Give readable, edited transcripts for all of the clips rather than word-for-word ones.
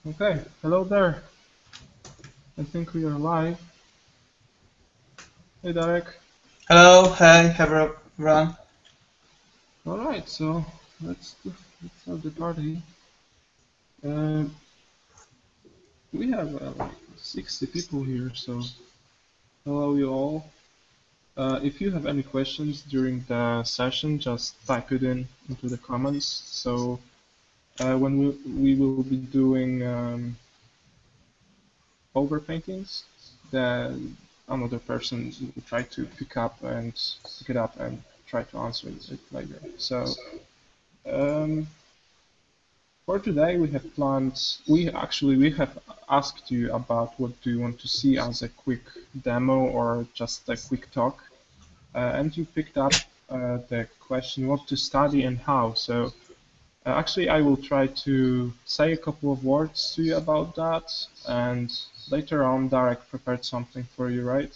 Okay, hello there. I think we are live. Hey Darek. Hello, hi everyone. Alright, so let's start the party. Uh, we have like 60 people here, so hello you all. If you have any questions during the session, just type it into the comments. So when we will be doing overpaintings, then another person will try to pick it up and try to answer it later. So um, for today we have planned. We have asked you about what do you want to see as a quick demo or just a quick talk, and you picked up the question what to study and how. So actually, I will try to say a couple of words to you about that, and later on, Darek prepared something for you, right?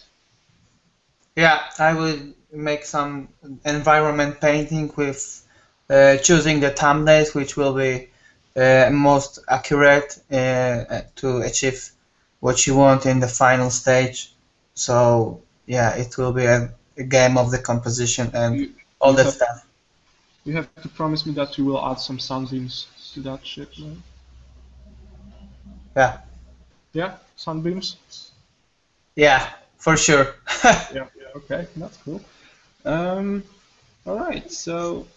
Yeah, I will make some environment painting with choosing the thumbnails which will be most accurate to achieve what you want in the final stage. So yeah, it will be a game of the composition and You all you that have stuff. you have to promise me that you will add some sunbeams to that shit, man. Yeah, Yeah, sunbeams. yeah, for sure. Yeah. Okay, that's cool. Um, all right. So,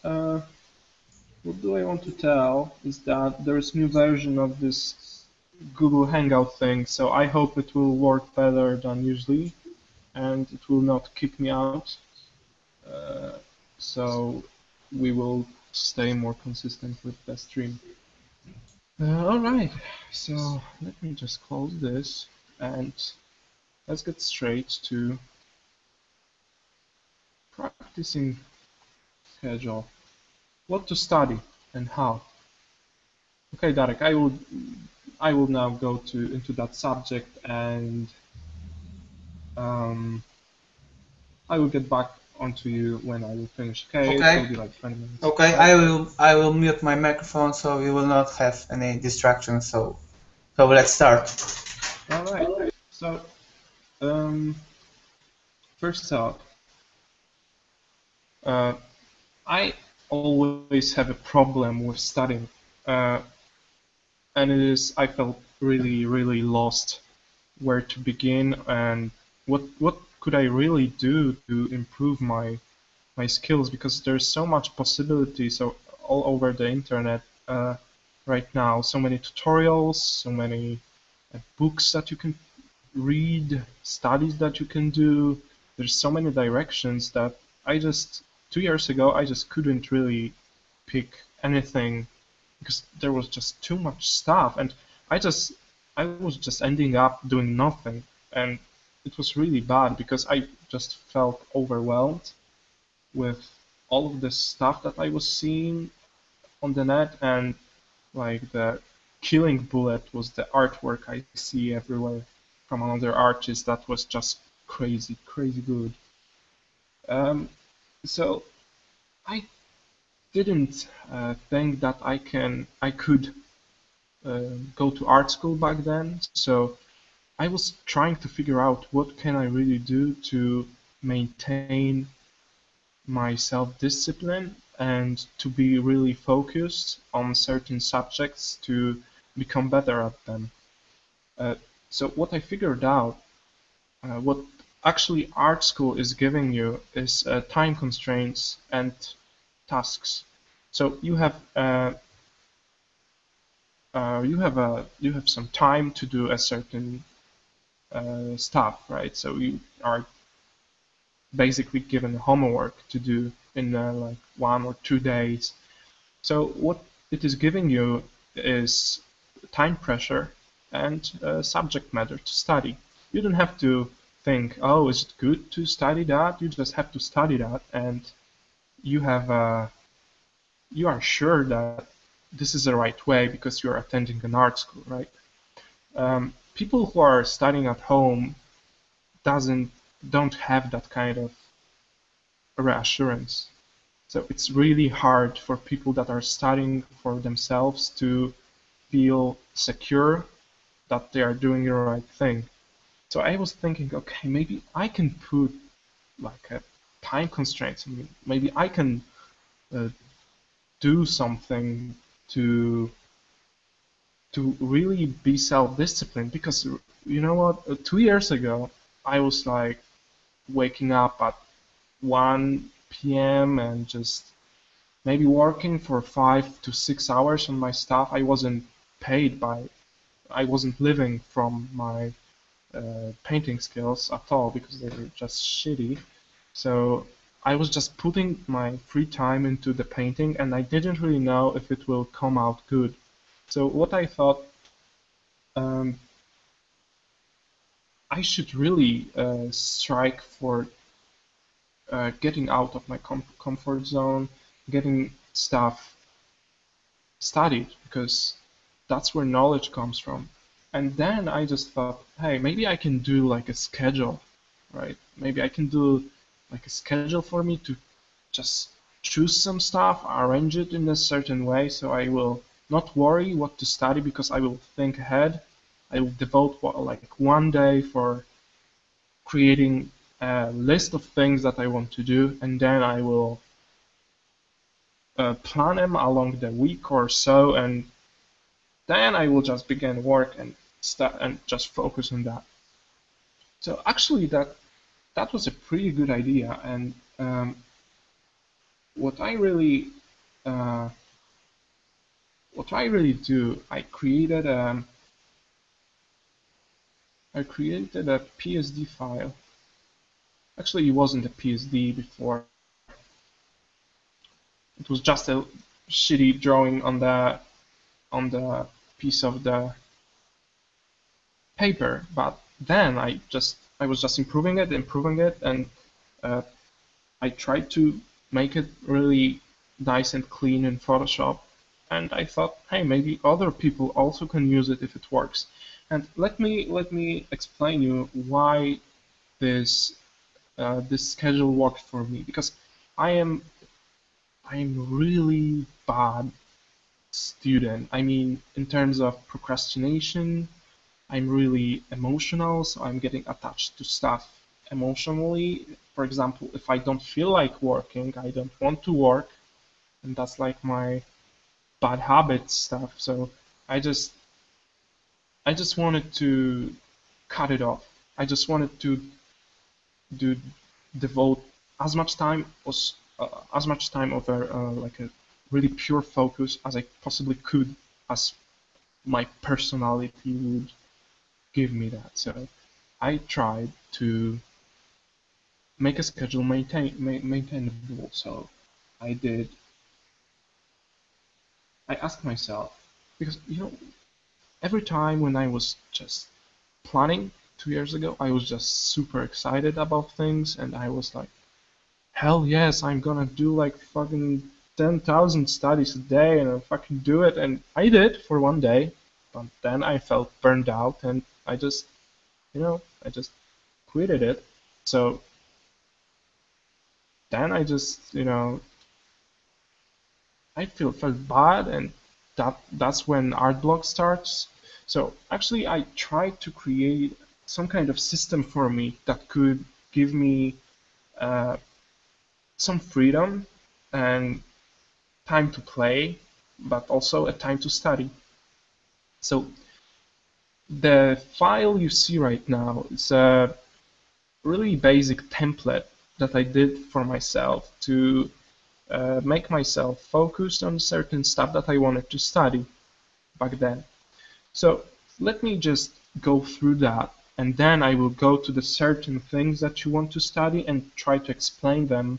what do I want to tell is that there's new version of this Google Hangout thing. So I hope it will work better than usually, and it will not kick me out. Uh, so we will stay more consistent with the stream. All right. So let me just close this and let's get straight to practicing schedule. What to study and how. Okay, Darek, I will now go to into that subject and um, I will get back onto you when I will finish. Okay, it will Okay, be like 20 minutes. okay. Right? I will mute my microphone so you will not have any distractions. So let's start. All right. So um, first out, uh, I always have a problem with studying, uh, and it is I felt really lost where to begin and what could I really do to improve my skills because there's so much possibility so all over the internet right now, so many tutorials, so many books that you can read, studies that you can do. There's so many directions that I just 2 years ago I just couldn't really pick anything because there was just too much stuff and I was just ending up doing nothing and it was really bad because I just felt overwhelmed with all of this stuff that I was seeing on the net and like the killing bullet was the artwork I see everywhere from another artist that was just crazy good. Um, so I didn't think that I could go to art school back then. So I was trying to figure out what can I really do to maintain my self-discipline and to be really focused on certain subjects to become better at them. Uh, so what I figured out, what actually art school is giving you is time constraints and tasks. So you have some time to do a certain stuff, right? So you are basically given homework to do in like 1 or 2 days. So what it is giving you is time pressure and subject matter to study. You don't have to think, oh, is it good to study that? You just have to study that, and you have you are sure that this is the right way because you are attending an art school, right? People who are studying at home doesn't don't have that kind of reassurance. So it's really hard for people that are studying for themselves to feel secure that they are doing the right thing. So I was thinking, okay, maybe I can put like a time constraints. I mean, maybe I can uh, do something to really be self-disciplined, because you know what, 2 years ago I was like waking up at 1 p.m. and just maybe working for 5 to 6 hours on my stuff. I wasn't paid by, I wasn't living from my painting skills at all because they were just shitty. So I was just putting my free time into the painting, and I didn't really know if it will come out good. So what I thought, um, I should really strike for getting out of my comfort zone, getting stuff studied, because that's where knowledge comes from. And then I just thought, hey, maybe I can do like a schedule, right? Maybe I can do like a schedule for me to just choose some stuff, arrange it in a certain way, so I will not worry what to study because I will think ahead. I will devote like 1 day for creating a list of things that I want to do, and then I will plan them along the week or so, and then I will just begin work and start and just focus on that. So actually, that was a pretty good idea, and what I really uh, what I really do, I created a PSD file. Actually, it wasn't a PSD before. It was just a shitty drawing on the piece of the paper. But then I was just improving it, and uh, I tried to make it really nice and clean in Photoshop. And I thought, hey, maybe other people also can use it if it works. And let me explain you why this this schedule worked for me, because I am really bad student. I mean, in terms of procrastination, I'm really emotional, so I'm getting attached to stuff emotionally. For example, if I don't feel like working, I don't want to work, and that's like my bad habit stuff. So I just I just wanted to cut it off. I just wanted to do devote as much time over like a really pure focus as I possibly could, as my personality would give me that. So I tried to make a schedule maintainable. So I did. I asked myself, because every time when I was just planning 2 years ago, I was just super excited about things, and I was like, hell yes, I'm gonna do like fucking 10,000 studies a day, and I'll fucking do it. And I did for 1 day, but then I felt burned out, and I just quitted it. So then I just, I felt bad, and that's when art block starts. So actually, I tried to create some kind of system for me that could give me uh, some freedom and time to play, but also a time to study. So the file you see right now is a really basic template that I did for myself to make myself focused on certain stuff that I wanted to study back then. So let me just go through that, and then I will go to the certain things that you want to study and try to explain them,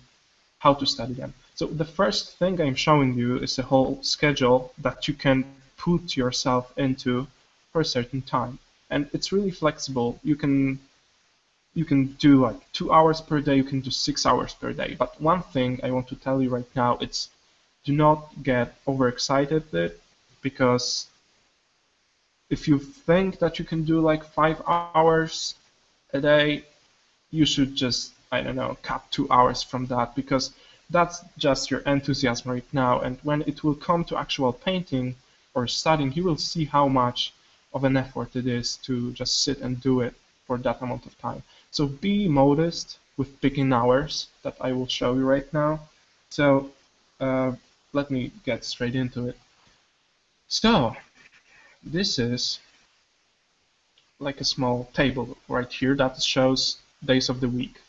how to study them. So the first thing I'm showing you is a whole schedule that you can put yourself into for a certain time. And it's really flexible. You can do like 2 hours per day, you can do 6 hours per day. But one thing I want to tell you right now, it's do not get overexcited with it, because if you think that you can do like 5 hours a day, you should just, I don't know, cut 2 hours from that, because that's just your enthusiasm right now. And when it will come to actual painting, or studying, you will see how much of an effort it is to just sit and do it for that amount of time. So be modest with picking hours that I will show you right now. So let me get straight into it. So this is like a small table right here that shows days of the week.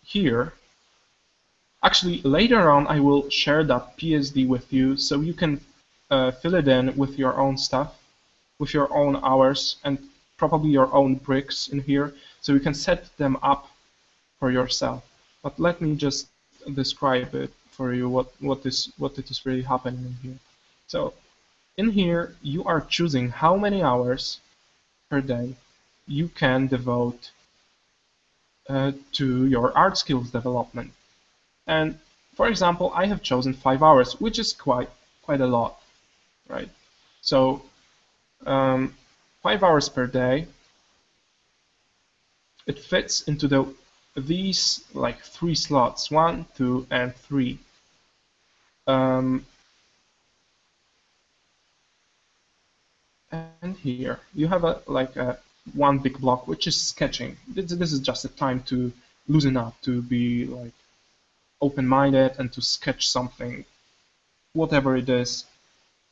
Here, actually later on I will share that PSD with you so you can fill it in with your own stuff, with your own hours and probably your own bricks in here, so you can set them up for yourself. But let me just describe it for you, what it is really happening in here. So in here you are choosing how many hours per day you can devote to your art skills development. And for example, I have chosen 5 hours, which is quite a lot, right? So 5 hours per day, it fits into these like 3 slots, 1, 2, and 3. And here you have a one big block, which is sketching. This is just a time to loosen up, to be like open-minded and to sketch something, whatever it is.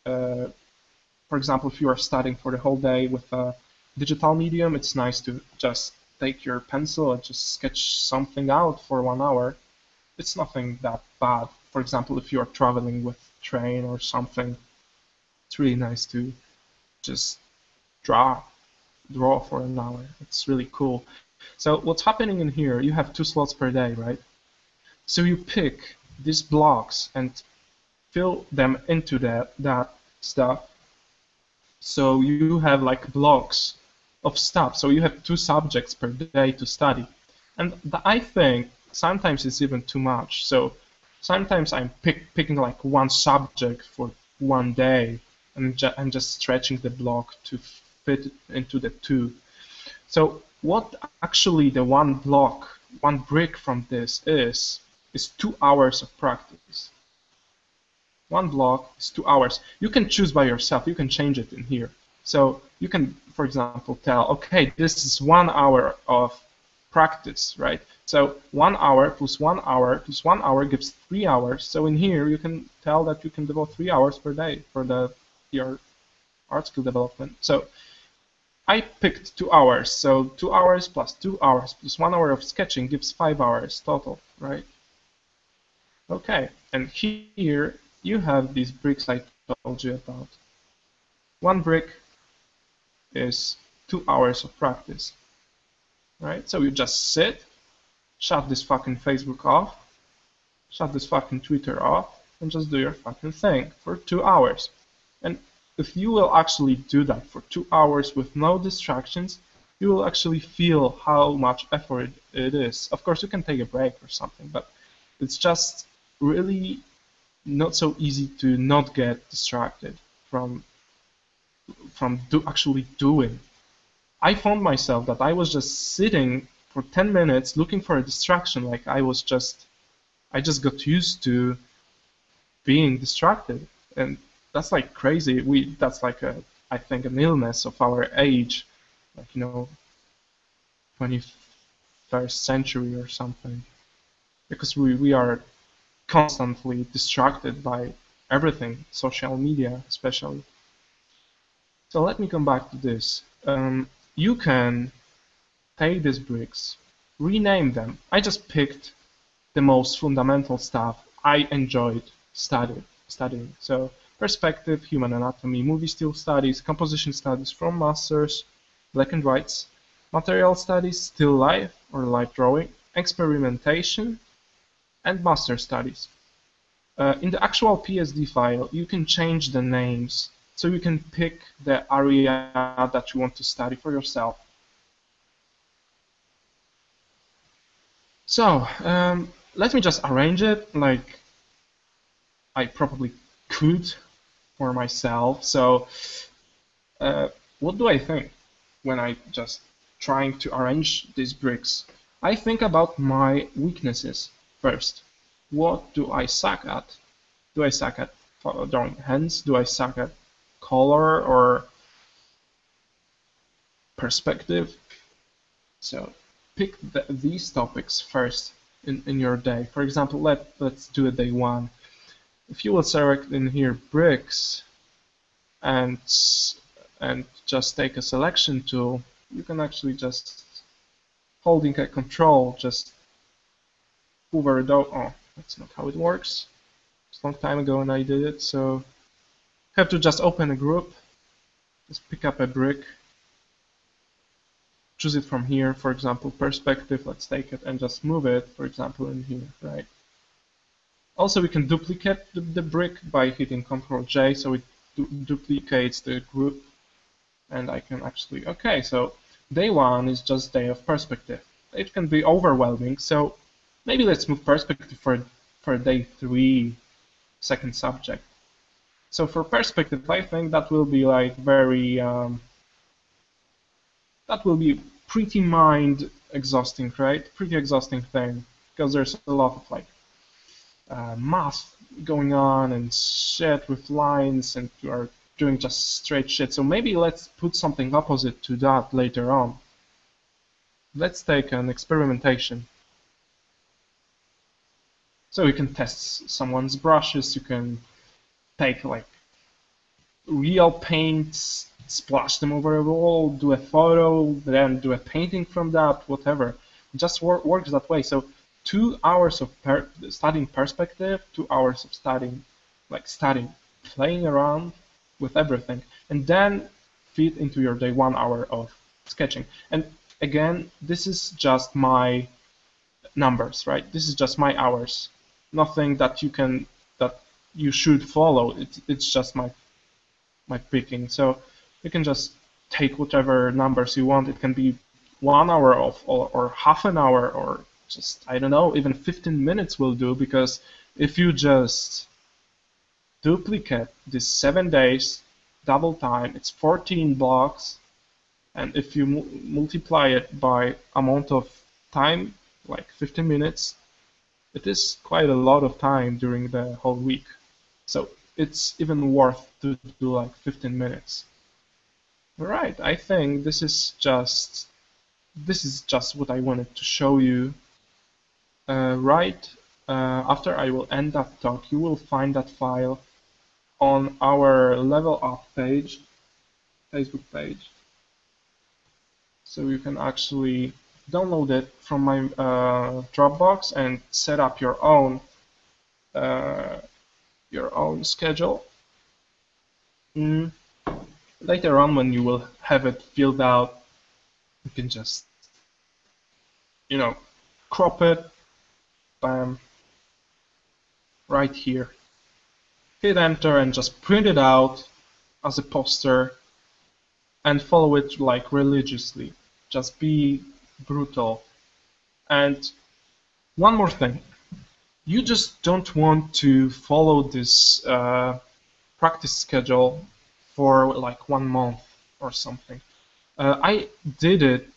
For example, if you are studying for the whole day with a digital medium, it's nice to just take your pencil and just sketch something out for 1 hour. It's nothing that bad. For example, if you are traveling with train or something, it's really nice to just draw for an hour. It's really cool. So what's happening in here, you have 2 slots per day, right? So you pick these blocks and fill them into that stuff. So you have like blocks of stuff. So you have 2 subjects per day to study. And I think sometimes it's even too much. So sometimes I'm picking like 1 subject for 1 day, and I'm just stretching the block to fit into the 2. So what actually the 1 block, 1 brick from this is 2 hours of practice. 1 block is 2 hours. You can choose by yourself. You can change it in here. So you can, for example, tell, okay, this is 1 hour of practice, right? So 1 hour plus 1 hour plus 1 hour gives 3 hours. So in here you can tell that you can devote 3 hours per day for your art skill development. So I picked 2 hours. So 2 hours plus 2 hours plus 1 hour of sketching gives 5 hours total, right? Okay, and here you have these bricks I told you about. 1 brick is 2 hours of practice, right? So you just sit, shut this fucking Facebook off, shut this fucking Twitter off, and just do your fucking thing for 2 hours. And if you will actually do that for 2 hours with no distractions, you will actually feel how much effort it is. Of course, you can take a break or something, but it's just really not so easy to not get distracted from actually doing. I found myself that I was just sitting for 10 minutes looking for a distraction, like I just got used to being distracted, and that's like crazy. That's like I think an illness of our age, like 21st century or something, because we are constantly distracted by everything, social media especially. So let me come back to this. You can take these bricks, rename them. I just picked the most fundamental stuff I enjoyed studying. So perspective, human anatomy, movie still studies, composition studies from masters, black and whites, material studies, still life or light drawing, experimentation, and master studies. In the actual PSD file, you can change the names, so you can pick the area that you want to study for yourself. So let me just arrange it like I probably could for myself. So what do I think when I just trying to arrange these bricks? I think about my weaknesses first. What do I suck at? Do I suck at drawing hands? Do I suck at color or perspective? So pick these topics first in your day. For example, let's do a day one. If you will select in here bricks and just take a selection tool, you can actually just holding a control, just hover it out. Oh, that's not how it works. It's a long time ago when I did it, so have to just open a group, just pick up a brick, choose it from here, for example, perspective, let's take it and just move it, for example, in here, right? Also, we can duplicate the brick by hitting Ctrl J, so it duplicates the group, and I can actually, okay, so day one is just day of perspective. It can be overwhelming, so maybe let's move perspective for day 3, second subject. So for perspective, I think that will be like very, that will be pretty mind exhausting, right? Pretty exhausting thing, because there's a lot of like math going on and shit with lines, and you are doing just straight shit. So maybe let's put something opposite to that later on. Let's take an experimentation. So you can test someone's brushes, you can take like real paints, splash them over a wall, do a photo, then do a painting from that, whatever. It just works that way. So 2 hours of studying perspective, 2 hours of studying, playing around with everything, and then feed into your day 1 hour of sketching. And again, this is just my numbers, right? This is just my hours. Nothing that you should follow. It's just my picking. So you can just take whatever numbers you want. It can be 1 hour or half an hour, or just, I don't know, even 15 minutes will do, because if you just duplicate these 7 days, double time, it's 14 blocks, and if you multiply it by amount of time, like 15 minutes, it is quite a lot of time during the whole week. So it's even worth to do like 15 minutes. All right, I think this is just what I wanted to show you. Right after I will end that talk, you will find that file on our Level Up page, Facebook page. So you can actually download it from my Dropbox and set up your own schedule. Later on, when you will have it filled out, you can just, crop it, bam, right here. Hit enter and just print it out as a poster and follow it like religiously. Just be brutal. And one more thing, you just don't want to follow this practice schedule for like 1 month or something. I did it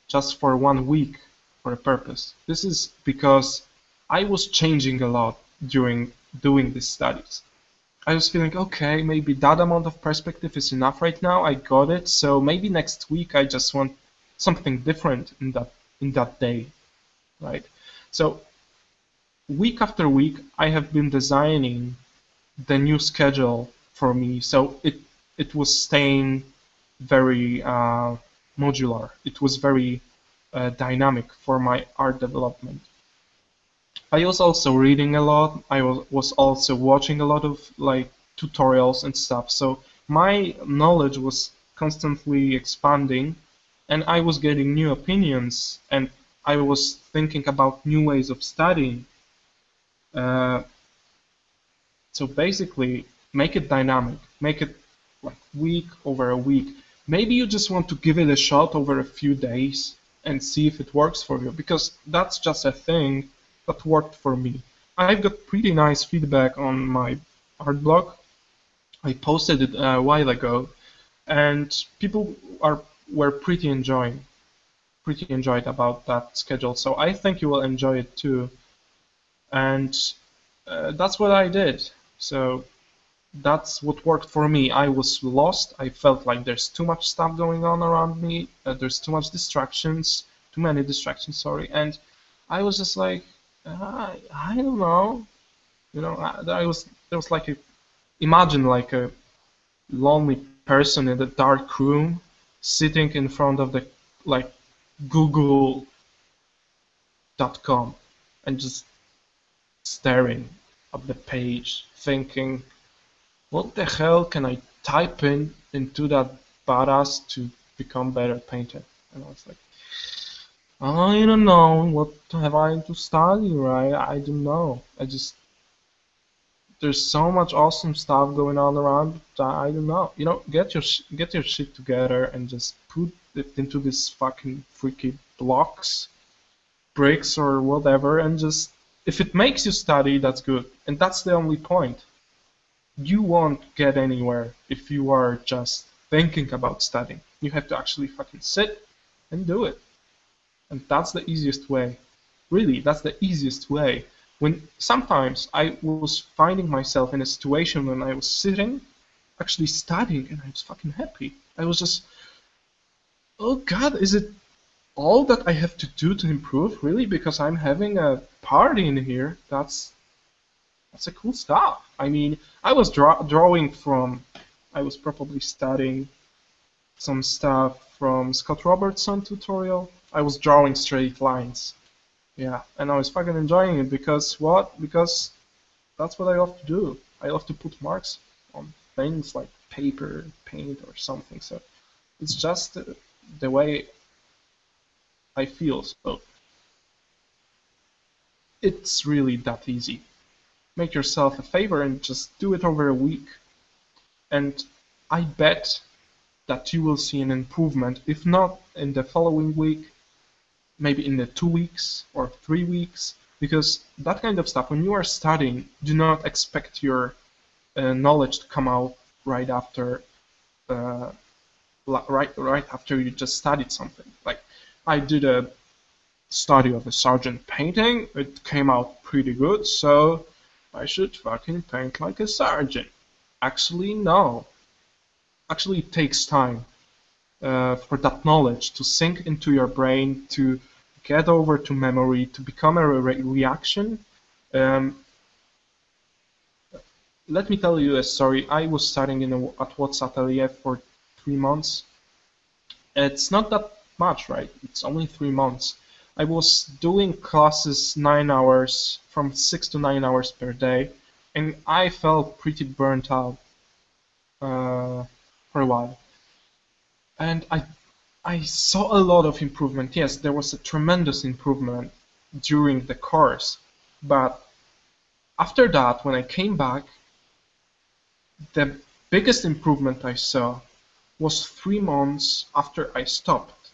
just for 1 week for a purpose. This is because I was changing a lot during doing these studies. I was feeling, okay, maybe that amount of perspective is enough right now. I got it. So maybe next week I just want something different in that day, right? So week after week, I have been designing the new schedule for me. So it was staying very modular. It was very dynamic for my art development. I was also reading a lot. I was also watching a lot of like tutorials and stuff. So my knowledge was constantly expanding, and I was getting new opinions, and I was thinking about new ways of studying. So basically, make it dynamic. Make it like week over a week. Maybe you just want to give it a shot over a few days and see if it works for you, because that's just a thing that worked for me. I've got pretty nice feedback on my art blog. I posted it a while ago, and people were pretty enjoyed about that schedule. So I think you will enjoy it too. And that's what I did. So that's what worked for me. I was lost. I felt like there's too much stuff going on around me. There's too much distractions, too many distractions, sorry. And I was just like, I don't know. You know, there was like imagine like a lonely person in a dark room sitting in front of the like google.com and just staring at the page thinking, what the hell can I type in into that badass to become better painter? And I was like, I don't know, what have I to study, right? I don't know. There's so much awesome stuff going on around that I don't know. You know, get your shit together and just put it into these fucking freaky blocks, bricks or whatever, and just if it makes you study, that's good. And that's the only point. You won't get anywhere if you are just thinking about studying. You have to actually fucking sit and do it. And that's the easiest way. Really, that's the easiest way. When sometimes I was finding myself in a situation when I was sitting, actually studying, and I was fucking happy. I was just, oh God, is it all that I have to do to improve? Really? Because I'm having a party in here. That's a cool stuff. I mean, I was drawing from, I was probably studying some stuff from Scott Robertson tutorial. I was drawing straight lines. Yeah, and I was fucking enjoying it because what? Because that's what I love to do. I love to put marks on things like paper, paint, or something. So it's just the way I feel. So it's really that easy. Make yourself a favor and just do it over a week. And I bet that you will see an improvement, if not in the following week, maybe in the 2 weeks or 3 weeks, because that kind of stuff, when you are studying, do not expect your knowledge to come out right after uh, right after you just studied something. Like I did a study of a sergeant painting, it came out pretty good, so I should fucking paint like a sergeant. Actually, no. Actually, it takes time for that knowledge to sink into your brain, to get over to memory, to become a reaction. Um, Let me tell you a story. I was studying at Watts Atelier for 3 months. It's not that much, right? It's only 3 months. I was doing classes 9 hours, from 6 to 9 hours per day, and I felt pretty burnt out for a while. And I saw a lot of improvement. Yes, there was a tremendous improvement during the course, but after that, when I came back, the biggest improvement I saw was 3 months after I stopped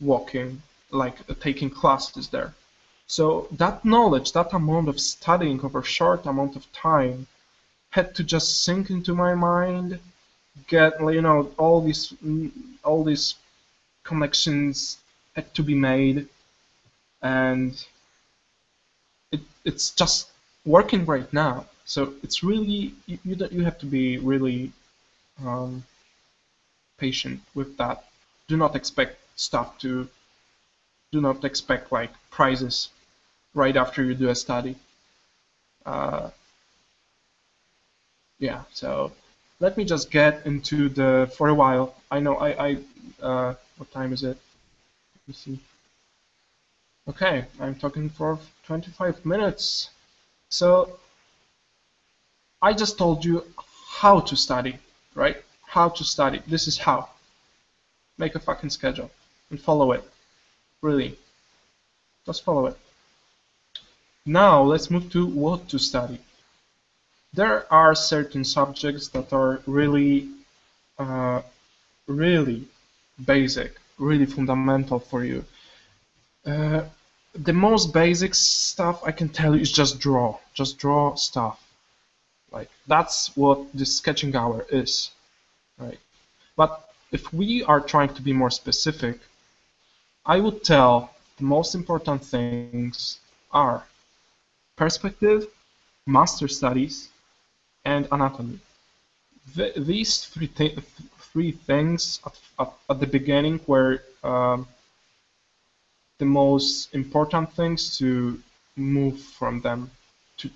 walking, like taking classes there. So that knowledge, that amount of studying over a short amount of time had to just sink into my mind, get, you know, all these connections had to be made, and it's just working right now. So it's really you have to be really um, patient with that. Do not expect stuff to do not expect like prizes right after you do a study. Uh, yeah, so let me just get into the for a while. I know what time is it? Let me see. Okay, I'm talking for 25 minutes. So I just told you how to study, right? How to study. This is how. Make a fucking schedule and follow it. Really. Just follow it. Now let's move to what to study. There are certain subjects that are really, uh, really basic, really fundamental for you. Uh, the most basic stuff I can tell you is just draw. Just draw stuff. Like that's what the sketching hour is, right? But if we are trying to be more specific, I would tell the most important things are perspective, master studies, and anatomy. these three things at the beginning were the most important things to move from them, to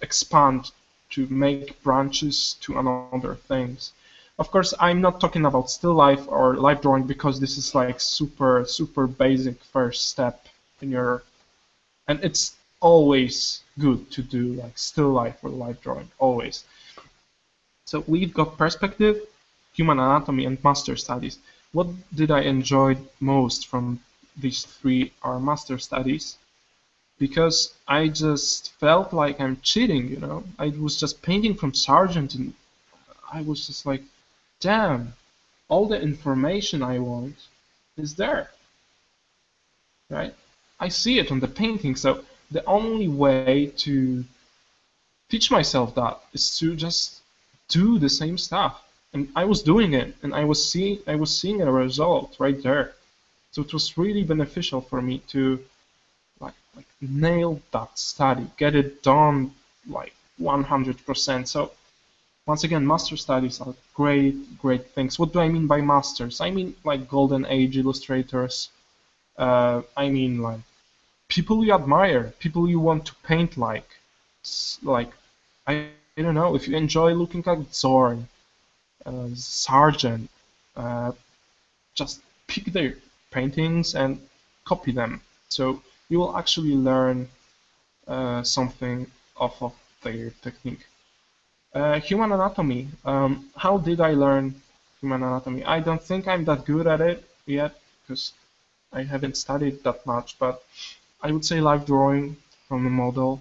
expand, to make branches to another things. Of course, I'm not talking about still life or life drawing because this is like super basic first step in your, and it's always good to do like still life or life drawing, always. So we've got perspective, human anatomy, and master studies. What did I enjoy most from these three are master studies? Because I just felt like I'm cheating, you know? I was just painting from Sargent and I was just like, damn, all the information I want is there, right? I see it on the painting, so the only way to teach myself that is to just do the same stuff. And I was doing it, and I was seeing a result right there. So it was really beneficial for me to like nail that study, get it done like 100%. So once again, master studies are great things. What do I mean by masters? I mean like golden age illustrators. I mean like people you admire, people you want to paint like. Like I don't know if you enjoy looking at Zorn, Sargent, uh, just pick their paintings and copy them. So you will actually learn something off of their technique. Human anatomy. How did I learn human anatomy? I don't think I'm that good at it yet because I haven't studied that much, but I would say live drawing from the model.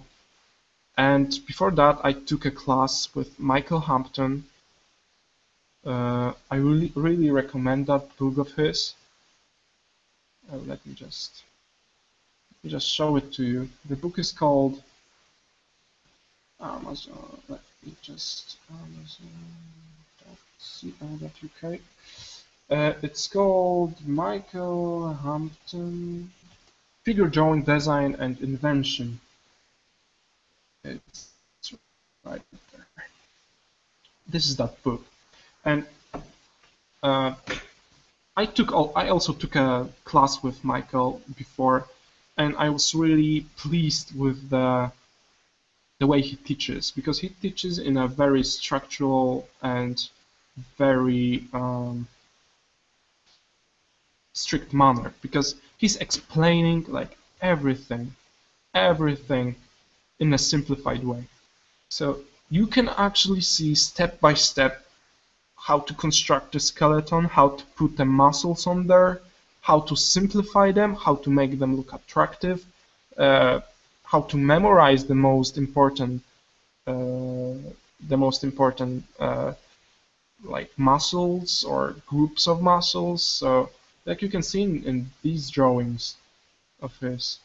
And before that, I took a class with Michael Hampton. I really recommend that book of his. Let me just show it to you. The book is called Amazon. Let me just Amazon.co.uk. It's called Michael Hampton Figure Drawing Design and Invention. It's right there. This is that book, and uh, I also took a class with Michael before, and I was really pleased with the way he teaches, because he teaches in a very structural and very strict manner, because he's explaining like everything in a simplified way. So you can actually see step by step how to construct the skeleton, how to put the muscles on there, how to simplify them, how to make them look attractive, uh, how to memorize uh, the most important like muscles or groups of muscles. So like you can see in these drawings of his,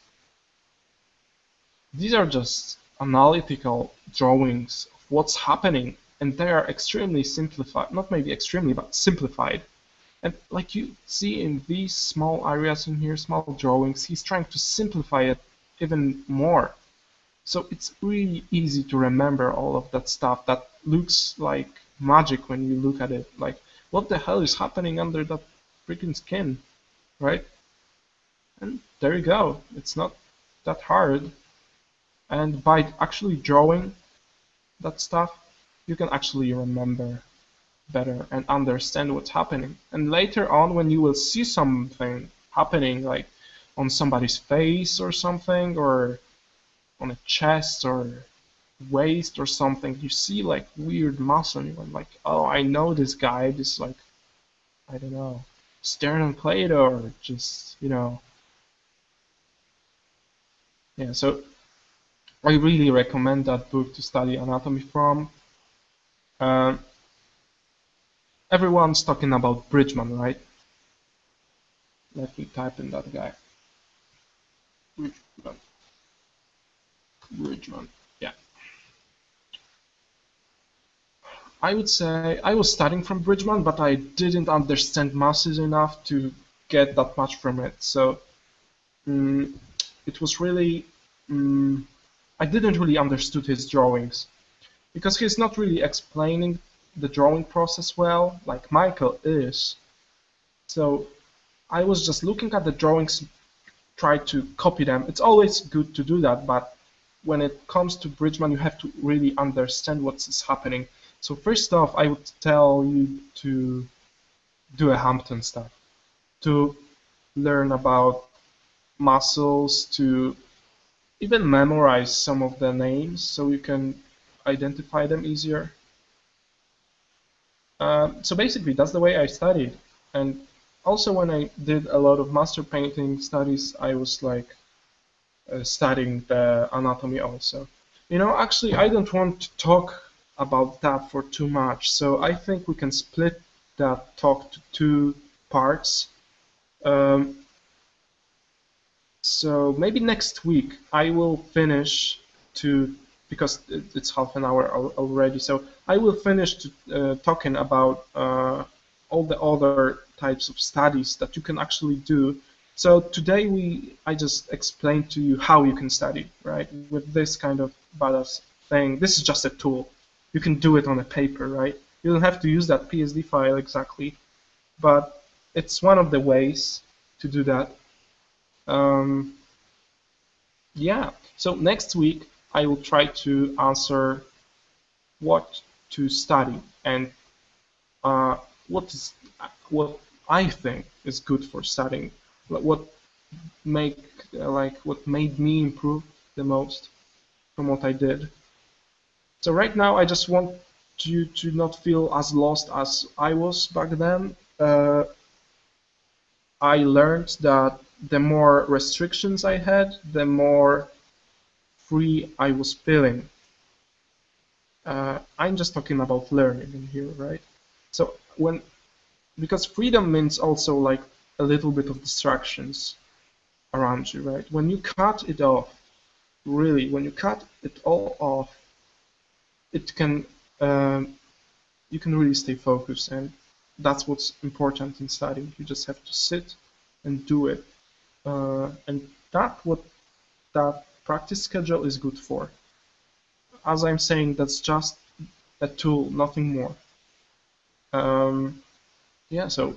these are just analytical drawings of what's happening, and they are extremely simplified, not maybe extremely, but simplified. And like you see in these small areas in here, small drawings, he's trying to simplify it even more. So it's really easy to remember all of that stuff that looks like magic when you look at it. Like, what the hell is happening under that freaking skin, right? And there you go. It's not that hard. And by actually drawing that stuff, you can actually remember better and understand what's happening. And later on, when you will see something happening, like on somebody's face or something, or on a chest or waist or something, you see like weird muscle, and you're like, oh, I know this guy, this like, I don't know, sternocleido, or just, yeah. So I really recommend that book to study anatomy from. Uh, Everyone's talking about Bridgman, right? Let me type in that guy. Bridgman. Bridgman. Yeah. I would say I was studying from Bridgman, but I didn't understand masses enough to get that much from it. So it was really, I didn't really understood his drawings, because he's not really explaining the drawing process well, like Michael is. So I was just looking at the drawings, try to copy them. It's always good to do that, but when it comes to Bridgman, you have to really understand what is happening. So first off, I would tell you to do a Hampton stuff, to learn about muscles, to even memorize some of the names so you can identify them easier. So basically, that's the way I studied. And also, when I did a lot of master painting studies, I was like studying the anatomy also. You know, actually, I don't want to talk about that for too much, so I think we can split that talk to two parts. Um, so maybe next week I will finish to, because it's half an hour already, so I will finish to, talking about all the other types of studies that you can actually do. So today I just explained to you how you can study, right? With this kind of badass thing. This is just a tool. You can do it on a paper, right? You don't have to use that PSD file exactly, but it's one of the ways to do that. Yeah, so next week I will try to answer what to study and uh, what is what I think is good for studying, what make what made me improve the most from what I did. So right now I just want you to not feel as lost as I was back then. I learned that the more restrictions I had, the more free I was feeling. I'm just talking about learning in here, right? So because freedom means also like a little bit of distractions around you, right? When you cut it off, really, when you cut it all off, it can you can really stay focused, and that's what's important in studying. You just have to sit and do it, and what that practice schedule is good for. As I'm saying, that's just a tool, nothing more. Yeah, so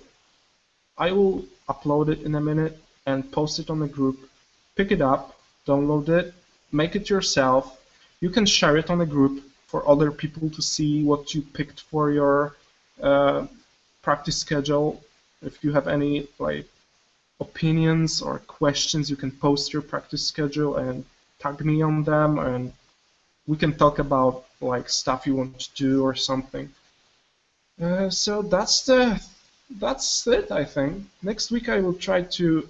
I will upload it in a minute and post it on the group. Pick it up, download it, make it yourself. You can share it on the group for other people to see what you picked for your practice schedule. If you have any like opinions or questions, you can post your practice schedule and tag me on them, and we can talk about like stuff you want to do or something. So that's it, I think. Next week I will try to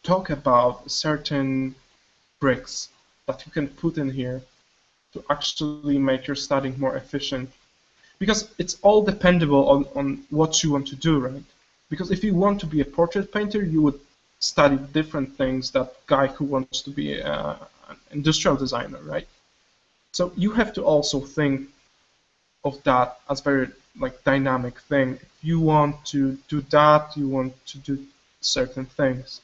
talk about certain bricks that you can put in here to actually make your studying more efficient. Because it's all dependable on what you want to do, right? Because if you want to be a portrait painter, you would study different things that guy who wants to be an industrial designer, right? So you have to also think of that as very like dynamic thing. If you want to do that, you want to do certain things.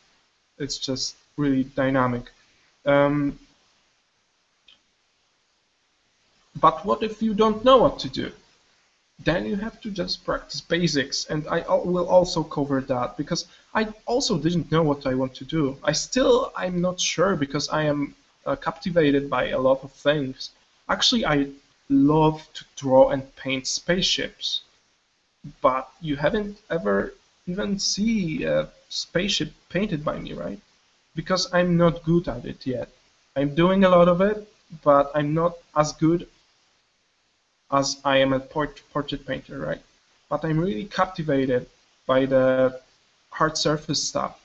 It's just really dynamic. But what if you don't know what to do? Then you have to just practice basics, and I will also cover that because I also didn't know what I want to do. I'm not sure because I am captivated by a lot of things. Actually, I love to draw and paint spaceships, but you haven't ever even see a spaceship painted by me, right? Because I'm not good at it yet. I'm doing a lot of it, but I'm not as good as I am a portrait painter, right? But I'm really captivated by the hard surface stuff.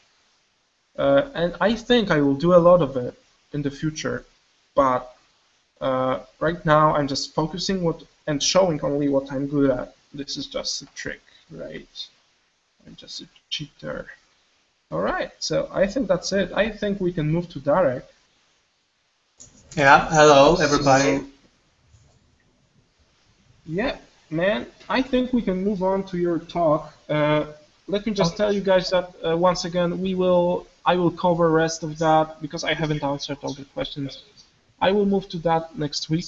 And I think I will do a lot of it in the future, but right now I'm just focusing and showing only what I'm good at. This is just a trick, right? I'm just a cheater. All right, so I think that's it. I think we can move to Darek. Yeah, hello everybody. So, yeah, man, I think we can move on to your talk. Let me just tell you guys that once again, I will cover rest of that because I haven't answered all the questions. I will move to that next week.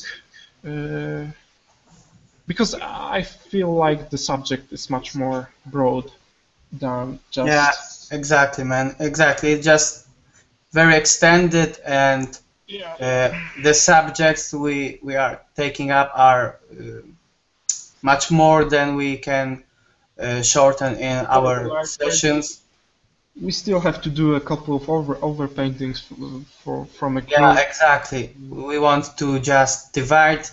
because I feel like the subject is much more broad than Yeah, just. exactly, man. Exactly. It's just very extended, and Yeah. the subjects we are taking up are much more than we can shorten in our sessions. We still have to do a couple of overpaintings from a Yeah, group. exactly. We want to just divide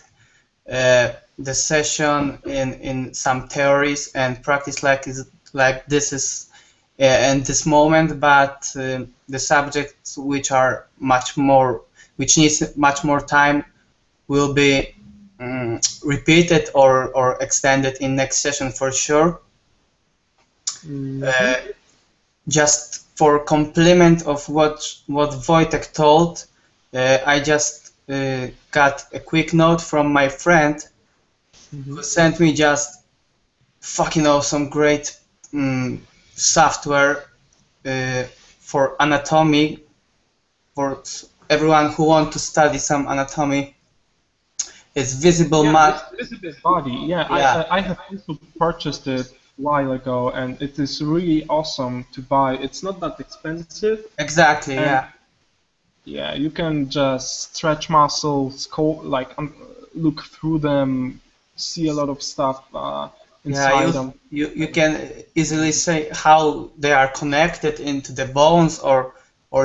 the session in some theories and practice like this is in this moment, but the subjects which are much more, which needs much more time, will be repeated or extended in next session for sure. Mm-hmm. Uh, just for compliment of what Wojtek told, I just got a quick note from my friend Mm-hmm. who sent me just fucking awesome, great software uh, for anatomy, for everyone who want to study some anatomy. It's visible Yeah, math. visible body. Yeah, Yeah, I have also purchased it a while ago, and it is really awesome to buy. It's not that expensive, exactly. and Yeah, yeah, you can just stretch muscles, look through them, see a lot of stuff yeah. inside them. You can easily say how they are connected into the bones or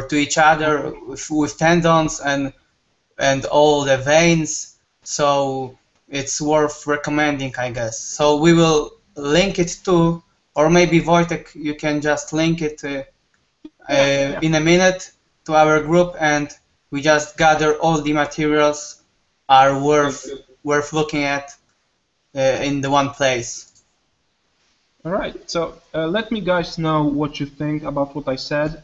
to each other with tendons and all the veins. So it's worth recommending, I guess. So we will link it to, or maybe Wojtek, you can just link it Yeah, yeah. in a minute to our group, and we just gather all the materials are Thank you. worth looking at in the one place. All right, so let me guys know what you think about what I said.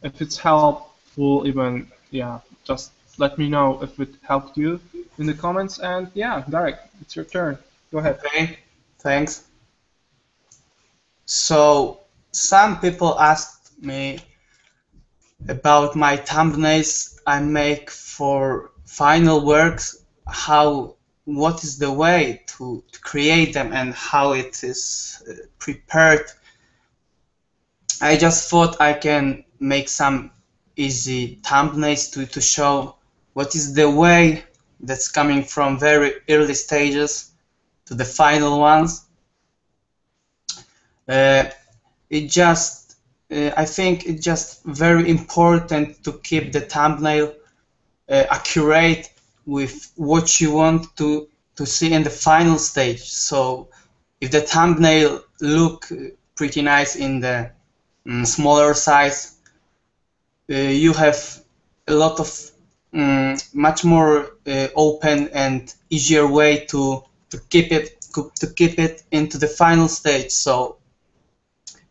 If it's helpful, even yeah, just let me know if it helped you in the comments. And yeah, Darek, it's your turn. Go ahead. Okay, thanks. So some people asked me about my thumbnails I make for final works, how what is the way to create them and how it is prepared. I just thought I can make some easy thumbnails to show what is the way that's coming from very early stages to the final ones. Uh, it just I think it's just very important to keep the thumbnail accurate with what you want to see in the final stage. So if the thumbnail look pretty nice in the smaller size, you have a lot of much more open and easier way to keep it into the final stage. So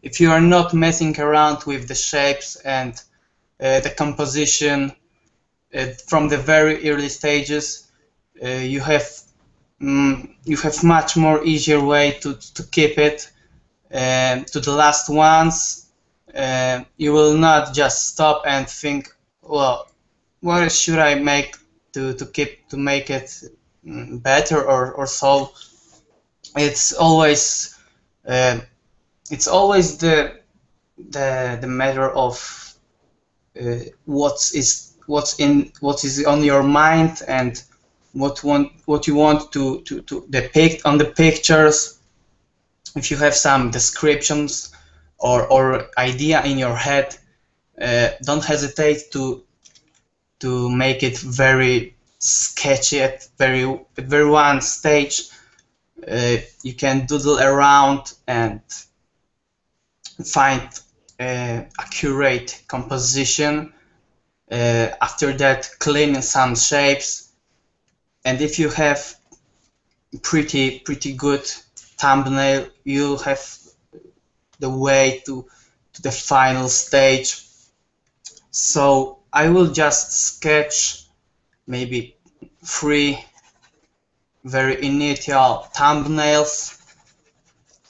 if you are not messing around with the shapes and the composition from the very early stages, you have much more easier way to keep it to the last ones. You will not just stop and think, well, what should I make to make it better or so. It's always uh, it's always the matter of what is on your mind and what you want to depict on the pictures. If you have some descriptions or idea in your head, don't hesitate to make it very sketchy at very one stage. You can doodle around and find accurate composition. After that, clean some shapes, and if you have pretty good thumbnail, you'll have the way to the final stage. So I will just sketch maybe 3 very initial thumbnails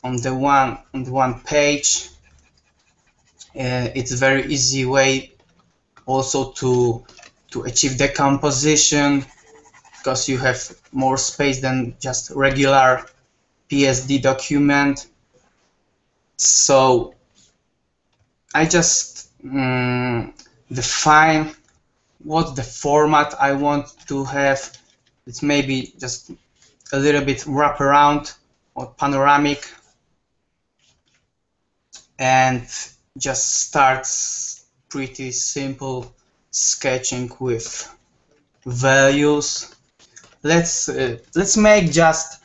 on the one page. It's a very easy way also to achieve the composition. because you have more space than just regular PSD document. So I just define what the format I want to have. It's maybe just a little bit wraparound or panoramic, and just starts pretty simple sketching with values. Let's make just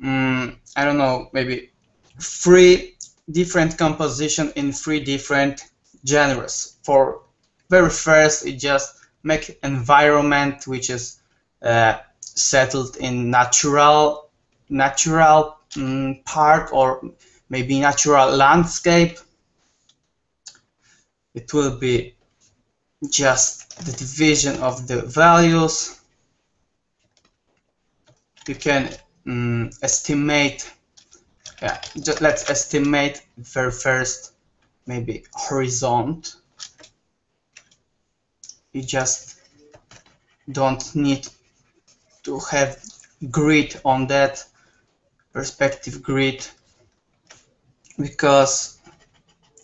I don't know, maybe 3 different composition in 3 different genres. For very first, it just make environment which is settled in natural part, or maybe natural landscape. It will be just the division of the values. You can estimate, let's estimate very first maybe horizon. You just don't need to have grid on that, perspective grid, because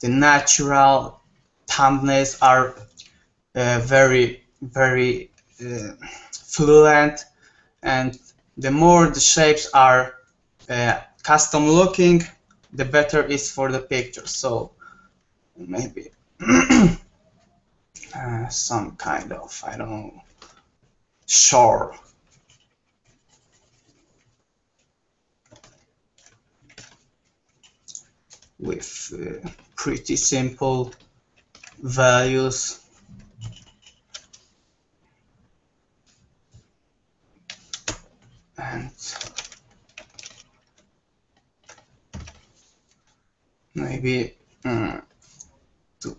the natural thumbnails are very fluent, and the more the shapes are custom looking, the better is for the picture. So maybe some kind of, I don't know, shore. With pretty simple values. And maybe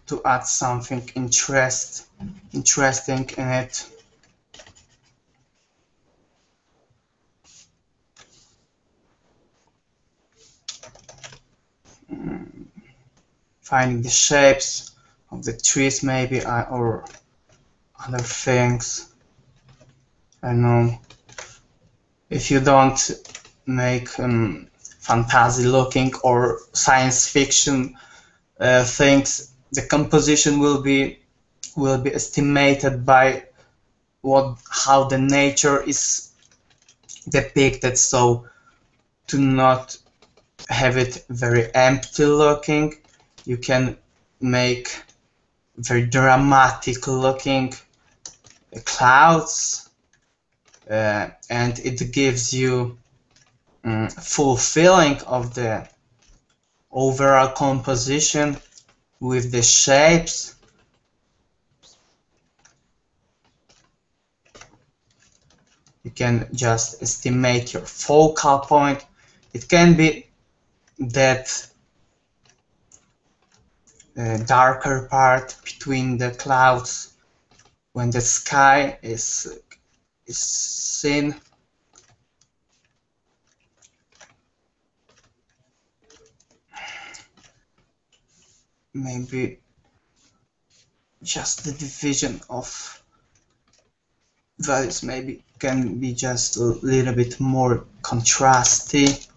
to add something interesting in it. Finding the shapes of the trees maybe, or other things. I don't know. If you don't make fantasy looking or science fiction things, the composition will be estimated by how the nature is depicted. So to not have it very empty looking, you can make very dramatic looking clouds, and it gives you full feeling of the overall composition with the shapes. You can just estimate your focal point. It can be that darker part between the clouds when the sky is seen. Maybe just the division of values maybe can be just a little bit more contrasty.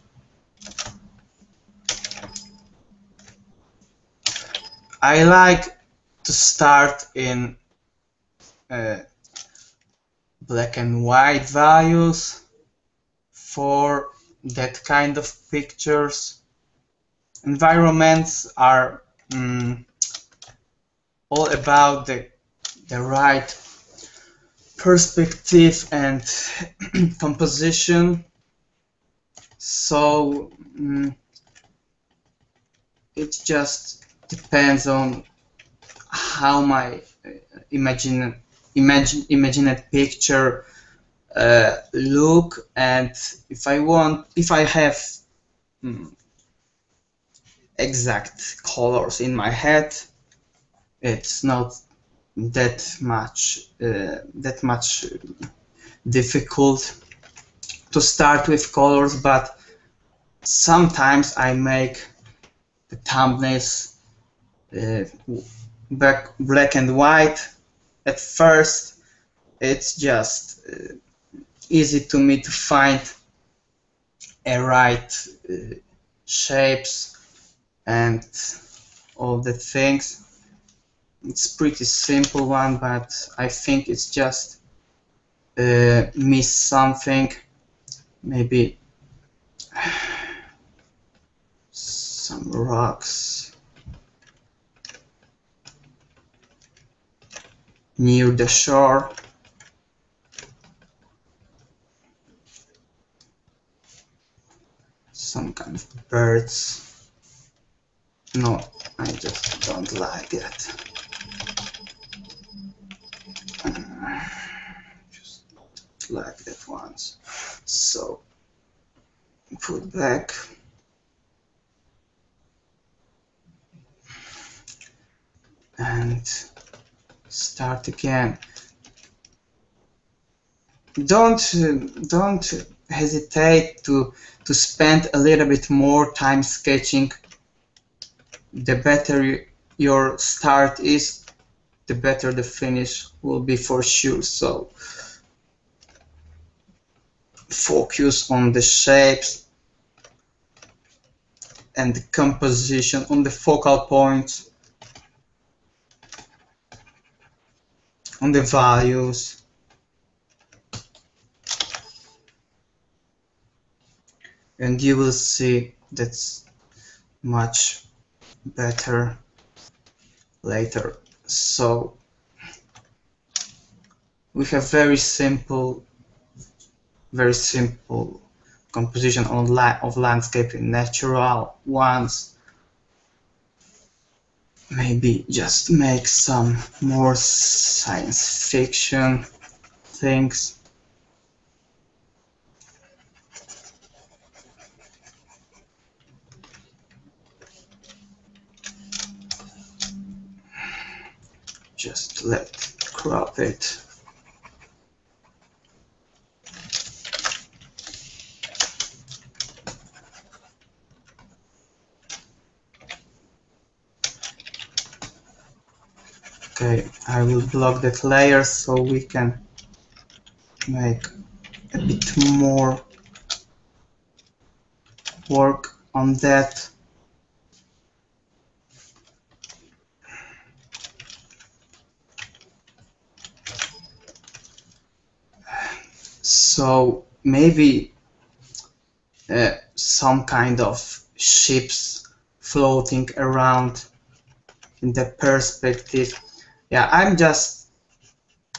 I like to start in black and white values for that kind of pictures. Environments are all about the right perspective and composition. So it just depends on how my imagined picture look, and if I have exact colors in my head, it's not that much difficult to start with colors, but sometimes I make the thumbnails black and white. At first it's just easy to me to find a right shapes and all the things. It's pretty simple one, but I think it's just miss something. Maybe some rocks near the shore. Some kind of birds. No, I just don't like it. Just like that once. So put back. And start again. Don't hesitate to spend a little bit more time sketching. The better your start is, the better the finish will be for sure. So focus on the shapes and the composition, on the focal points, on the values. And you will see that's much better later. So we have very simple composition of landscape in natural ones. Maybe just make some more science fiction things. Just let's crop it. Okay, I will block that layer so we can make a bit more work on that. So maybe some kind of ships floating around in the perspective. Yeah, I'm just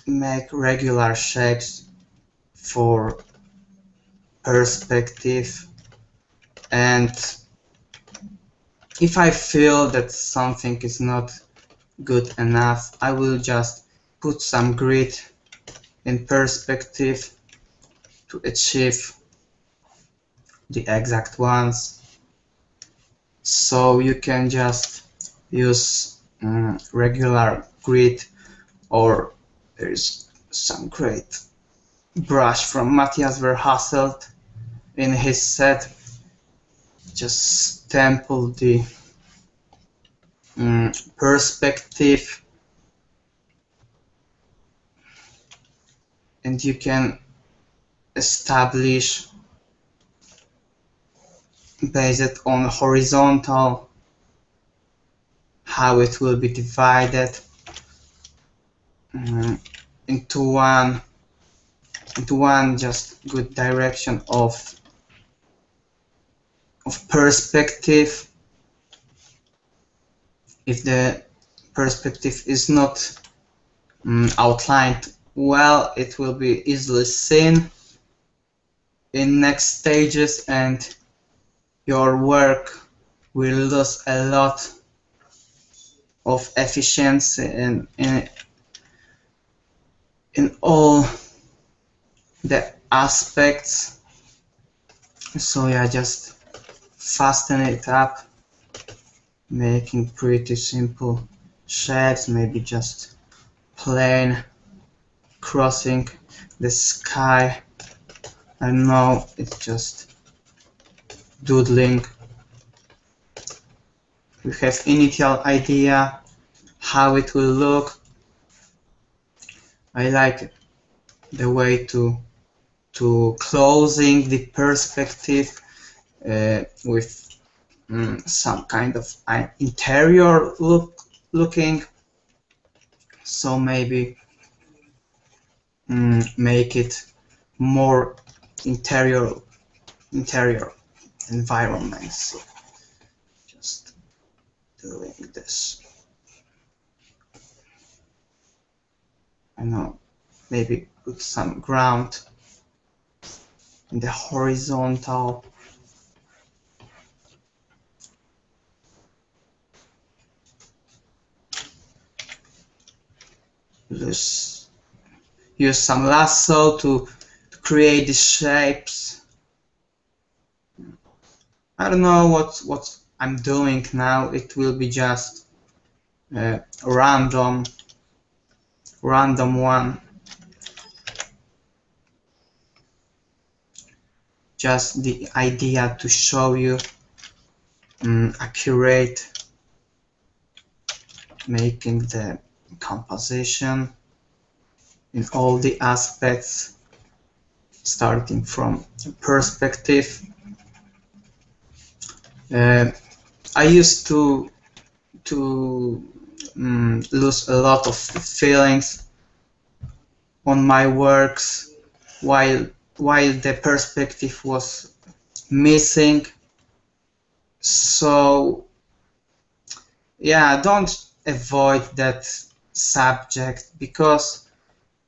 make regular shapes for perspective, and if I feel that something is not good enough, I will just put some grid in perspective to achieve the exact ones. So you can just use regular grid, or there is some great brush from Matthias Verhasselt in his set. Just sample the perspective, and you can establish based on horizontal how it will be divided into one just good direction of perspective. If the perspective is not outlined well, it will be easily seen in next stages, and your work will lose a lot of efficiency in all the aspects. So yeah, just fasten it up, making pretty simple shapes, maybe just plane crossing the sky. I know it's just doodling. We have initial idea how it will look. I like the way to to closing the perspective with some kind of interior looking. So maybe make it more interior environments. Just doing this. I know, maybe put some ground in the horizontal. Use some lasso to create the shapes. I don't know what I'm doing now. It will be just a random one. Just the idea to show you accurate, making the composition in all the aspects, starting from perspective. I used to lose a lot of feelings on my works while the perspective was missing. So yeah, don't avoid that subject, because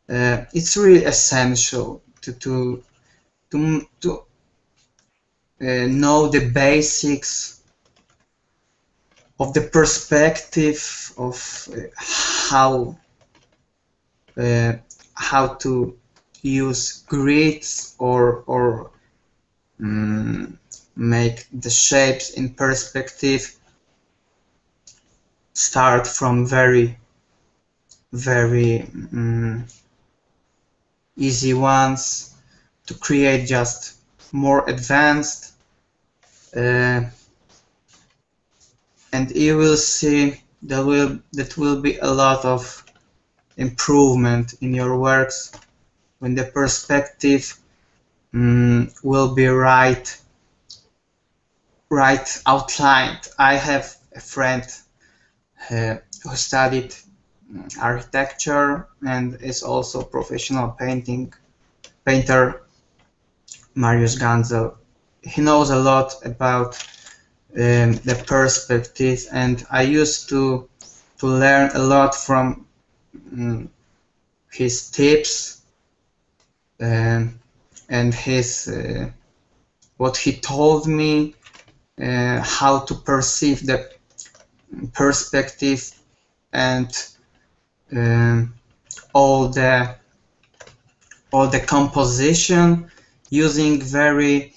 it's really essential to know the basics of the perspective of how to use grids or make the shapes in perspective. Start from very easy ones to create just more advanced, and you will see that will be a lot of improvement in your works when the perspective will be right outlined. I have a friend who studied architecture and is also a professional painter, Mariusz Ganzel. He knows a lot about the perspective, and I used to learn a lot from his tips and his what he told me, how to perceive the perspective and all the composition, using very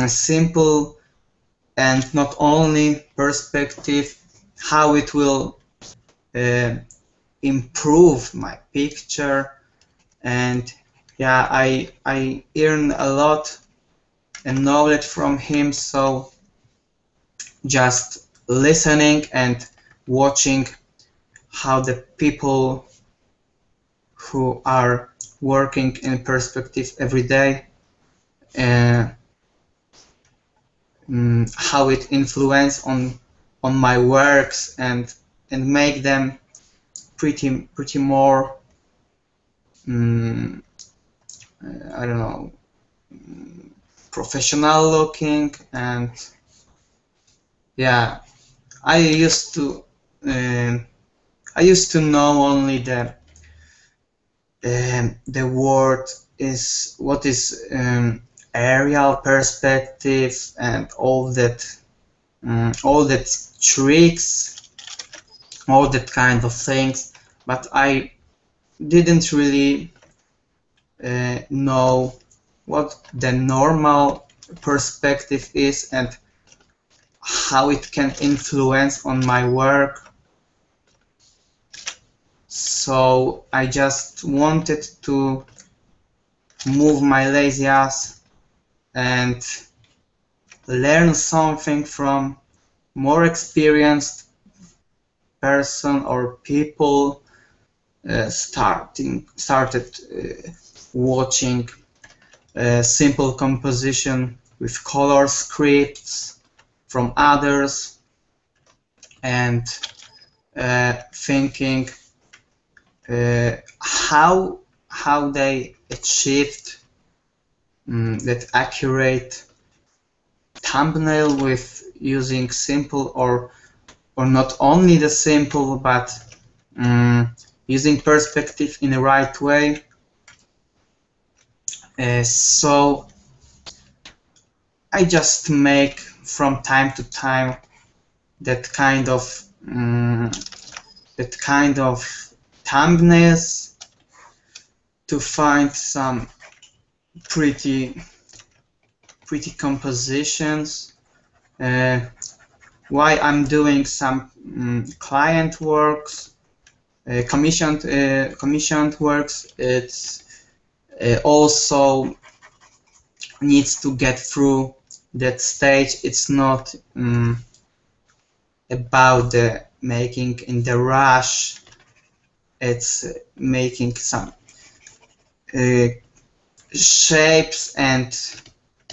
simple and not only perspective, how it will improve my picture. And yeah, I earn a lot and knowledge from him. So just listening and watching how the people who are working in perspective every day, how it influence on my works and make them pretty more I don't know, professional looking. And yeah, I used to know only the word is what is aerial perspective and all that tricks, all that kind of things, but I didn't really know what the normal perspective is and how it can influence on my work. So I just wanted to move my lazy ass and learn something from more experienced person or people. Started watching simple composition with color scripts from others, and thinking how they achieved that accurate thumbnail with using simple or not only the simple, but using perspective in the right way. So I just make from time to time that kind of thumbnails to find some pretty compositions. Why I'm doing some client works, commissioned works, it's also needs to get through that stage. It's not about the making in the rush. It's making some shapes and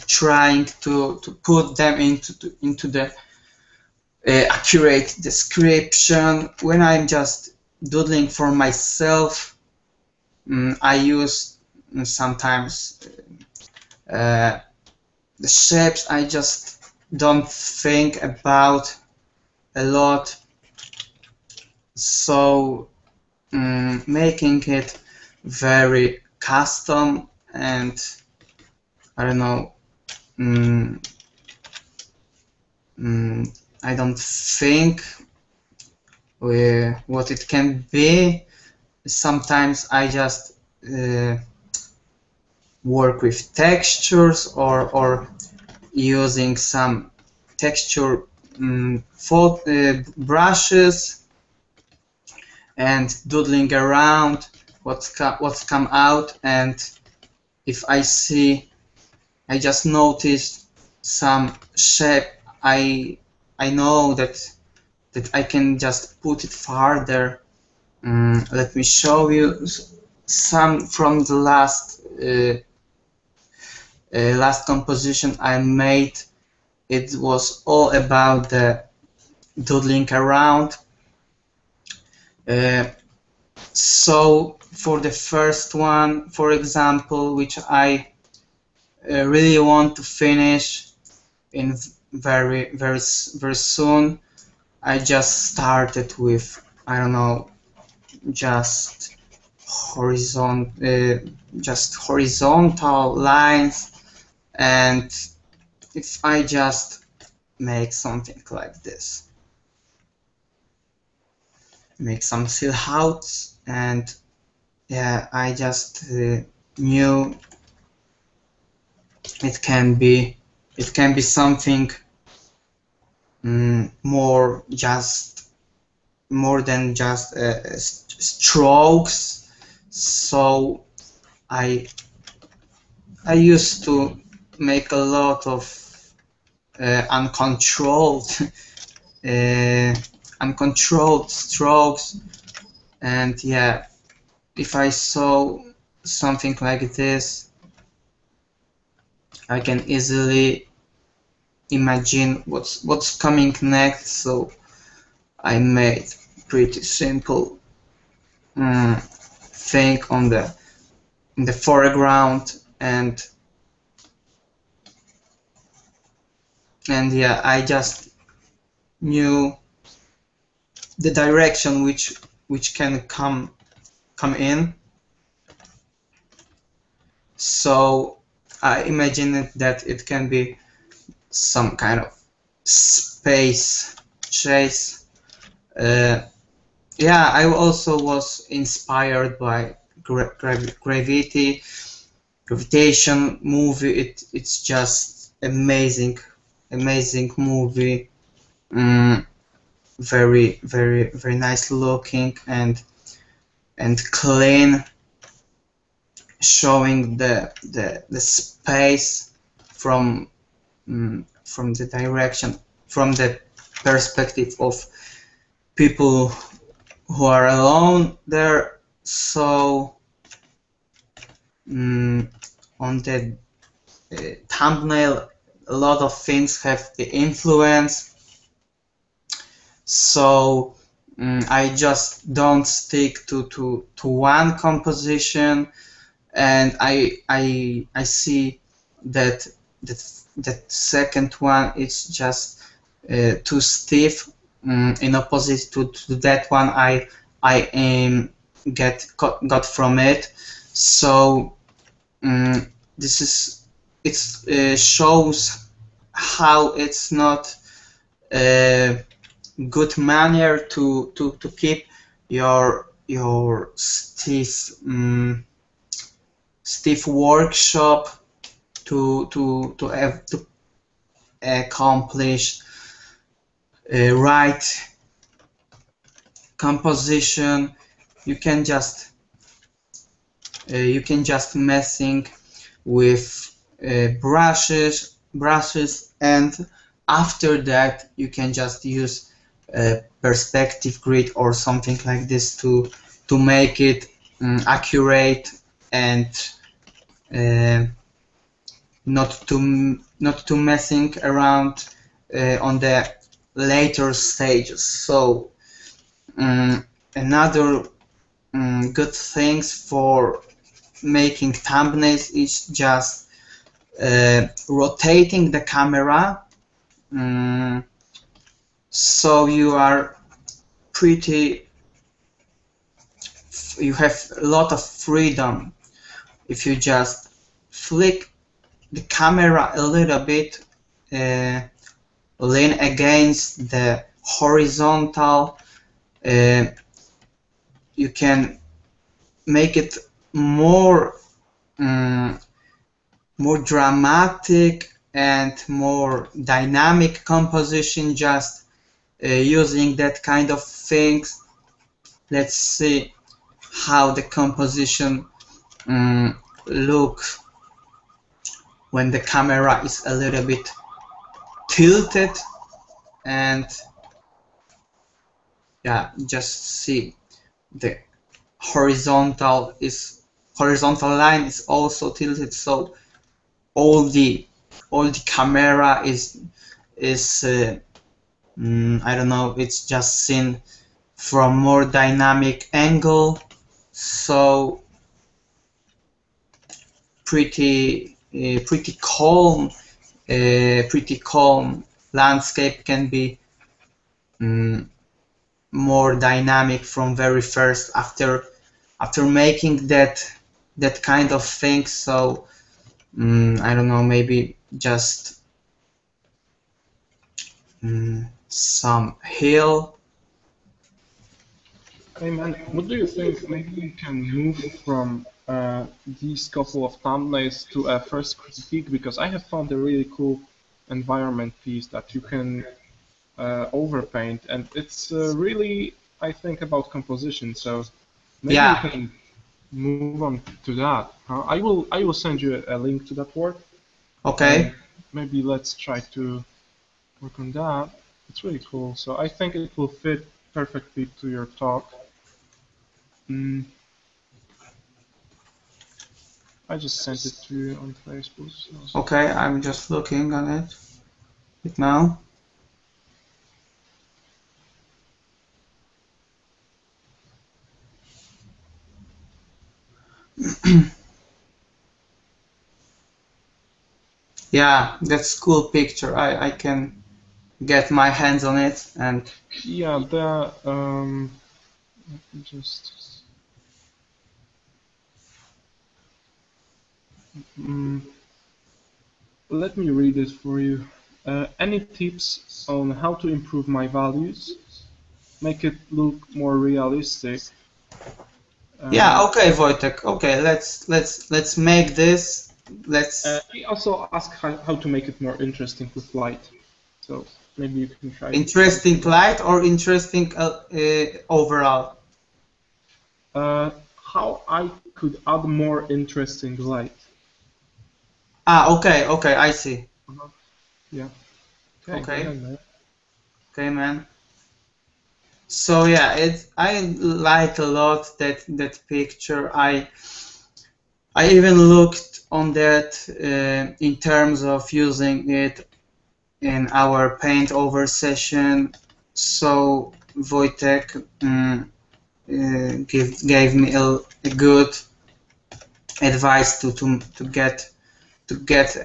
trying to put them into the accurate description. When I'm just doodling for myself, I use sometimes the shapes I just don't think about a lot, so making it very custom, and I don't know, I don't think what it can be. Sometimes I just work with textures or using some texture brushes and doodling around what's come out, and if I see, I just noticed some shape, I know that I can just put it farther. Let me show you some from the last composition I made. It was all about the doodling around. So for the first one, for example, which I really want to finish in very soon, I just started with, I don't know, just horizontal lines, and if I just make something like this, make some silhouettes, and yeah, I just knew it can be something more than just strokes. So I used to make a lot of uncontrolled strokes, and yeah, if I saw something like this, I can easily imagine what's coming next. So I made pretty simple thing in the foreground, and yeah, I just knew the direction which can come in. So I imagined that it can be some kind of space chase. Yeah, I also was inspired by gravitation movie. It's just amazing movie. Very nice looking and clean, showing the space from the direction, from the perspective of people who are alone there. So on the thumbnail, a lot of things have the influence. So I just don't stick to one composition, and I see that that second one is just too stiff, in opposite to that one I got from it. So this is it shows how it's not good manner to keep your stiff workshop to have to accomplish right composition. You can just messing with brushes, and after that you can just use perspective grid or something like this to make it accurate and not to messing around on the later stages. So another good things for making thumbnails is just rotating the camera, so you have a lot of freedom. If you just flick the camera a little bit, lean against the horizontal, you can make it more dramatic and more dynamic composition, just using that kind of things. Let's see how the composition looks when the camera is a little bit tilted, and yeah, just see the horizontal line is also tilted, so all the camera is I don't know, it's just seen from more dynamic angle, so pretty calm landscape can be more dynamic from very first after making that kind of thing. So I don't know, maybe just some hill. Hey man, what do you think? Maybe you can move from these couple of thumbnails to a first critique, because I have found a really cool environment piece that you can overpaint, and it's really, I think, about composition. So maybe Yeah. you can move on to that. I will send you a link to that work. Okay. Maybe let's try to work on that. It's really cool. So I think it will fit perfectly to your talk. I just sent it to you on Facebook. So. Okay, I'm just looking on it right now. Yeah, that's cool picture. I can get my hands on it, and yeah, the let me just let me read it for you. Any tips on how to improve my values, make it look more realistic? Yeah, okay, Wojtek. Okay, let's make this. Let's. He also asked how to make it more interesting with light. So maybe you can try. Interesting light or interesting overall? How I could add more interesting light. Ah, okay, I see. Yeah. Okay. Go ahead, man. Okay, man. So yeah, I like a lot that picture. I even looked on that in terms of using it in our paint over session. So Wojtek gave me a good advice to get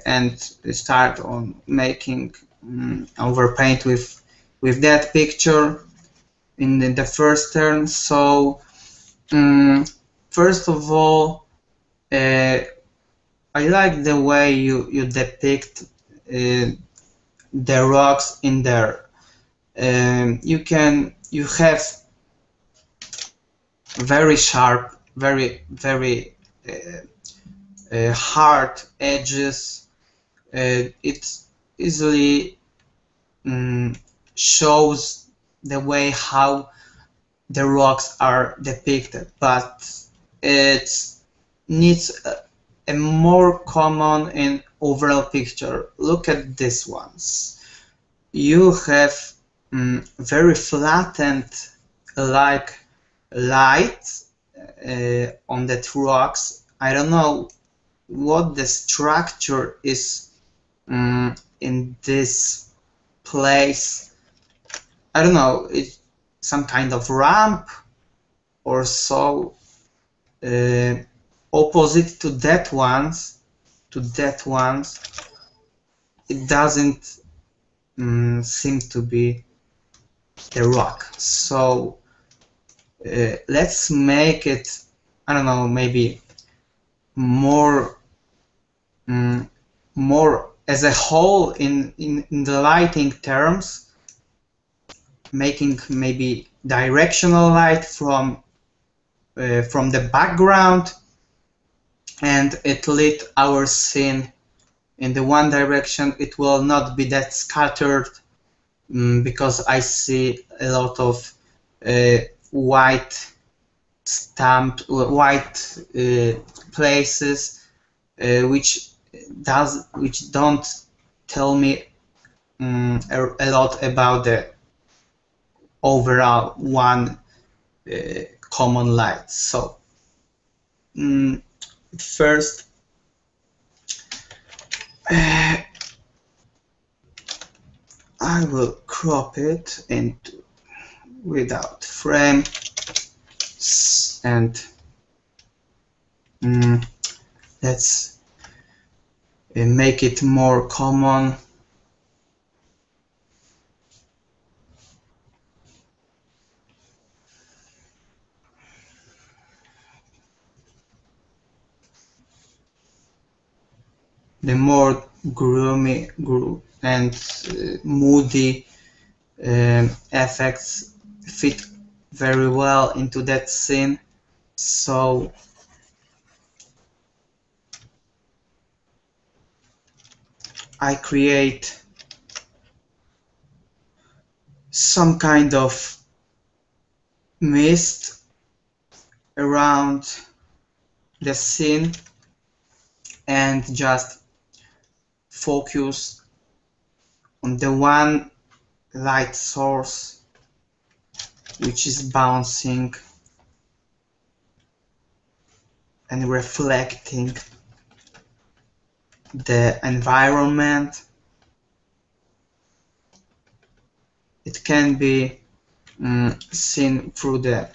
and start on making overpaint with that picture in the first turn. So first of all, I like the way you depict the rocks in there. You have very sharp, very hard edges. It easily shows the way how the rocks are depicted, but it needs a more common and overall picture. Look at these ones. You have very flattened like light on that rocks. I don't know what the structure is in this place. I don't know, it's some kind of ramp or so. Opposite to that ones, it doesn't seem to be the rock. So let's make it, I don't know, maybe more as a whole in the lighting terms, making maybe directional light from the background, and it lit our scene in the one direction. It will not be that scattered because I see a lot of white places which don't tell me a lot about the overall one common light. So first I will crop it into without frame and let's make it more common. The more gloomy and moody effects fit very well into that scene. So I create some kind of mist around the scene and just focus on the one light source which is bouncing and reflecting the environment. It can be seen through the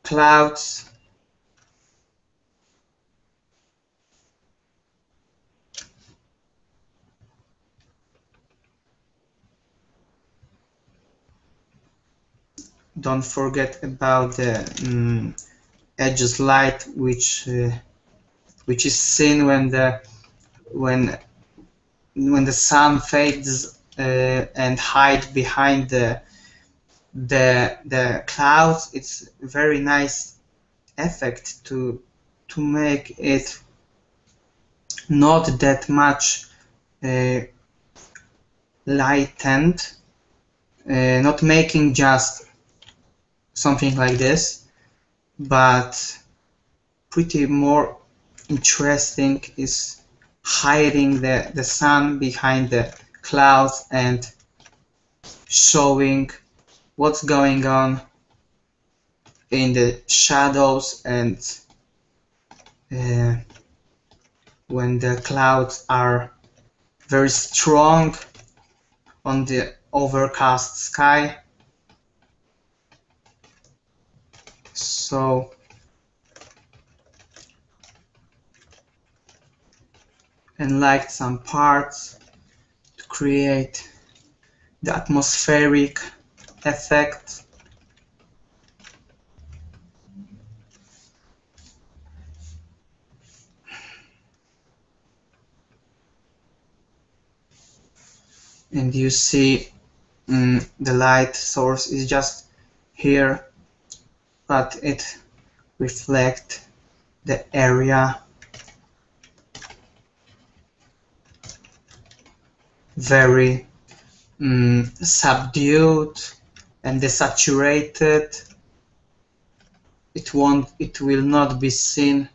clouds. Don't forget about the edges light, which is seen when the sun fades and hides behind the clouds. It's a very nice effect to make it not that much lightened, not making just something like this, but pretty more interesting is hiding the sun behind the clouds and showing what's going on in the shadows and when the clouds are very strong on the overcast sky. So and light some parts to create the atmospheric effect. And you see the light source is just here, but it reflects the area very subdued and desaturated. It will not be seen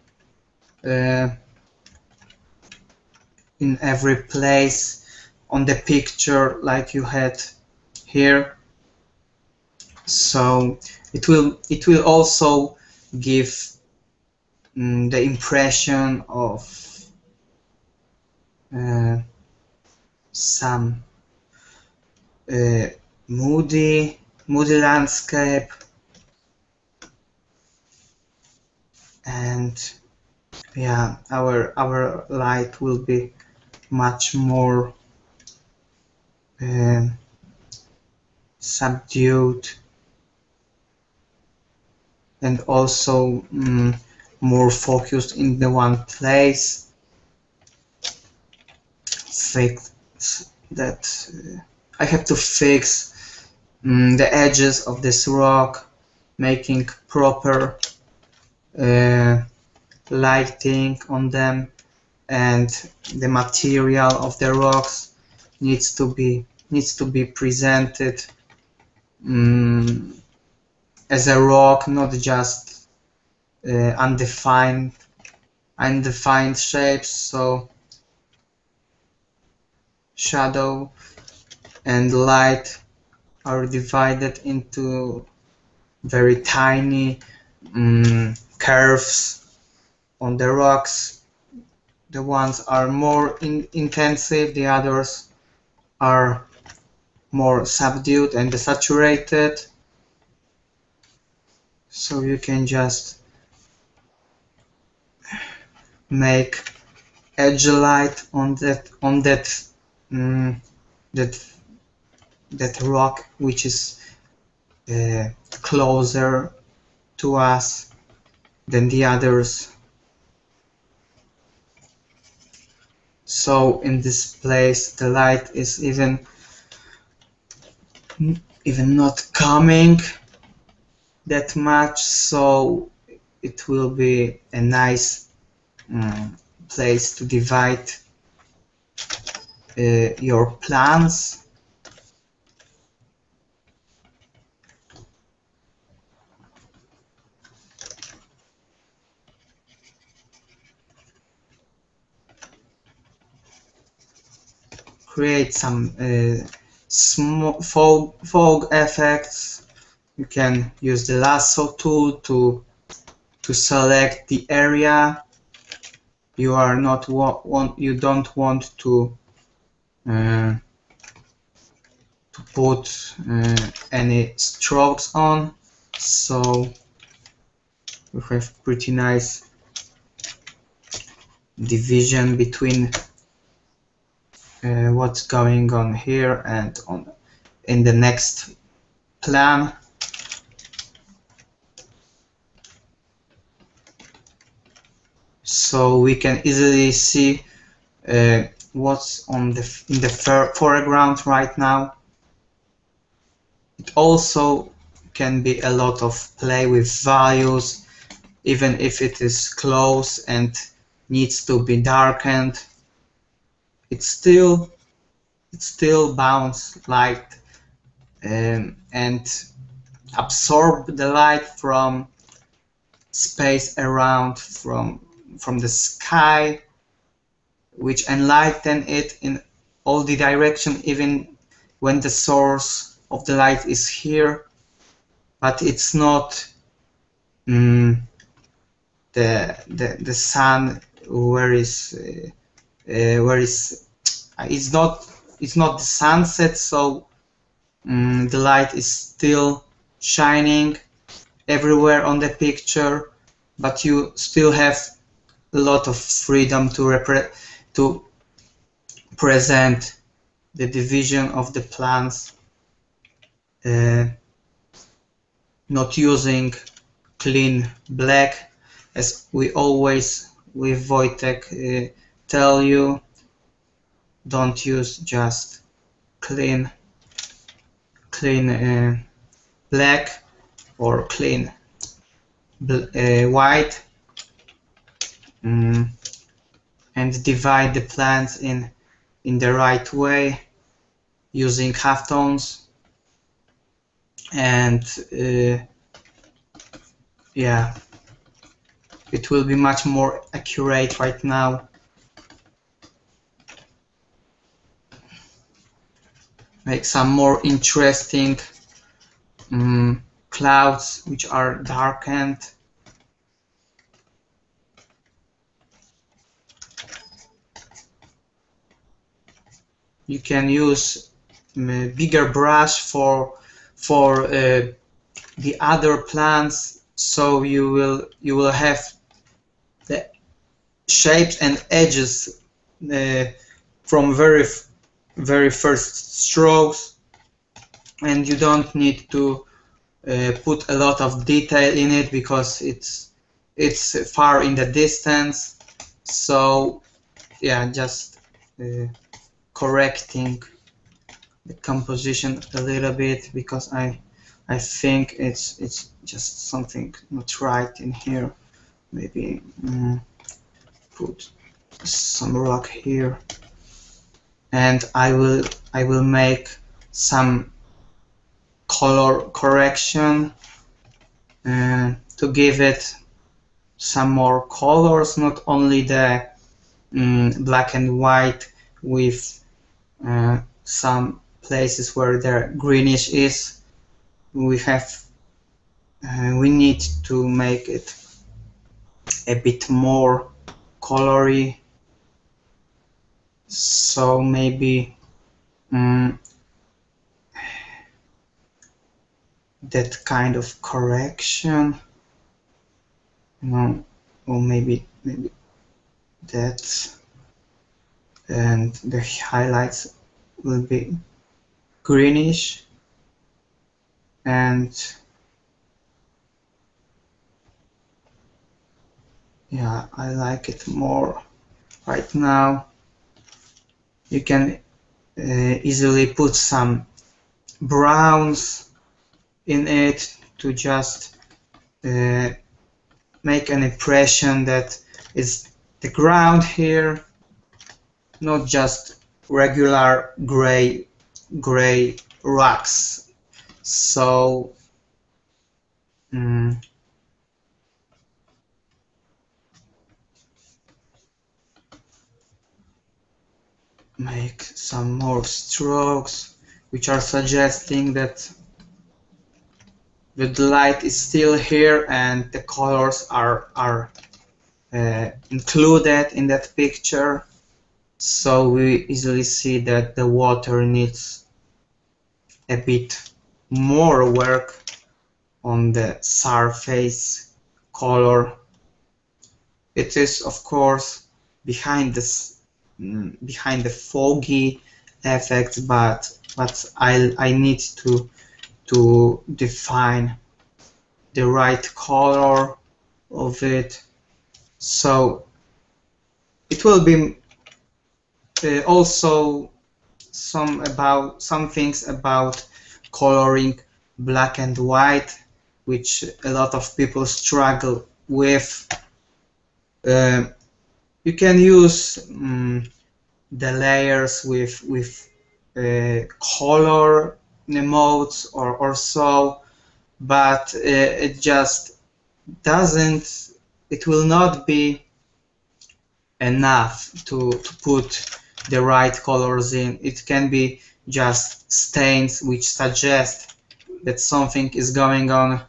in every place on the picture like you had here. So it will also give the impression of some moody landscape, and yeah, our light will be much more subdued and also more focused in the one place. Fix that. I have to fix the edges of this rock, making proper lighting on them, and the material of the rocks needs to be presented as a rock, not just undefined shapes. So shadow and light are divided into very tiny curves on the rocks. The ones are more intensive, the others are more subdued and desaturated. So you can just make edge light on that rock which is closer to us than the others. So in this place the light is even not coming that much, so it will be a nice place to divide your plants. Create some small fog effects. You can use the lasso tool to select the area you are not you don't want to put any strokes on. So we have pretty nice division between what's going on here and in the next plan. So we can easily see what's in the foreground right now. It also can be a lot of play with values, even if it is close and needs to be darkened. It still bounce light and absorb the light from space around, from the sky, which enlighten it in all the direction, even when the source of the light is here, but it's not the sun where is it's not the sunset, so the light is still shining everywhere on the picture, but you still have a lot of freedom to present the division of the plants, not using clean black, as we always with Wojtek tell you. Don't use just clean black or clean white, and divide the plants in the right way using halftones, and yeah, it will be much more accurate right now. Make some more interesting clouds which are darkened. You can use a bigger brush for the other plants, so you will have the shapes and edges from very first strokes, and you don't need to put a lot of detail in it because it's far in the distance. So yeah, just correcting the composition a little bit, because I think it's just something not right in here. Maybe put some rock here, and I will make some color correction to give it some more colors, not only the black and white with some places where the greenish is. We need to make it a bit more colory, so maybe that kind of correction, or maybe that, and the highlights will be greenish, and yeah, I like it more right now. You can easily put some browns in it to just make an impression that it's the ground here, not just regular gray rocks. So make some more strokes which are suggesting that the light is still here and the colors are included in that picture, so we easily see that the water needs a bit more work on the surface color. It is, of course, behind the foggy effect, but I need to define the right color of it. So it will be also some things about coloring black and white, which a lot of people struggle with. You can use the layers with color modes or so, but it just doesn't. It will not be enough to put the right colors in. It can be just stains which suggest that something is going on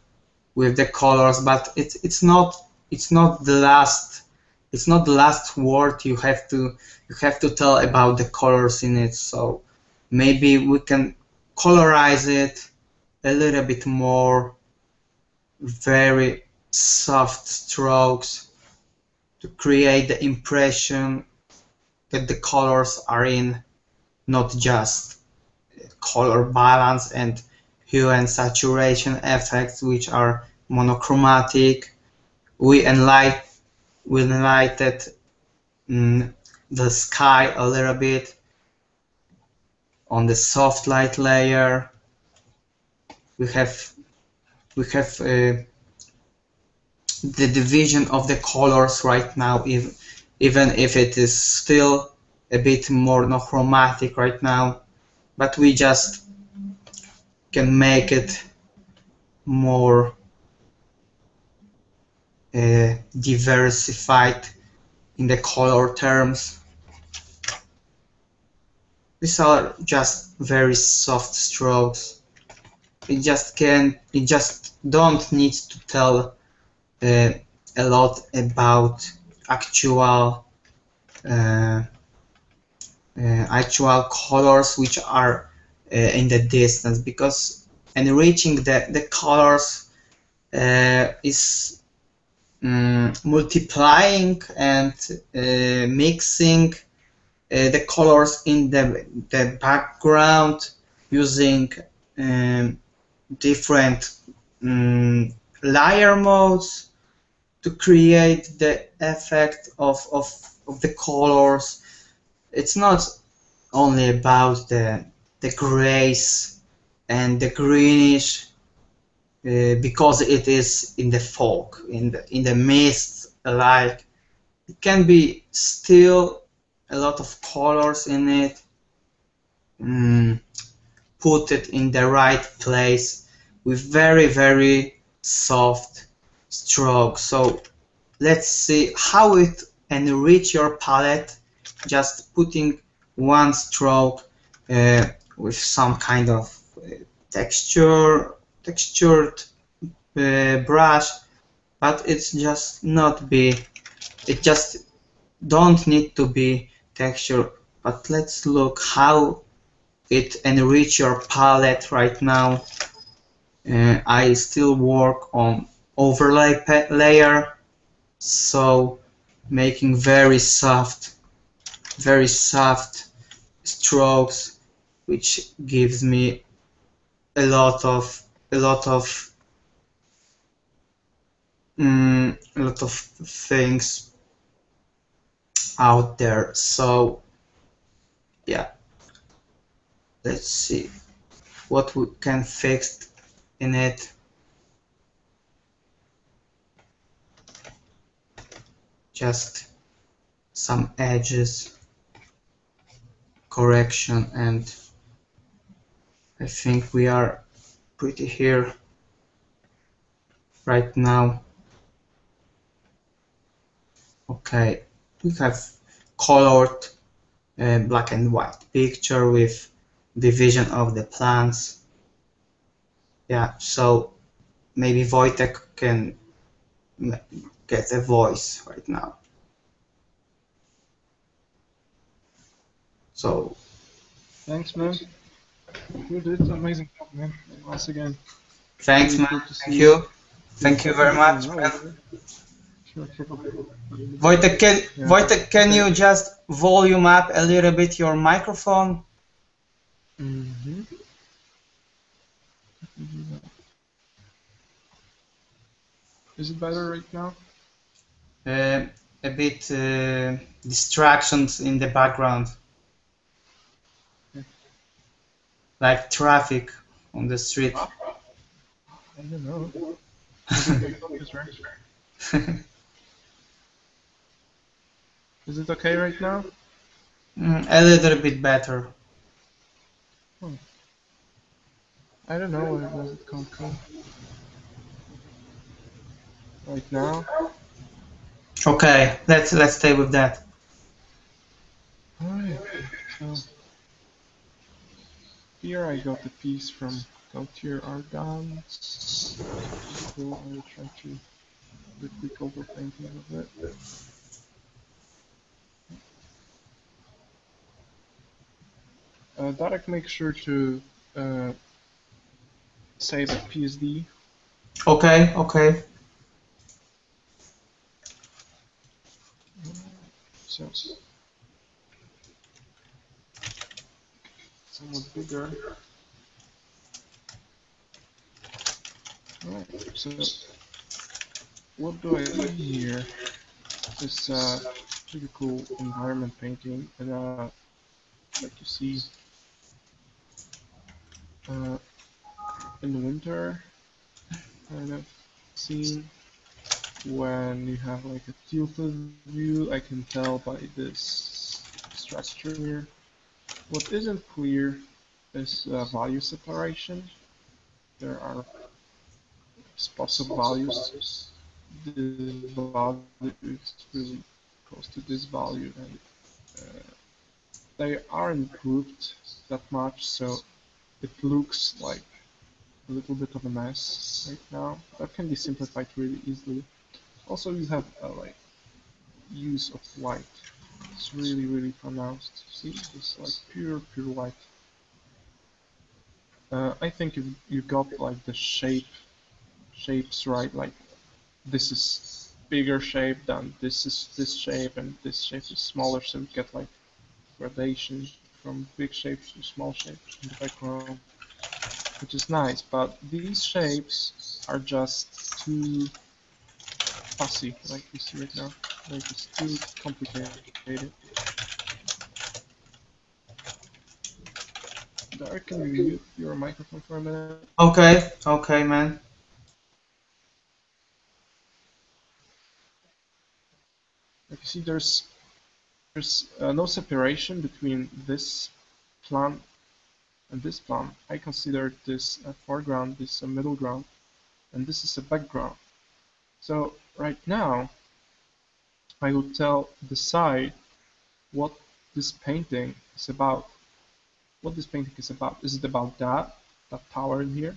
with the colors, but it's not it's not the last word you have to tell about the colors in it. So maybe we can colorize it a little bit more, very soft strokes to create the impression that the colors are in, not just color balance and hue and saturation effects, which are monochromatic. We enlightened the sky a little bit on the soft light layer. We have the division of the colors right now, even if it is still a bit more monochromatic right now, but we just can make it more diversified in the color terms. These are just very soft strokes. It just don't need to tell a lot about actual colors which are in the distance, because enriching the colors is multiplying and mixing the colors in the background using different layer modes to create the effect of the colors. It's not only about the grays and the greenish, because it is in the fog, in the mist, like it can be still a lot of colors in it. Put it in the right place with very, very soft strokes. So let's see how it enrich your palette, just putting one stroke with some kind of textured brush, but it's just not be, it just don't need to be texture. But let's look how it enrich your palette right now. I still work on overlay layer, so making very soft strokes, which gives me a lot of things out there. So yeah, let's see what we can fix in it. Just some edges correction, and I think we are pretty here right now. Okay, we have colored black and white picture with division of the plants. Yeah, so maybe Wojtek can get a voice right now. So thanks, man. You did an amazing job, man. Once again. Thanks, really man. cool to Thank see you. Thank you very much, man. Sure. Wojtek, can you just volume up a little bit your microphone? Mm-hmm. Is it better right now? A bit distractions in the background, like traffic on the street. I don't know. Is it okay right now? A little bit better. I don't know. Where does it come from? Right now? Okay, let's stay with that. Alright, so here I got the piece from Gautier Art Dance. So I will try to the quick overpainting of it. Darek, make sure to save a PSD. Okay, okay. So somewhat bigger. Alright, so what do I see here? This pretty cool environment painting, and like you see in the winter kind of scene when you have like a tilted view. I can tell by this structure here. What isn't clear is value separation. There are possible values. This value is really close to this value, and they aren't grouped that much, so it looks like a little bit of a mess right now. That can be simplified really easily. Also, you have like use of white. It's really pronounced. See, it's like pure white. I think you got like the shapes right. Like this is bigger shape than this is this shape, and this shape is smaller, so you get like gradation from big shapes to small shapes in the background, which is nice. But these shapes are just too fussy, like you see right now. Like it's too complicated. Darek, can you mute your microphone for a minute? Okay, okay, man. Like you see, there's no separation between this plan and this plan. I consider this a foreground, this a middle ground, and this is a background. So right now, I will decide what this painting is about. What this painting is about. Is it about that tower in here?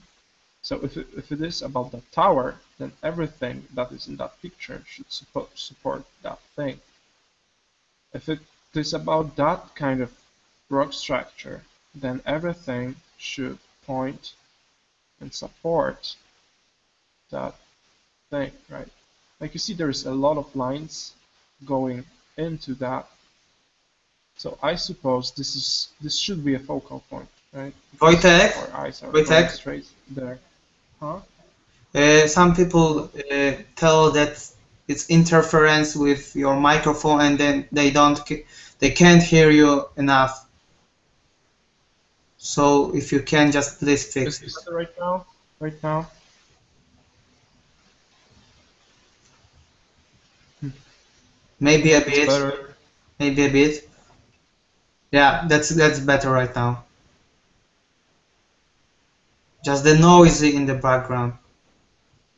So if it is about that tower, then everything that is in that picture should support that thing. If it is about that kind of rock structure, then everything should point and support that thing, right? Like you see, there's a lot of lines going into that. So I suppose this should be a focal point, right? Because Wojtek, our eyes are going Wojtek. straight there. Huh? Some people tell that it's interference with your microphone, and then they can't hear you enough. So if you can, just please fix it. Is it right now? Right now? Maybe a It's bit. better. Maybe a bit. Yeah, that's better right now. Just the noise in the background.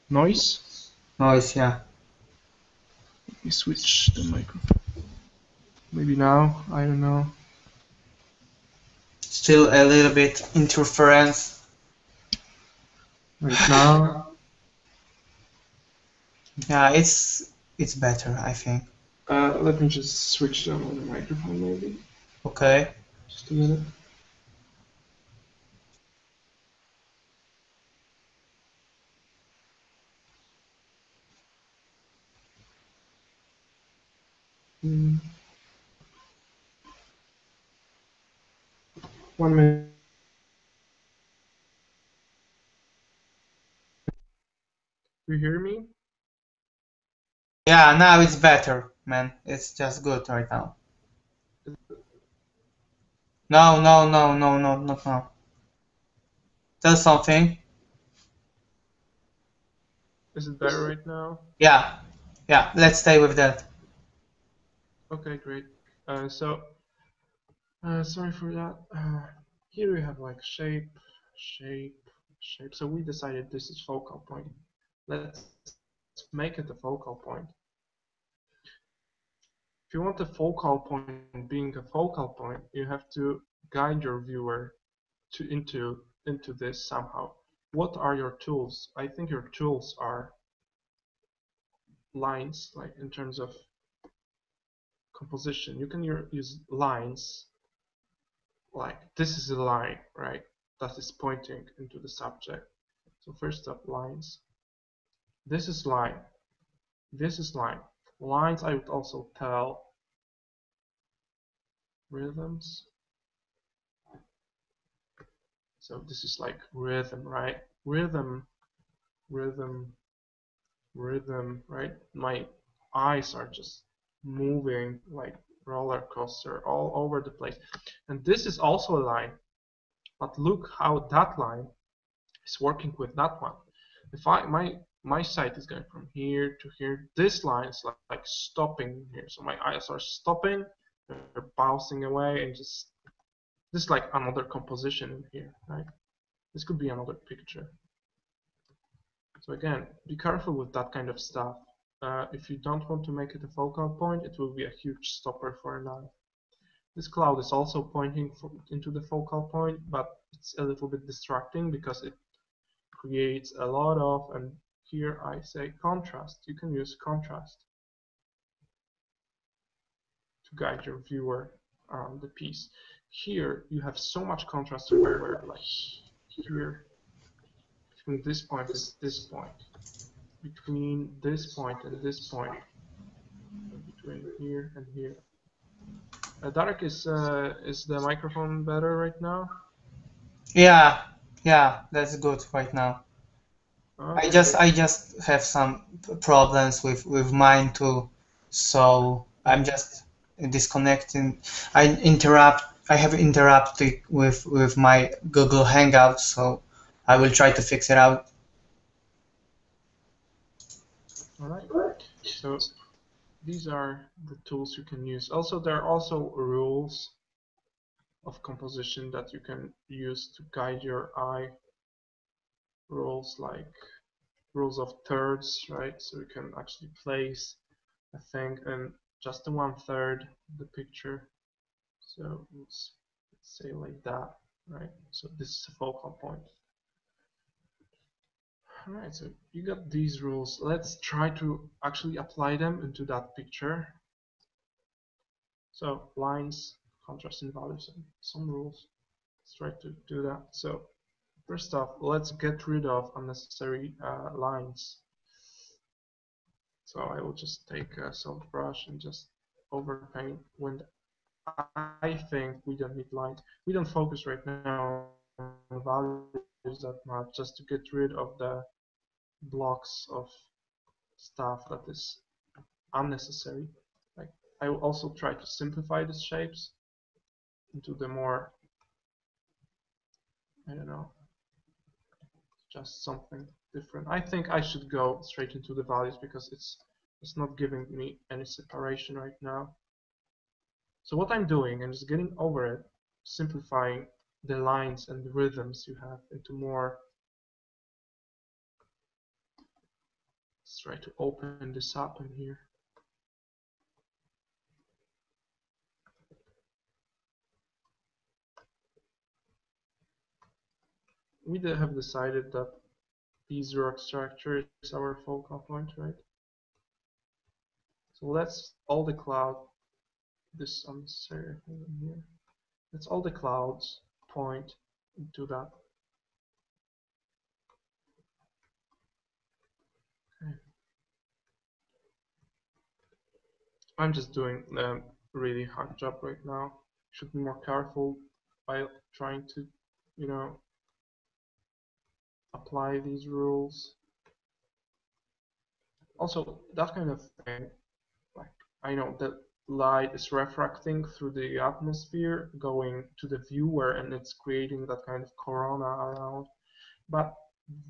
Noise? Noise, yeah. Let me switch the microphone. Maybe now, I don't know. Still a little bit interference. Right now? Yeah, it's better, I think. Let me just switch down on the microphone maybe. Okay. Just a minute. Mm. 1 minute. Do you hear me? Yeah, now it's better, man. It's just good right now. No, no, no, no, no, not now. Tell something. Is it better right now? Yeah, yeah, let's stay with that. Okay, great. So, sorry for that. Here we have like shape. So we decided this is focal point. Let's make it a focal point. If you want a focal point being a focal point, you have to guide your viewer into this somehow. What are your tools? I think your tools are lines, like in terms of composition. You can use lines, like this is a line, right? That is pointing into the subject. So first up, lines. This is line. This is line. Lines I would also tell rhythms. So this is like rhythm, right? Rhythm, rhythm, rhythm, right? My eyes are just moving like roller coaster all over the place. And this is also a line, but look how that line is working with that one. If my sight is going from here to here, this line is like stopping here. So my eyes are stopping, they're bouncing away, and just this is like another composition in here, right? This could be another picture. So again, be careful with that kind of stuff. If you don't want to make it a focal point, it will be a huge stopper for a knife. This cloud is also pointing into the focal point, but it's a little bit distracting because it creates a lot of, and here I say contrast. You can use contrast to guide your viewer around the piece. Here you have so much contrast everywhere, like here, between this point and this point, between this point and this point, between here and here. Darek, is the microphone better right now? Yeah, yeah, that's good right now. Okay. I just have some problems with mine too, so I'm just disconnecting. I have interrupted with my Google Hangout, so I will try to fix it out. All right. So these are the tools you can use. Also, there are also rules of composition that you can use to guide your eye. Rules like rules of thirds, right? So you can actually place a thing in just the 1/3 of the picture. So let's say like that, right? So this is a focal point. Alright, so you got these rules. Let's try to actually apply them into that picture. So lines, contrasting values, and some rules. Let's try to do that. So first off, let's get rid of unnecessary lines. So I will just take a soft brush and just overpaint when I think we don't need lines. We don't focus right now on values that much, just to get rid of the blocks of stuff that is unnecessary. Like I will also try to simplify the shapes into the more, I don't know, just something different. I think I should go straight into the values because it's not giving me any separation right now. So what I'm doing, I'm just getting over it, simplifying the lines and the rhythms you have into more. Let's try to open this up in here. We have decided that these rock structure is our focal point, right? So let's all the cloud, this unnecessary thing in here. Let's all the clouds point into that. Okay. I'm just doing a really hard job right now. Should be more careful by trying to, you know, apply these rules. Also, that kind of thing, like I know that light is refracting through the atmosphere going to the viewer and it's creating that kind of corona around, but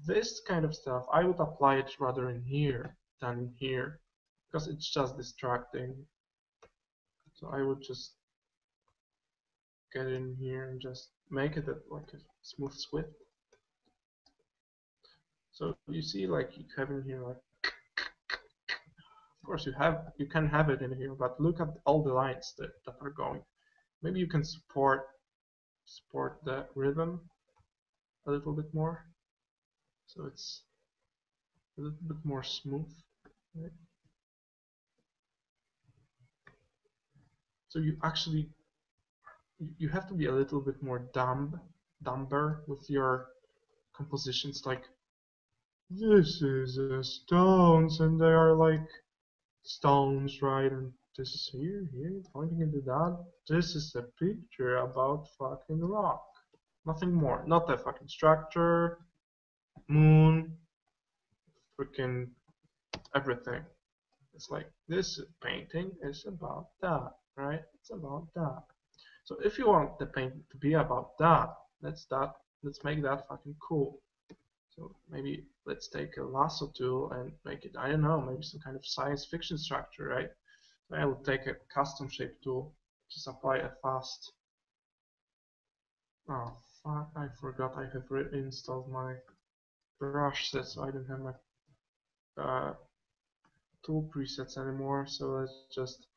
this kind of stuff I would apply it rather in here than in here because it's just distracting. So I would just get in here and just make it like a smooth swift. So you see, like you have in here, like of course you can have it in here, but look at all the lines that are going. Maybe you can support the rhythm a little bit more, so it's a little bit more smooth. Right? So you actually you have to be a little bit more dumber with your compositions. Like, this is stones, and they are like stones, right? And this is here, pointing into that. This is a picture about fucking rock. Nothing more. Not the fucking structure, moon, freaking everything. It's like, this painting is about that, right? It's about that. So if you want the painting to be about that, let's make that fucking cool. So maybe let's take a lasso tool and make it, I don't know, maybe some kind of science fiction structure, right? So I will take a custom shape tool, just apply a fast. Oh fuck, I forgot I have reinstalled my brush set, so I don't have my tool presets anymore. So let's just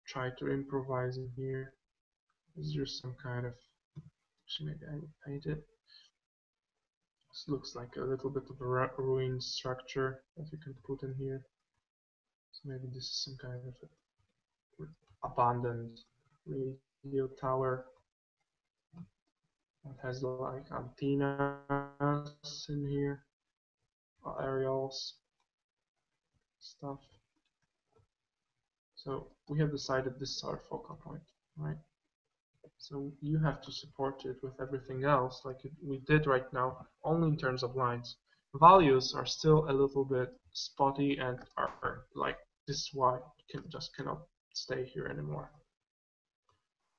try to improvise in here. Is there some kind of, actually maybe I will paint it. This looks like a little bit of a ruined structure that you can put in here. So maybe this is some kind of abandoned radio tower that has like antennas in here, aerials, stuff. So we have decided this is our focal point, right? So you have to support it with everything else, like we did right now, only in terms of lines. Values are still a little bit spotty and are like, this is why you just cannot stay here anymore.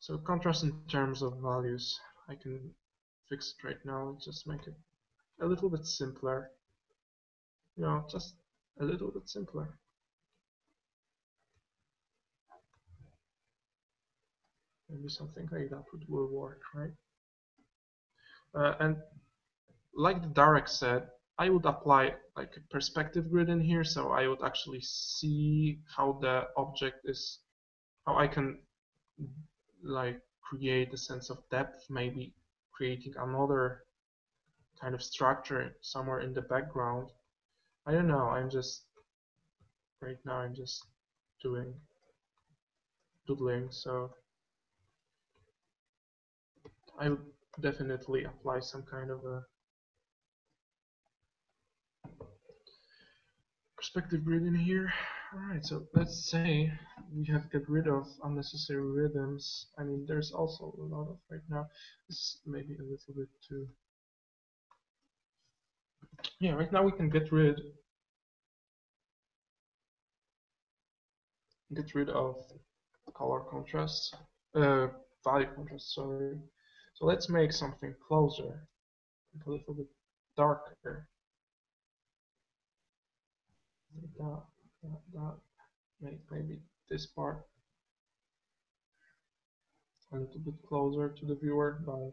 So contrast in terms of values, I can fix it right now, just make it a little bit simpler. You know, just a little bit simpler. Maybe something like that will work, right? And like Darek said, I would apply like a perspective grid in here, so I would actually see how the object is, how I can like create a sense of depth, maybe creating another kind of structure somewhere in the background. I don't know, right now I'm just doing doodling, so I would definitely apply some kind of a perspective grid in here. Alright, so let's say we have got rid of unnecessary rhythms. I mean, there's also a lot of right now. This is maybe a little bit too. Yeah, right now we can get rid of color contrast, value contrast. Sorry. So let's make something closer, a little bit darker. That. Make maybe this part a little bit closer to the viewer by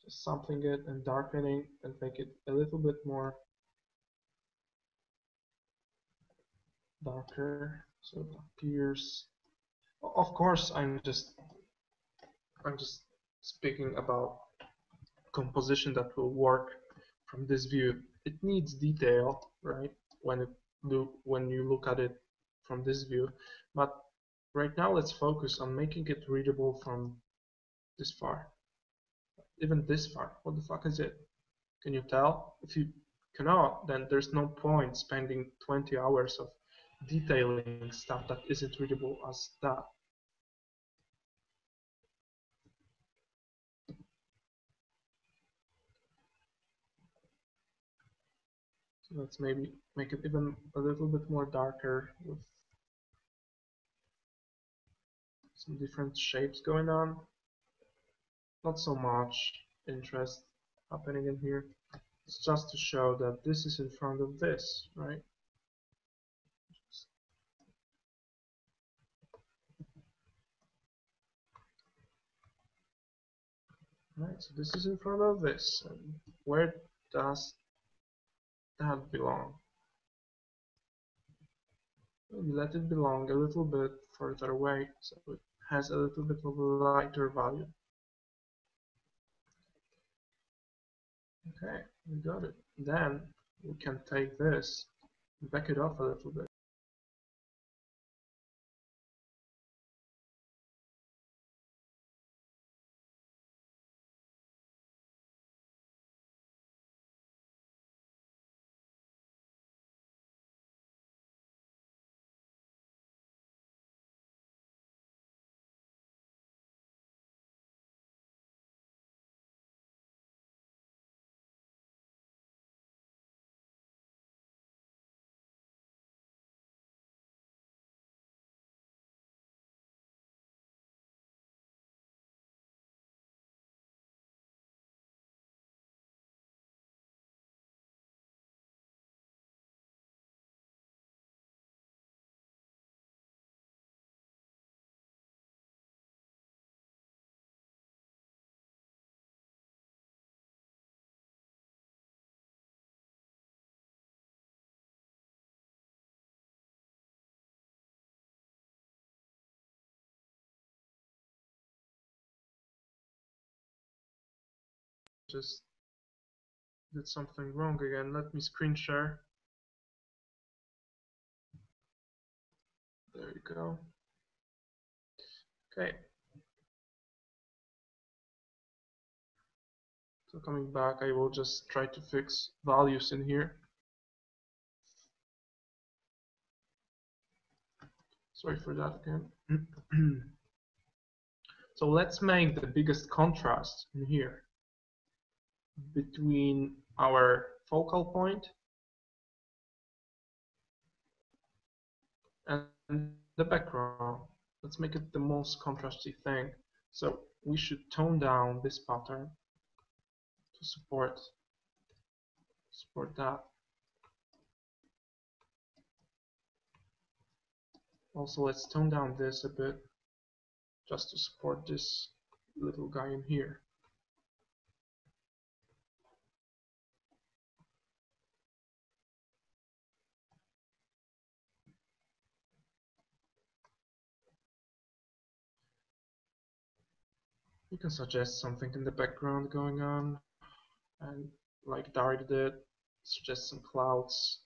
just sampling it and darkening and make it a little bit more darker so it appears. Of course, I'm just speaking about composition that will work from this view. It needs detail, right? When you look at it from this view, but right now let's focus on making it readable from this far. Even this far. What the fuck is it? Can you tell? If you cannot, then there's no point spending 20 hours of detailing stuff that isn't readable as that. So let's maybe make it even a little bit more darker with some different shapes going on. Not so much interest happening in here. It's just to show that this is in front of this, right? Right, so this is in front of this. And where does that belong? Maybe let it belong a little bit further away so it has a little bit of a lighter value. Okay, we got it. Then we can take this, back it off a little bit. just did something wrong again. Let me screen share. There you go. Okay. So coming back, I will just try to fix values in here. Sorry for that again. So let's make the biggest contrast in here between our focal point and the background. Let's make it the most contrasty thing. So we should tone down this pattern to support that. Also, let's tone down this a bit just to support this little guy in here. You can suggest something in the background going on, and like Darek did, suggest some clouds.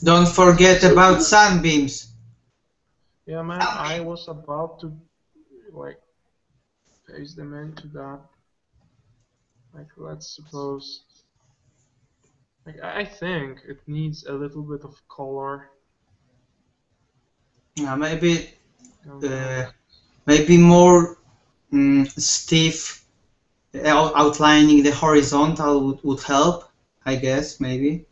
Don't forget about sunbeams. Yeah, man, I was about to like paste them into that. Like, let's suppose, like, I think it needs a little bit of color. Yeah, maybe more stiff outlining the horizontal would help, I guess, maybe.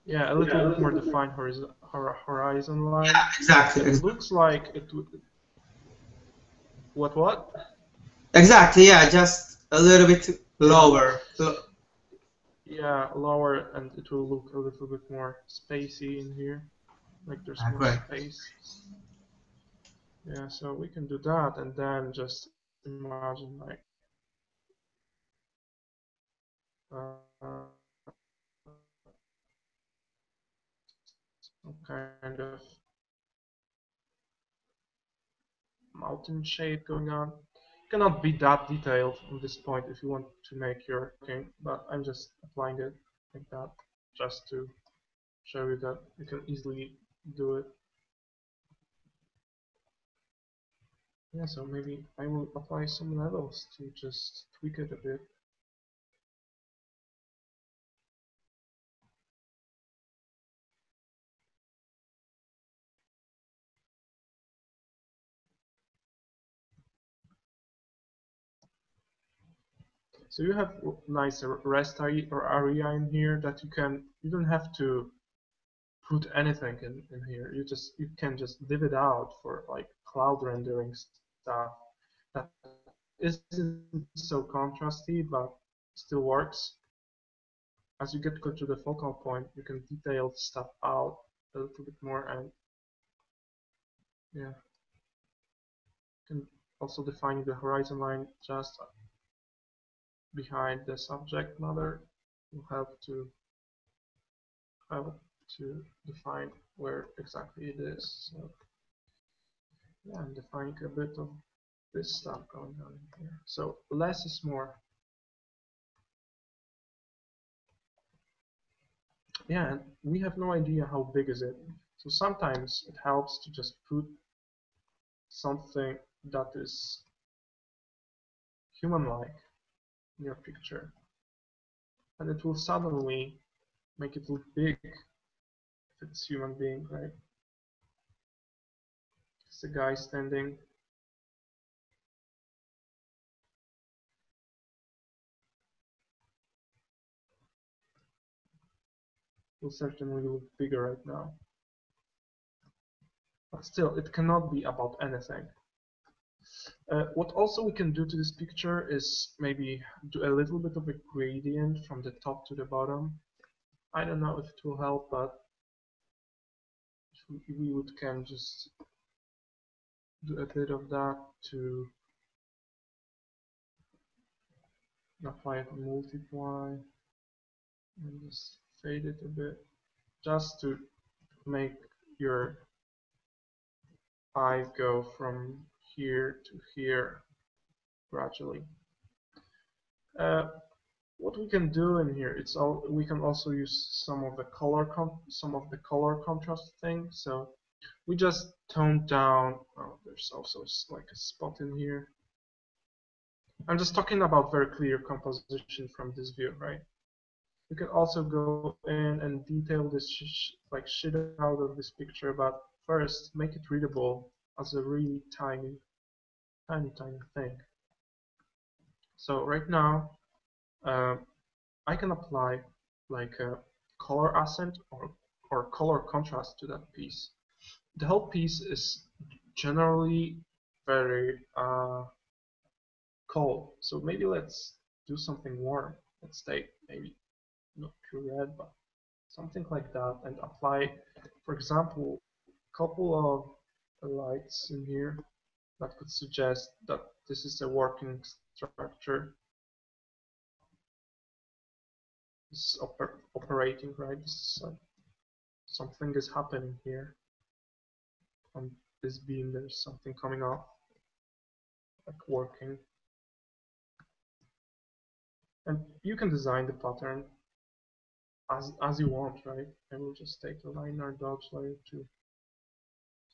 Yeah, a little bit more defined horizon line. Yeah, exactly. It looks like it would. What? Exactly, yeah, just a little bit lower. Yeah, lower, and it will look a little bit more spacey in here. Like there's more space. Yeah, so we can do that, and then just imagine like some kind of mountain shape going on. It cannot be that detailed on this point if you want to make your thing, but I'm just applying it like that just to show you that you can easily do it. Yeah, so maybe I will apply some levels to just tweak it a bit. So you have nice rest area in here that you don't have to put anything in here. You can just div it out for like cloud rendering stuff that isn't so contrasty but still works. As you get closer to the focal point, you can detail stuff out a little bit more, and yeah, you can also define the horizon line just behind the subject matter will help to define where exactly it is. So yeah, I'm defining a bit of this stuff going on here. So less is more. Yeah, and we have no idea how big is it. So sometimes it helps to just put something that is human-like in your picture, and it will suddenly make it look big if it's human being, right? It's a guy standing. Will certainly look bigger right now. But still, it cannot be about anything. What also we can do to this picture is maybe do a little bit of a gradient from the top to the bottom. I don't know if it will help, but we can just do a bit of that to apply it multiply and just fade it a bit, just to make your eye go from here to here gradually. What we can do in here, we can also use some of the color contrast thing. So we just tone down. Oh, there's also like a spot in here. I'm just talking about very clear composition from this view, right? You can also go in and detail this shit out of this picture, but first make it readable as a really tiny thing. So right now, I can apply like a color accent or color contrast to that piece. The whole piece is generally very cold, so maybe let's do something warm. Let's take maybe not pure red, but something like that, and apply, for example, a couple of lights in here that could suggest that this is a working structure. This is operating, right? This is, something is happening here. On this beam, there's something coming off, like working. And you can design the pattern as you want, right? I will just take the liner dodge layer to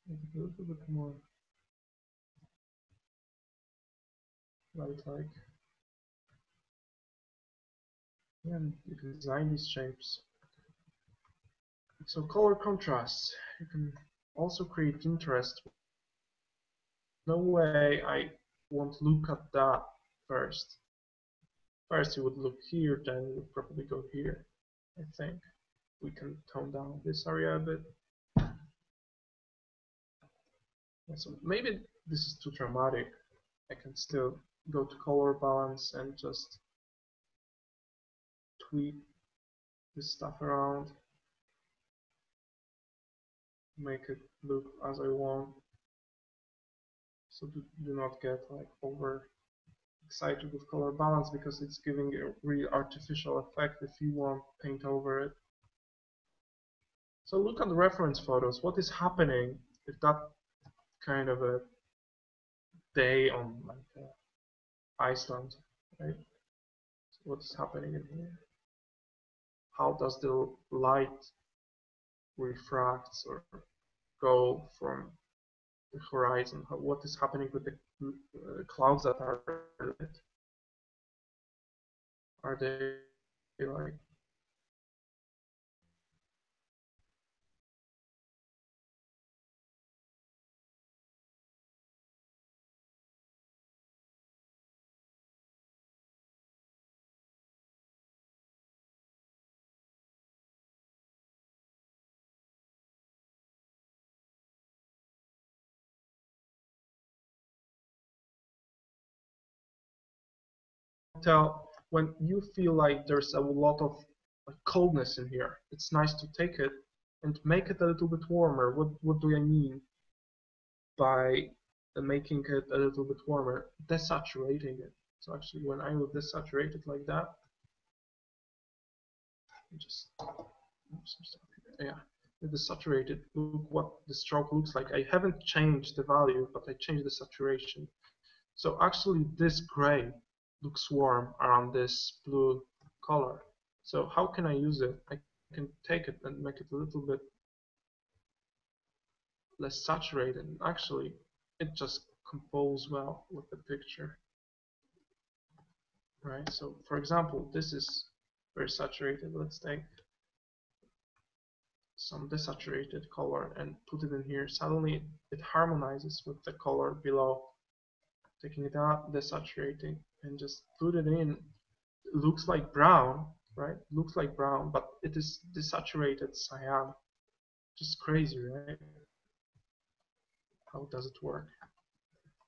make it a little bit more light-like. And you can design these shapes. So color contrast, you can also create interest. No way I won't look at that first. First you would look here, then you would probably go here, I think. We can tone down this area a bit. So maybe this is too dramatic. I can still go to color balance and just tweak this stuff around, make it look as I want. So do not get like over excited with color balance, because it's giving a real artificial effect if you want paint over it. So look at the reference photos. What is happening if that kind of a day on like Iceland, right? So what's happening in here? How does the light refracts or go from the horizon? What is happening with the clouds that are lit? Are they like tell when you feel like there's a lot of coldness in here, it's nice to take it and make it a little bit warmer. What do I mean by making it a little bit warmer? Desaturating it. So actually when I will desaturate it like that, just yeah, desaturate it. Look what the stroke looks like. I haven't changed the value, but I changed the saturation. So actually this gray looks warm around this blue color. So how can I use it? I can take it and make it a little bit less saturated. And actually, it just composes well with the picture, right? So for example, this is very saturated. Let's take some desaturated color and put it in here. Suddenly it harmonizes with the color below. Taking it out, desaturating, and just put it in. It looks like brown, right? Looks like brown, but it is desaturated cyan. Just crazy, right? How does it work?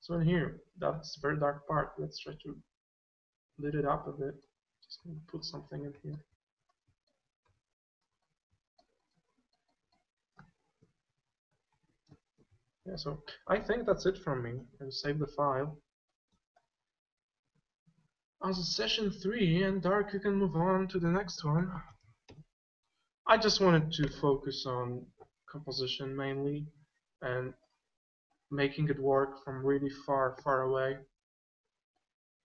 So in here, that's a very dark part. Let's try to lit it up a bit. Just gonna put something in here. Yeah, so I think that's it from me. I'll save the file. As a session 3, and Dark, you can move on to the next one. I just wanted to focus on composition mainly, and making it work from really far away.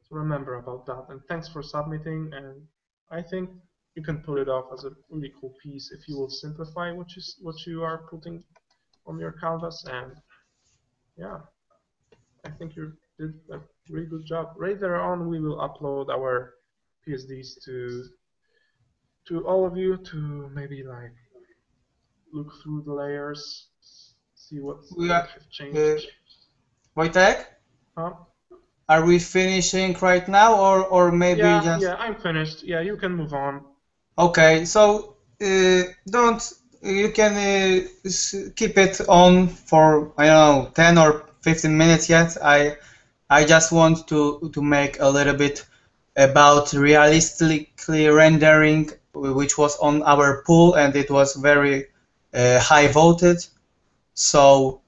So remember about that, and thanks for submitting. And I think you can pull it off as a really cool piece if you will simplify what you are putting on your canvas. And yeah, I think you did a really good job. Later on, we will upload our PSDs to all of you to maybe like look through the layers, see what have changed. Wojtek, Huh? are we finishing right now, or maybe just? Yeah, I'm finished. Yeah, you can move on. Okay, so don't you can keep it on for, I don't know, 10 or 15 minutes yet. I just want to make a little bit about realistically rendering, which was on our pool, and it was very high voted. So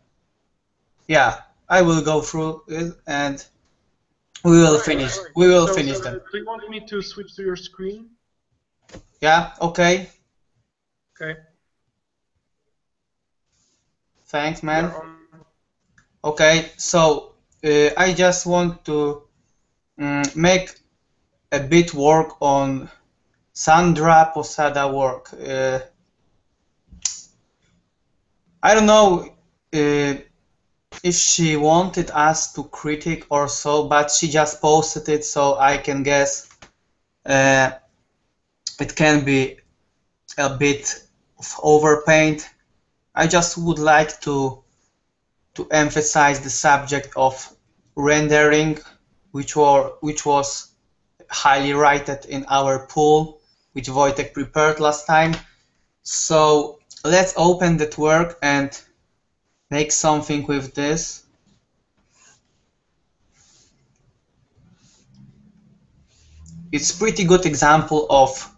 yeah, I will go through it and we will finish. We will finish them. Do you want me to switch to your screen? Yeah. Okay. Okay. Thanks, man. Okay, so I just want to make a bit work on Sandra Posada work. I don't know if she wanted us to critique or so, but she just posted it, so I can guess it can be a bit of overpaint. I just would like to emphasize the subject of rendering, which was highly rated in our pool, which Wojtek prepared last time. So let's open that work and make something with this. It's pretty good example of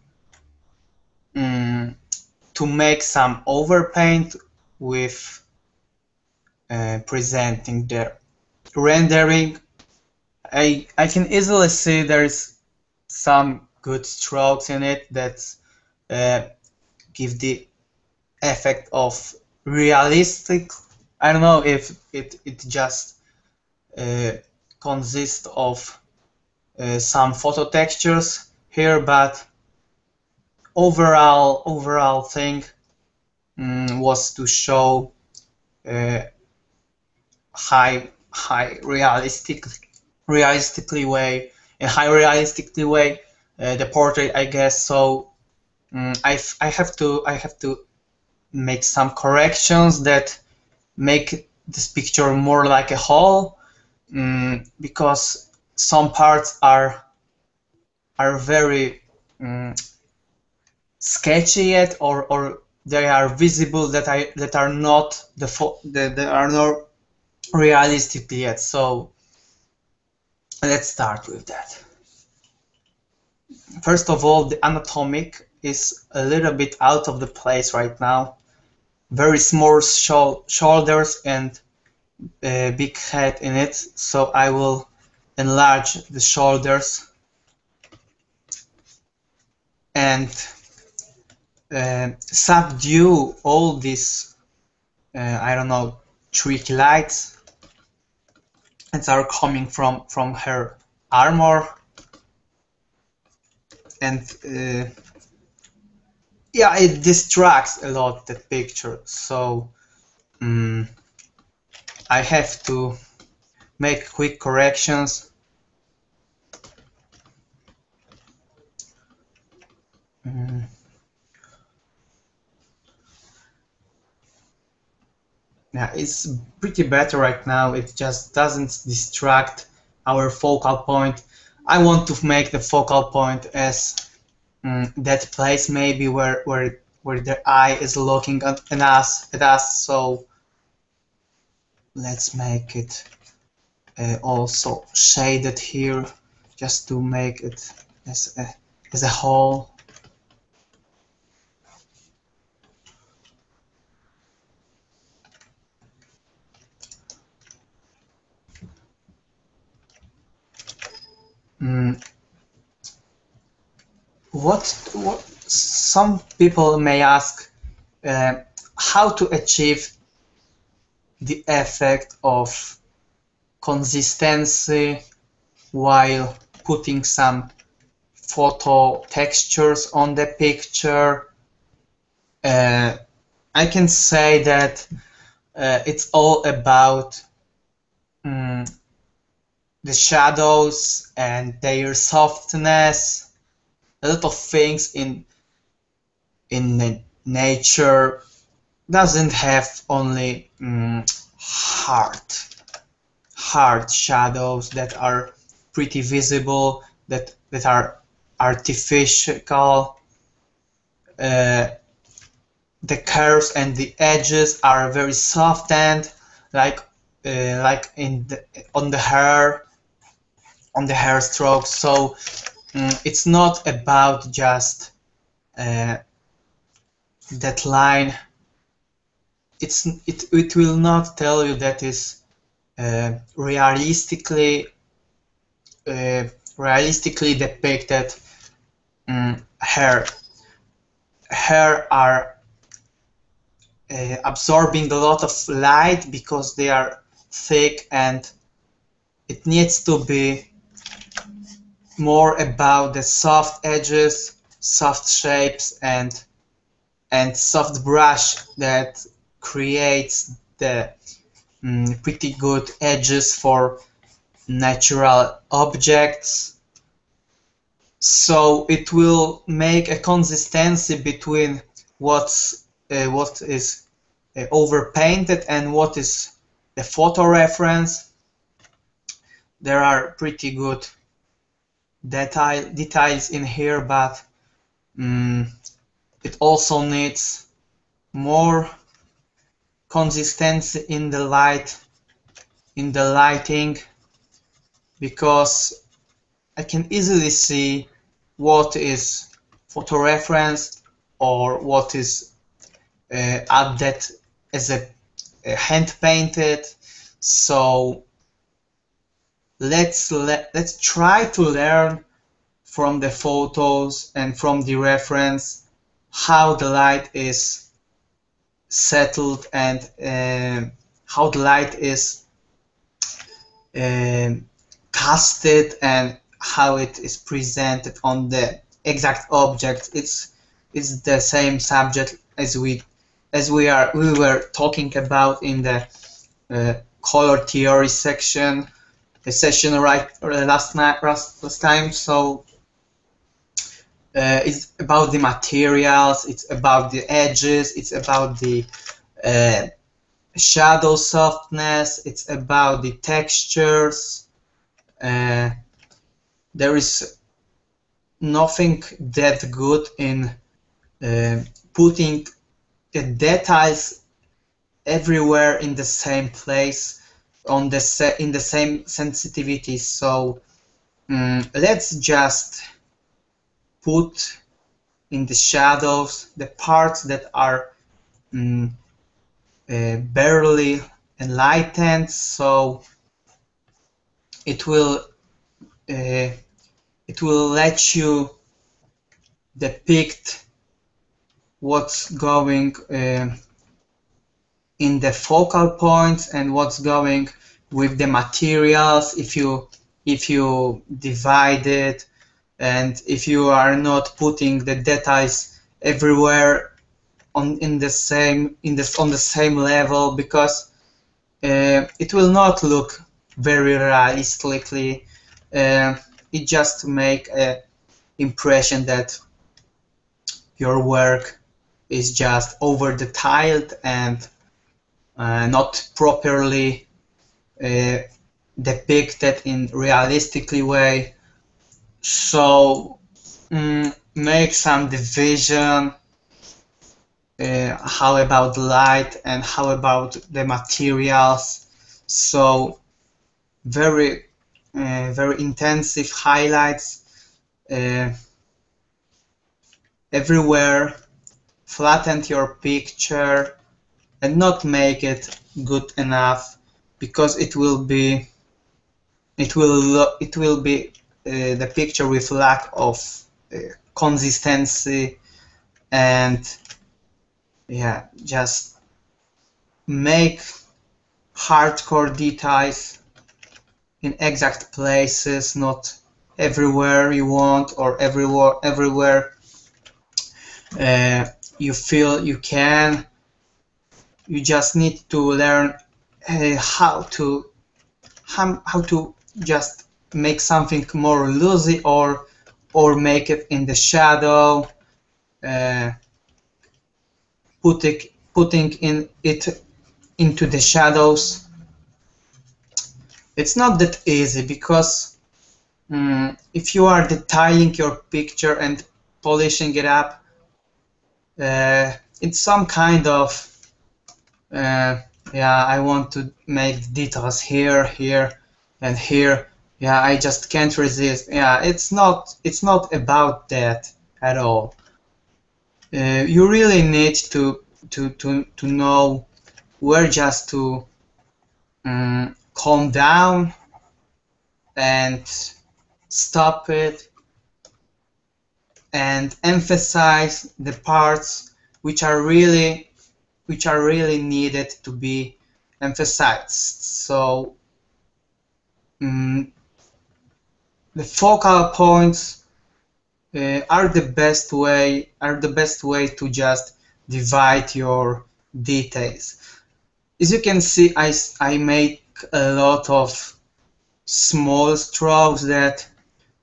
to make some overpaint with presenting the rendering. I can easily see there's some good strokes in it that give the effect of realistic. I don't know if it just consists of some photo textures here, but overall thing was to show high realistically way the portrait, I guess. So I have to make some corrections that make this picture more like a whole, because some parts are very sketchy yet, or they are visible that are not that are not realistic yet. So let's start with that. First of all, the anatomic is a little bit out of the place right now. Very small shoulders and a big head in it, so I will enlarge the shoulders and subdue all these I don't know, tricky lights that are coming from her armor, and yeah, it distracts a lot, the picture. So I have to make quick corrections. Yeah, it's pretty better right now. It just doesn't distract our focal point. I want to make the focal point as that place maybe where the eye is looking at us. So let's make it also shaded here, just to make it as a whole. What some people may ask, how to achieve the effect of consistency while putting some photo textures on the picture. I can say that it's all about the shadows and their softness. A lot of things in nature doesn't have only hard shadows that are pretty visible, that are artificial. The curves and the edges are very soft and like on the hair strokes. So it's not about just that line. It will not tell you that is realistically depicted. Hair are absorbing a lot of light because they are thick, and it needs to be more about the soft edges, soft shapes, and soft brush that creates the pretty good edges for natural objects. So it will make a consistency between what is overpainted and what is a photo reference. There are pretty good details in here, but it also needs more consistency in the lighting, because I can easily see what is photo referenced or what is added as a hand painted. So let's try to learn from the photos and from the reference how the light is settled and how the light is casted and how it is presented on the exact object. It's the same subject as we were talking about in the color theory session last time. So it's about the materials, it's about the edges, it's about the shadow softness, it's about the textures. There is nothing that good in putting the details everywhere in the same place in the same sensitivity. So let's just put in the shadows the parts that are barely enlightened, so it will let you depict what's going in the focal points and what's going with the materials if you divide it, and if you are not putting the details everywhere on the same level, because it will not look very realistically. It just make an impression that your work is just over detailed and not properly depicted in realistically way. So make some division. How about light and how about the materials? So very intensive highlights everywhere. Flatten your picture and not make it good enough, because it will be the picture with lack of consistency, and yeah, just make hardcore details in exact places, not everywhere you want or everywhere you feel you can. You just need to learn how to just make something more loosey or make it in the shadow, putting it into the shadows. It's not that easy because if you are detailing your picture and polishing it up, it's some kind of yeah, I want to make details here, here, and here. Yeah, I just can't resist. Yeah, it's not about that at all. You really need to know where just to calm down and stop it and emphasize the parts which are really needed to be emphasized. So the focal points are the best way to just divide your details. As you can see, I make a lot of small strokes that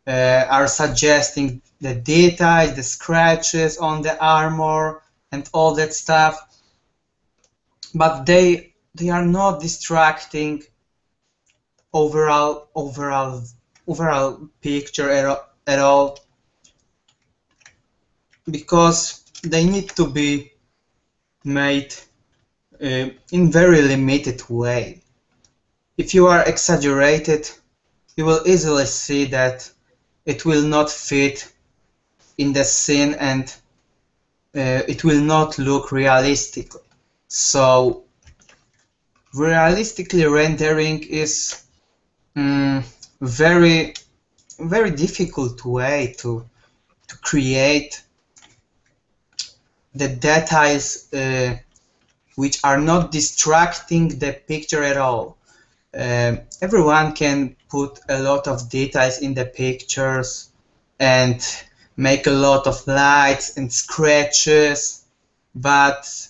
are suggesting the details, the scratches on the armor and all that stuff, but they are not distracting overall picture at all, because they need to be made in very limited way. If you are exaggerated, you will easily see that it will not fit in the scene and it will not look realistic. So realistically rendering is very difficult way to create the details which are not distracting the picture at all. Everyone can put a lot of details in the pictures and make a lot of lights and scratches, but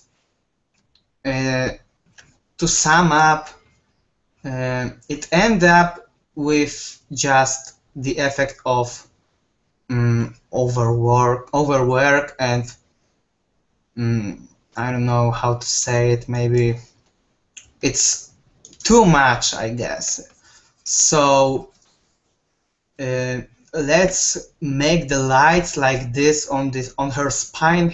to sum up, it ends up with just the effect of overwork and I don't know how to say it, maybe it's too much, I guess. So let's make the lights like this on her spine,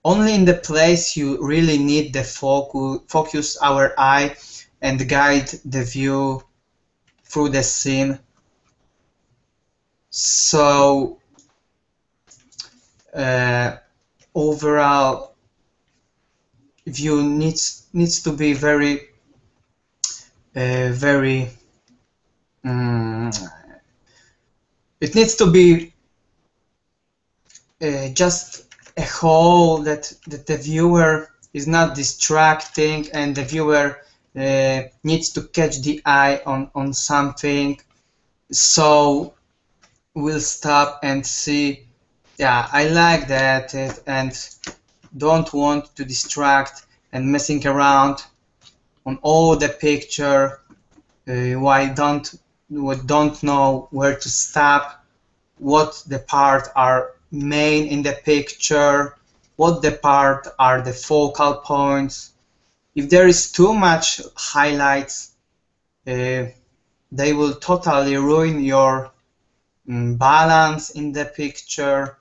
only in the place you really need the focus our eye and guide the view through the scene. So overall view needs to be very it needs to be just a whole that the viewer is not distracting and the viewer needs to catch the eye on something, so we'll stop and see, yeah, I like that, and don't want to distract and messing around on all the picture. Why don't know where to stop, what the part are main in the picture, what the part are the focal points. If there is too much highlights, they will totally ruin your balance in the picture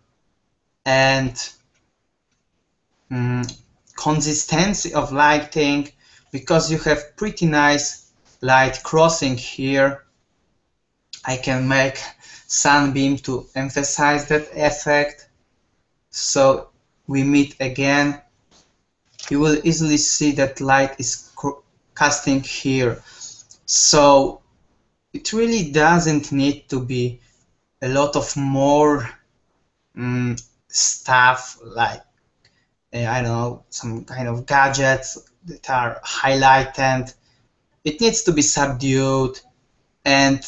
and consistency of lighting, because you have pretty nice light crossing here. I can make sunbeam to emphasize that effect. So we meet again. You will easily see that light is casting here. So it really doesn't need to be a lot of more stuff like I don't know, some kind of gadgets that are highlighted. It needs to be subdued, and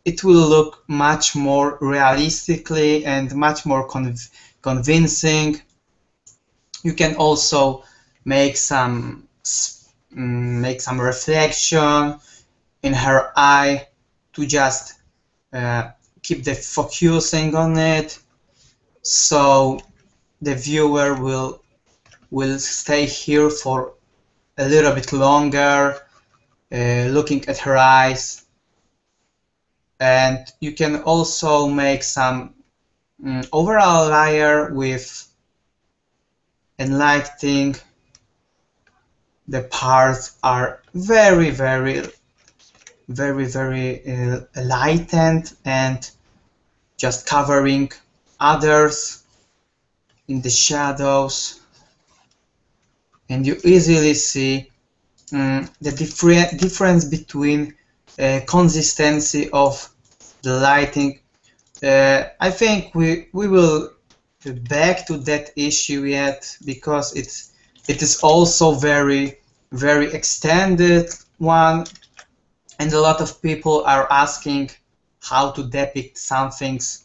it will look much more realistically and much more convincing. You can also make some reflection in her eye to just keep the focusing on it, so the viewer will stay here for a little bit longer, looking at her eyes. And you can also make some overall layer with enlightening the parts are very lightened and just covering others in the shadows, and you easily see the difference between consistency of the lighting. I think we will back to that issue yet, because it is also very extended one, and a lot of people are asking how to depict something's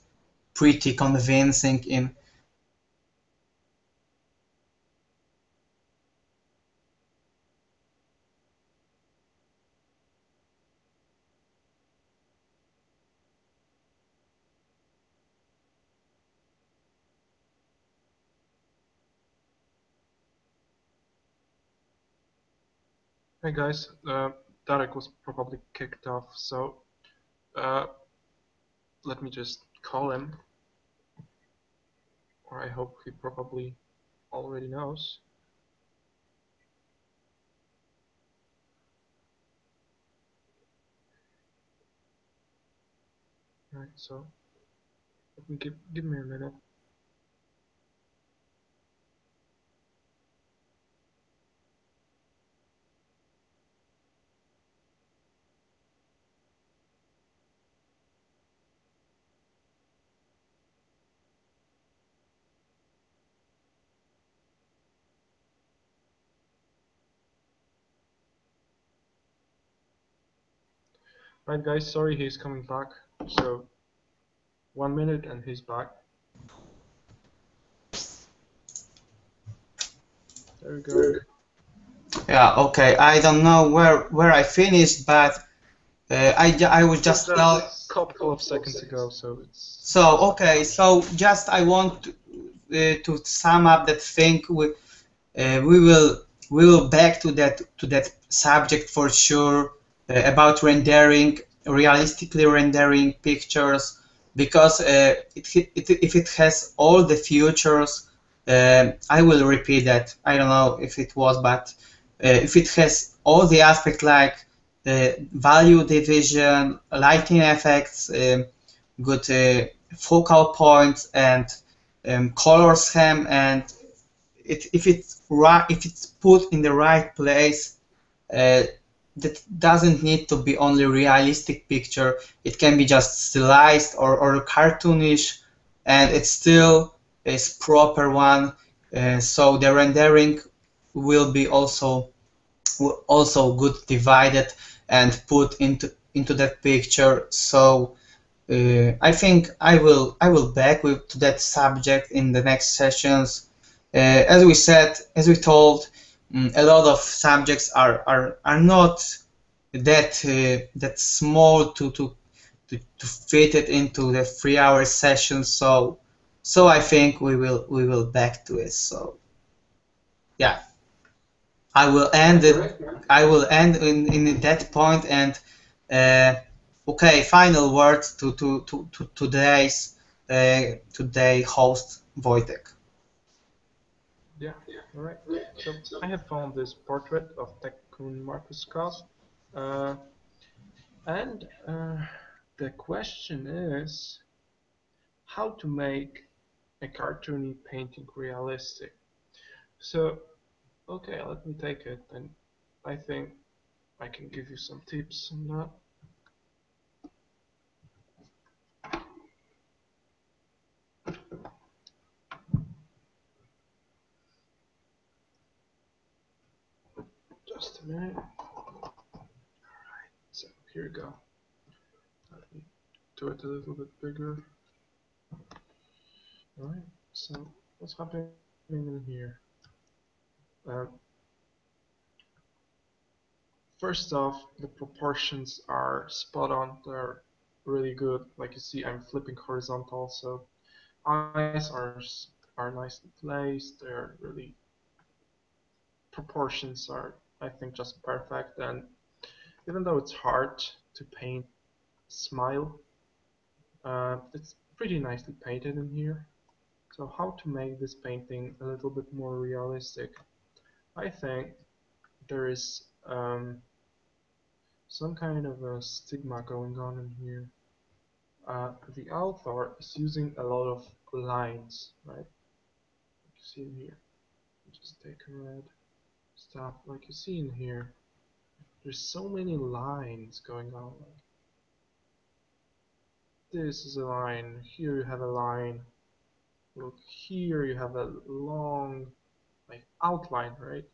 pretty convincing in. Hey guys, Darek was probably kicked off, so let me just call him, or I hope he probably already knows. Right, so let me give me a minute. Right guys, sorry, he's coming back, so 1 minute and he's back. There we go. Yeah, okay, I don't know where I finished, but I was just a couple of seconds ago, so it's so okay. So just I want to sum up that thing. We will back to that subject for sure, about rendering, realistically rendering pictures, because if it has all the features, I will repeat that. I don't know if it was, but if it has all the aspects like value division, lighting effects, good focal points, and color scheme, and if it's put in the right place, that doesn't need to be only realistic picture. It can be just stylized or cartoonish, and it still is proper one. So the rendering will be also good divided and put into that picture. So I think I will back to that subject in the next sessions. As we told, a lot of subjects are not that small to fit it into the 3-hour session. So I think we will back to it. So yeah, I will end in that point, and okay, final words to today's today host Wojtek. Yeah, all right. So I have found this portrait of Tycoon Marcus Scott, and the question is how to make a cartoony painting realistic. So, okay, let me take it, and I think I can give you some tips on that. Okay. Alright, so here we go. Let me do it a little bit bigger. Alright, so what's happening in here? First off, the proportions are spot on. They're really good. Like you see, I'm flipping horizontal, so eyes are nicely placed. They're really proportions are, I think, just perfect. And even though it's hard to paint smile, it's pretty nicely painted in here. So how to make this painting a little bit more realistic? I think there is some kind of a stigma going on in here. The author is using a lot of lines, right? Like you see in here. Just take a red stop. Like you see in here, there's so many lines going on. Like this is a line. Here you have a line. Look here, you have a long, like outline, right?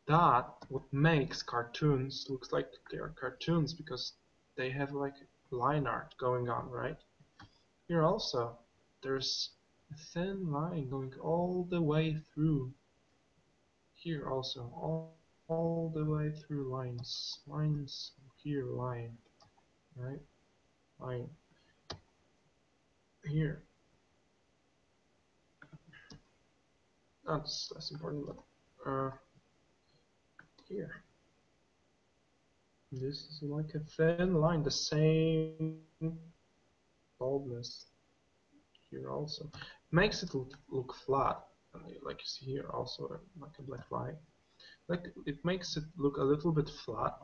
That what makes cartoons looks like they are cartoons because they have like line art going on, right? Here also, there's a thin line going all the way through. Here also, all the way through lines, here line, right? Line. Here. That's less important, but here. This is like a thin line, the same boldness here also. Makes it look flat, and like you see here also like a black line. Like it makes it look a little bit flat.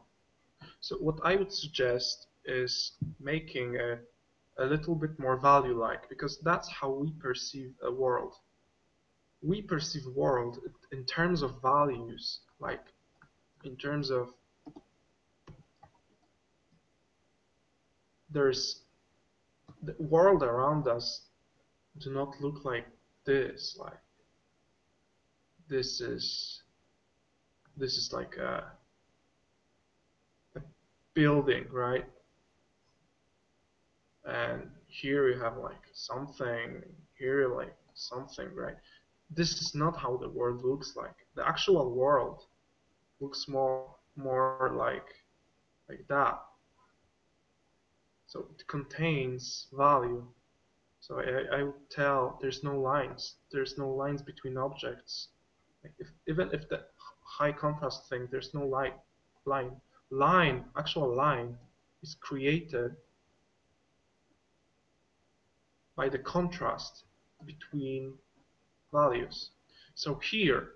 So what I would suggest is making a little bit more value-like, because that's how we perceive a world. We perceive world in terms of values, like in terms of there's the world around us do not look like this. Like this is like a building, right? And here you have like something, here like something, right? This is not how the world looks like. The actual world looks more like that. So it contains value. So I would tell there's no lines. There's no lines between objects. Like even if the high contrast thing, there's no line. Actual line is created by the contrast between values. So here,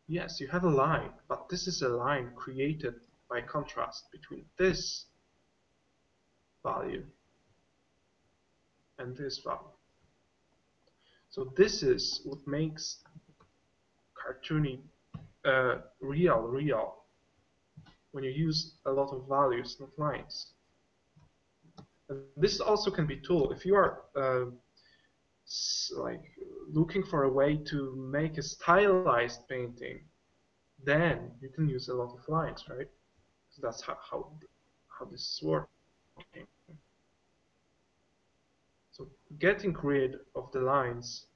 yes, you have a line, but this is a line created by contrast between this value and this value. So this is what makes cartooning real, when you use a lot of values, not lines. And this also can be tool. If you are like looking for a way to make a stylized painting, then you can use a lot of lines, right? So that's how this is working. So getting rid of the lines,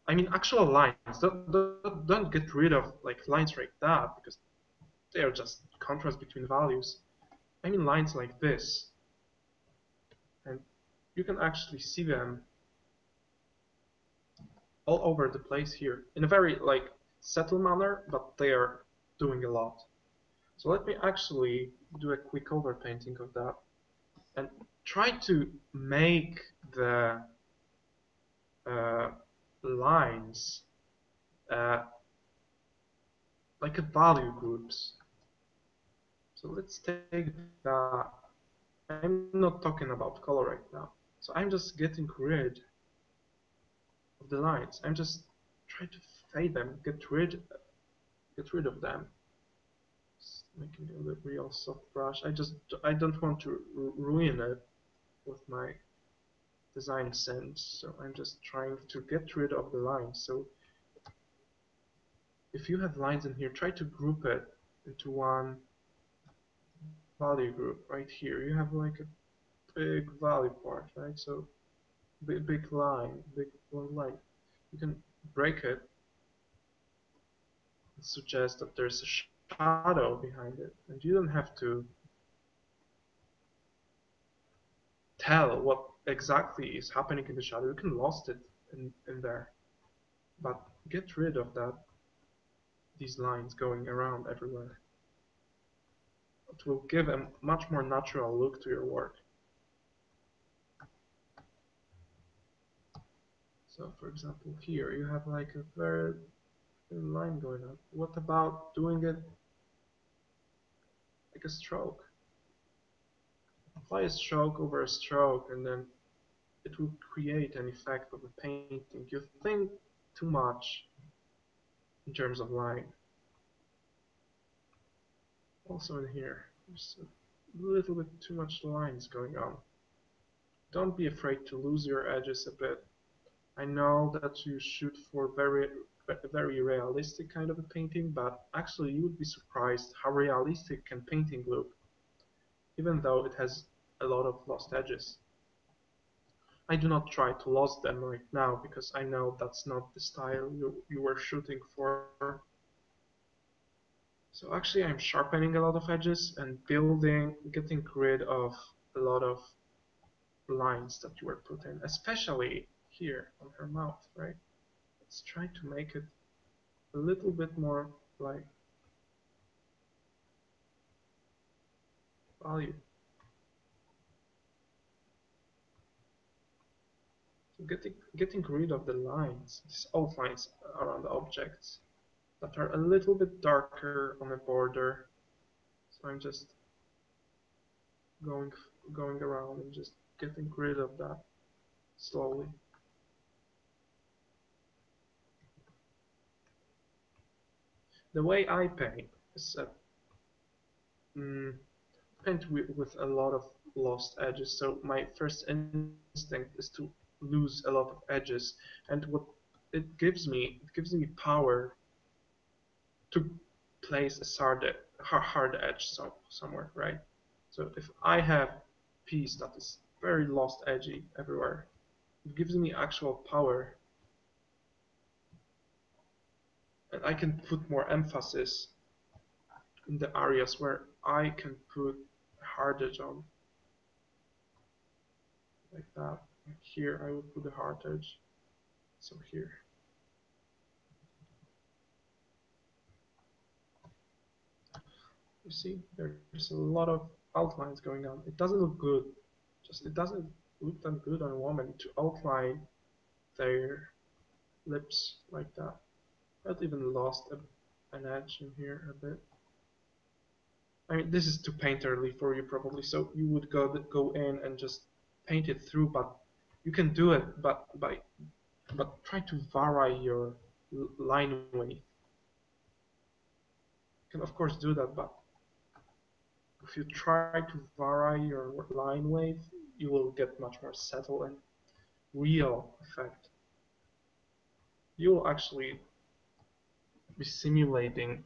I mean actual lines, don't get rid of like lines like that, because they are just contrast between values. I mean lines like this, and you can actually see them all over the place here in a very like subtle manner, but they are doing a lot. So let me actually do a quick overpainting of that and try to make the lines like a value groups. So let's take that. I'm not talking about color right now. So I'm just getting rid of the lines. I'm just trying to fade them, get rid of them. Just making a real soft brush. I don't want to ruin it with my design sense. So I'm just trying to get rid of the lines. So if you have lines in here, try to group it into one value group right here. You have like a big value part, right? So big line, big long line. You can break it and suggest that there's a shadow behind it, and you don't have to tell what exactly is happening in the shadow. You can lost it in there, but get rid of that. These lines going around everywhere. It will give a much more natural look to your work. So for example here you have like a very thin line going on. What about doing it like a stroke? Apply a stroke over a stroke and then it will create an effect of a painting. You think too much in terms of line. Also in here, there's a little bit too much lines going on. Don't be afraid to lose your edges a bit. I know that you shoot for very realistic kind of a painting, but actually you would be surprised how realistic can painting look, even though it has a lot of lost edges. I do not try to lose them right now because I know that's not the style you were shooting for. So actually I'm sharpening a lot of edges and getting rid of a lot of lines that you were put in, especially here on her mouth, right? Let's try to make it a little bit more like value. So getting rid of the lines, these outlines around the objects that are a little bit darker on the border. So I'm just going going around and just getting rid of that slowly. The way I paint is paint with a lot of lost edges. So my first instinct is to lose a lot of edges, and what it gives me power to place a hard edge somewhere, right? So if I have a piece that is very lost edgy everywhere, it gives me actual power, and I can put more emphasis in the areas where I can put a hard edge on, like that. Here I will put a hard edge, so here. You see, there's a lot of outlines going on. It doesn't look good. It doesn't look that good on a woman to outline their lips like that. I've even lost an edge in here a bit. I mean, this is too painterly for you probably, so you would go in and just paint it through, but you can do it, but try to vary your line weight. You can of course do that, but if you try to vary your line weight, you will get much more subtle and real effect. You will actually be simulating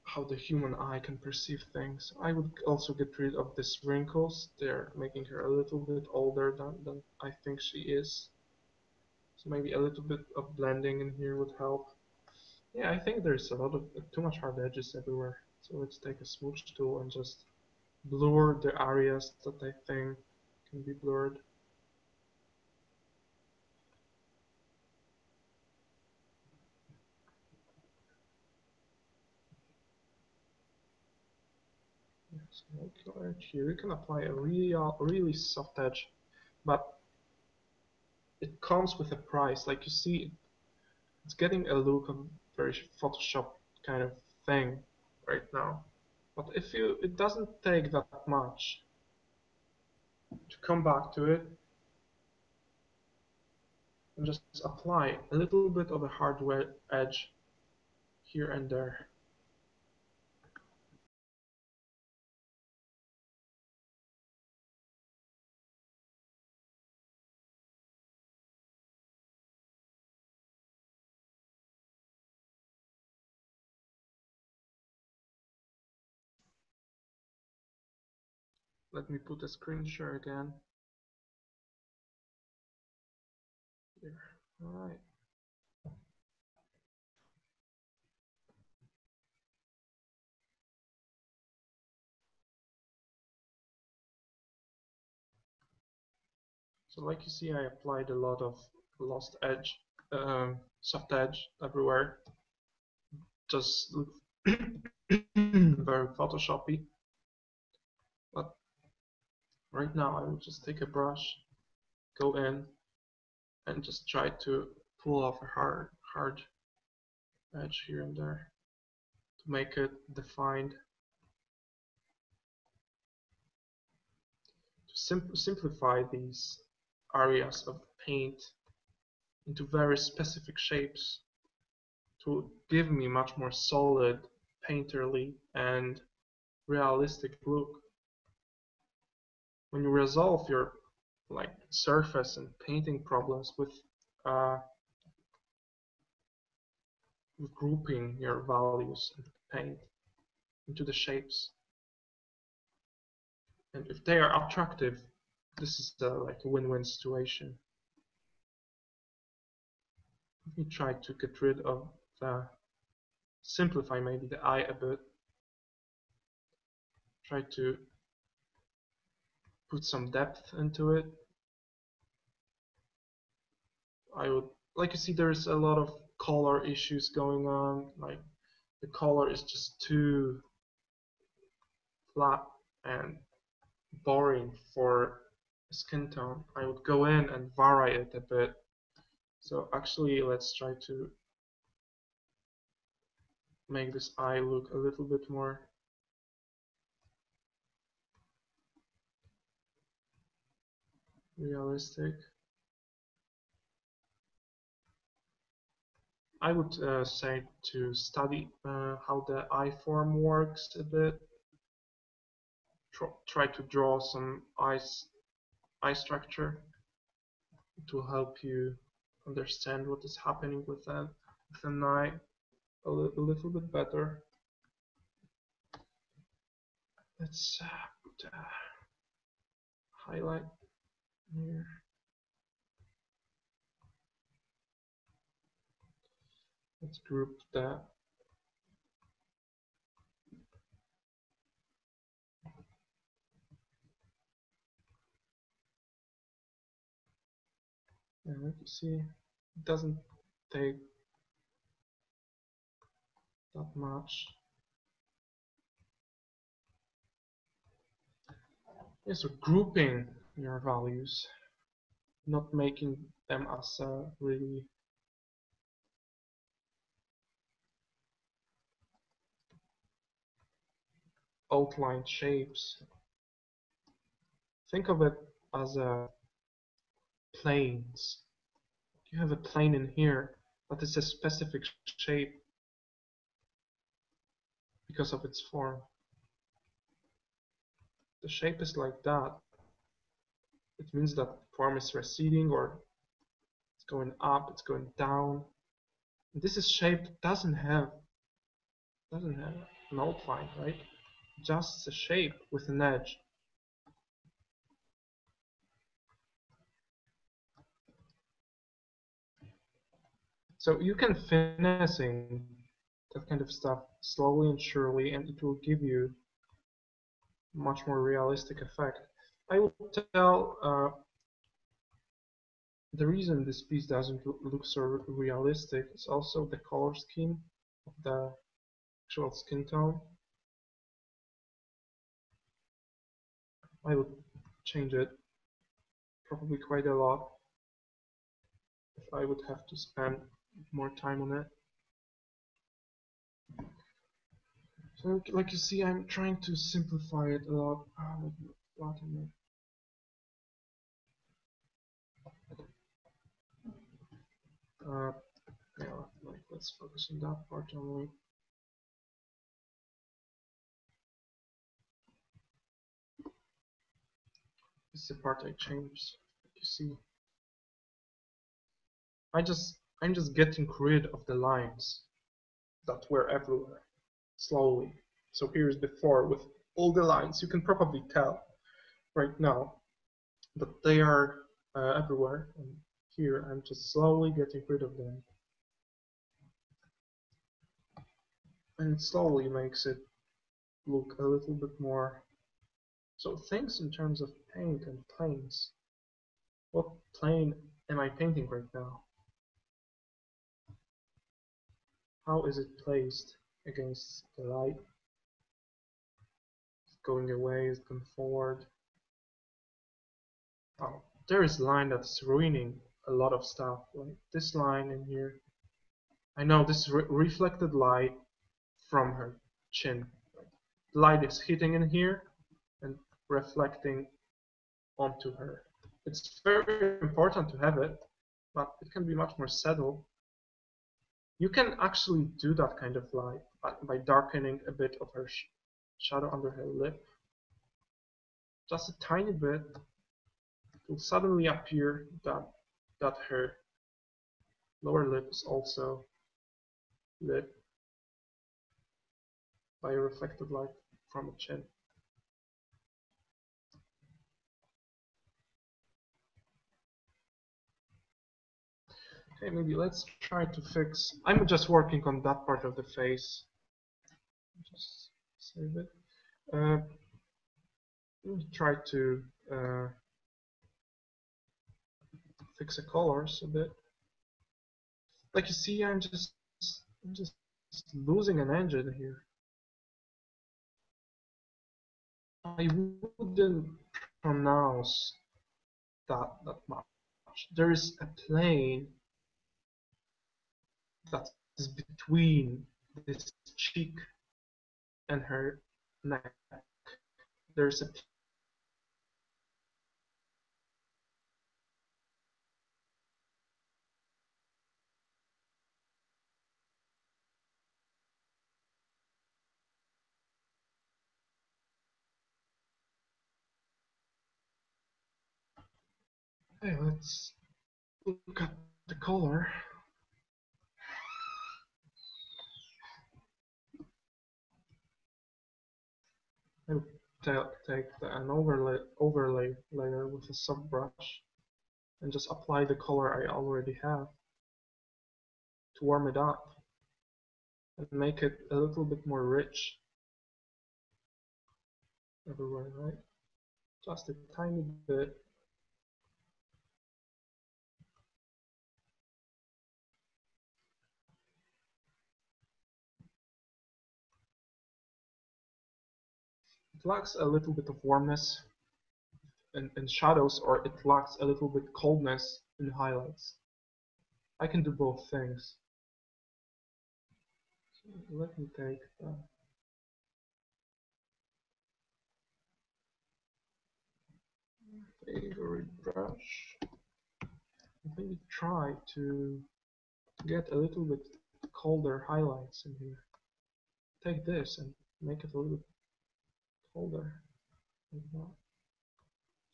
how the human eye can perceive things. I would also get rid of these wrinkles. They're making her a little bit older than I think she is. So maybe a little bit of blending in here would help. Yeah, I think there's a lot of too much hard edges everywhere. So let's take a smooch tool and just blur the areas that I think can be blurred. Yes, okay, here you can apply a really soft edge, but it comes with a price. Like you see, it's getting a look of very Photoshop kind of thing right now. But it doesn't take that much to come back to it and just apply a little bit of a hardware edge here and there. Let me put a screen share again. Here. All right. So like you see, I applied a lot of lost edge, soft edge everywhere. Just look very Photoshoppy. But right now I will just take a brush, go in, and just try to pull off a hard edge here and there to make it defined. To simplify these areas of paint into very specific shapes to give me much more solid, painterly, and realistic look. When you resolve your surface and painting problems with grouping your values and paint into the shapes, and if they are attractive, this is like a win-win situation. Let me try to get rid of simplify maybe the eye a bit. Try to put some depth into it. I would, like you see, there's a lot of color issues going on. Like the color is just too flat and boring for skin tone. I would go in and vary it a bit. So actually, let's try to make this eye look a little bit more realistic. I would say to study how the eye form works a bit. Try to draw some eye structure. It will help you understand what is happening with an eye a little bit better. Let's put a highlight here. Let's group that. And like you see, it doesn't take that much. Yeah, so grouping your values, not making them as really outlined shapes. Think of it as planes. You have a plane in here, but it's a specific shape because of its form. The shape is like that. It means that the form is receding, or it's going up, it's going down. And this is shape doesn't have an outline, right? Just a shape with an edge. So you can finessing that kind of stuff slowly and surely, and it will give you much more realistic effect. I will tell the reason this piece doesn't look so realistic is also the color scheme of the actual skin tone. I would change it probably quite a lot if I would have to spend more time on it. So like you see, I'm trying to simplify it a lot. Yeah, like let's focus on that part only. This is the part I changed. You see, I'm just getting rid of the lines that were everywhere slowly. So here's before with all the lines. You can probably tell right now, but they are everywhere. And here I'm just slowly getting rid of them. And it slowly makes it look a little bit more. So things in terms of paint and planes. What plane am I painting right now? How is it placed against the light? Is it going away? Is it going forward? Oh, there is a line that's ruining a lot of stuff. Like this line in here. I know this reflected light from her chin. Light is hitting in here and reflecting onto her. It's very important to have it, but it can be much more subtle. You can actually do that kind of light by darkening a bit of her shadow under her lip. Just a tiny bit. It will suddenly appear that her lower lip is also lit by a reflected light from the chin. Okay, maybe let's try to fix. I'm just working on that part of the face. Just save it. Let me try to fix the colors a bit. Like you see, I'm just losing an engine here. I wouldn't pronounce that much. There is a plane that is between this cheek and her neck. There's a Hey, let's look at the color. I'll take an overlay layer with a soft brush and just apply the color I already have to warm it up and make it a little bit more rich everywhere, right? Just a tiny bit. It lacks a little bit of warmness in shadows, or it lacks a little bit coldness in highlights. I can do both things. So let me take the favorite brush and maybe try to get a little bit colder highlights in here. Take this and make it a little bit colder, like that.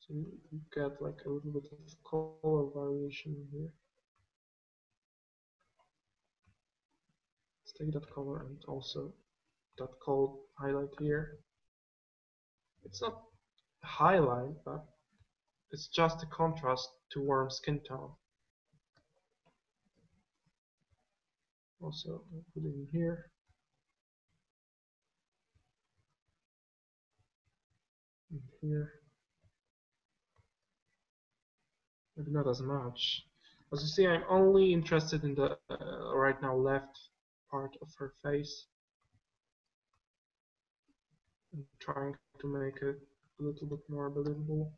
So you get like a little bit of color variation in here. Let's take that color and also that cold highlight here. It's not a highlight, but it's just a contrast to warm skin tone. Also, I'll put it in here. And here. Maybe not as much. As you see, I'm only interested in the right now left part of her face. I'm trying to make it a little bit more believable.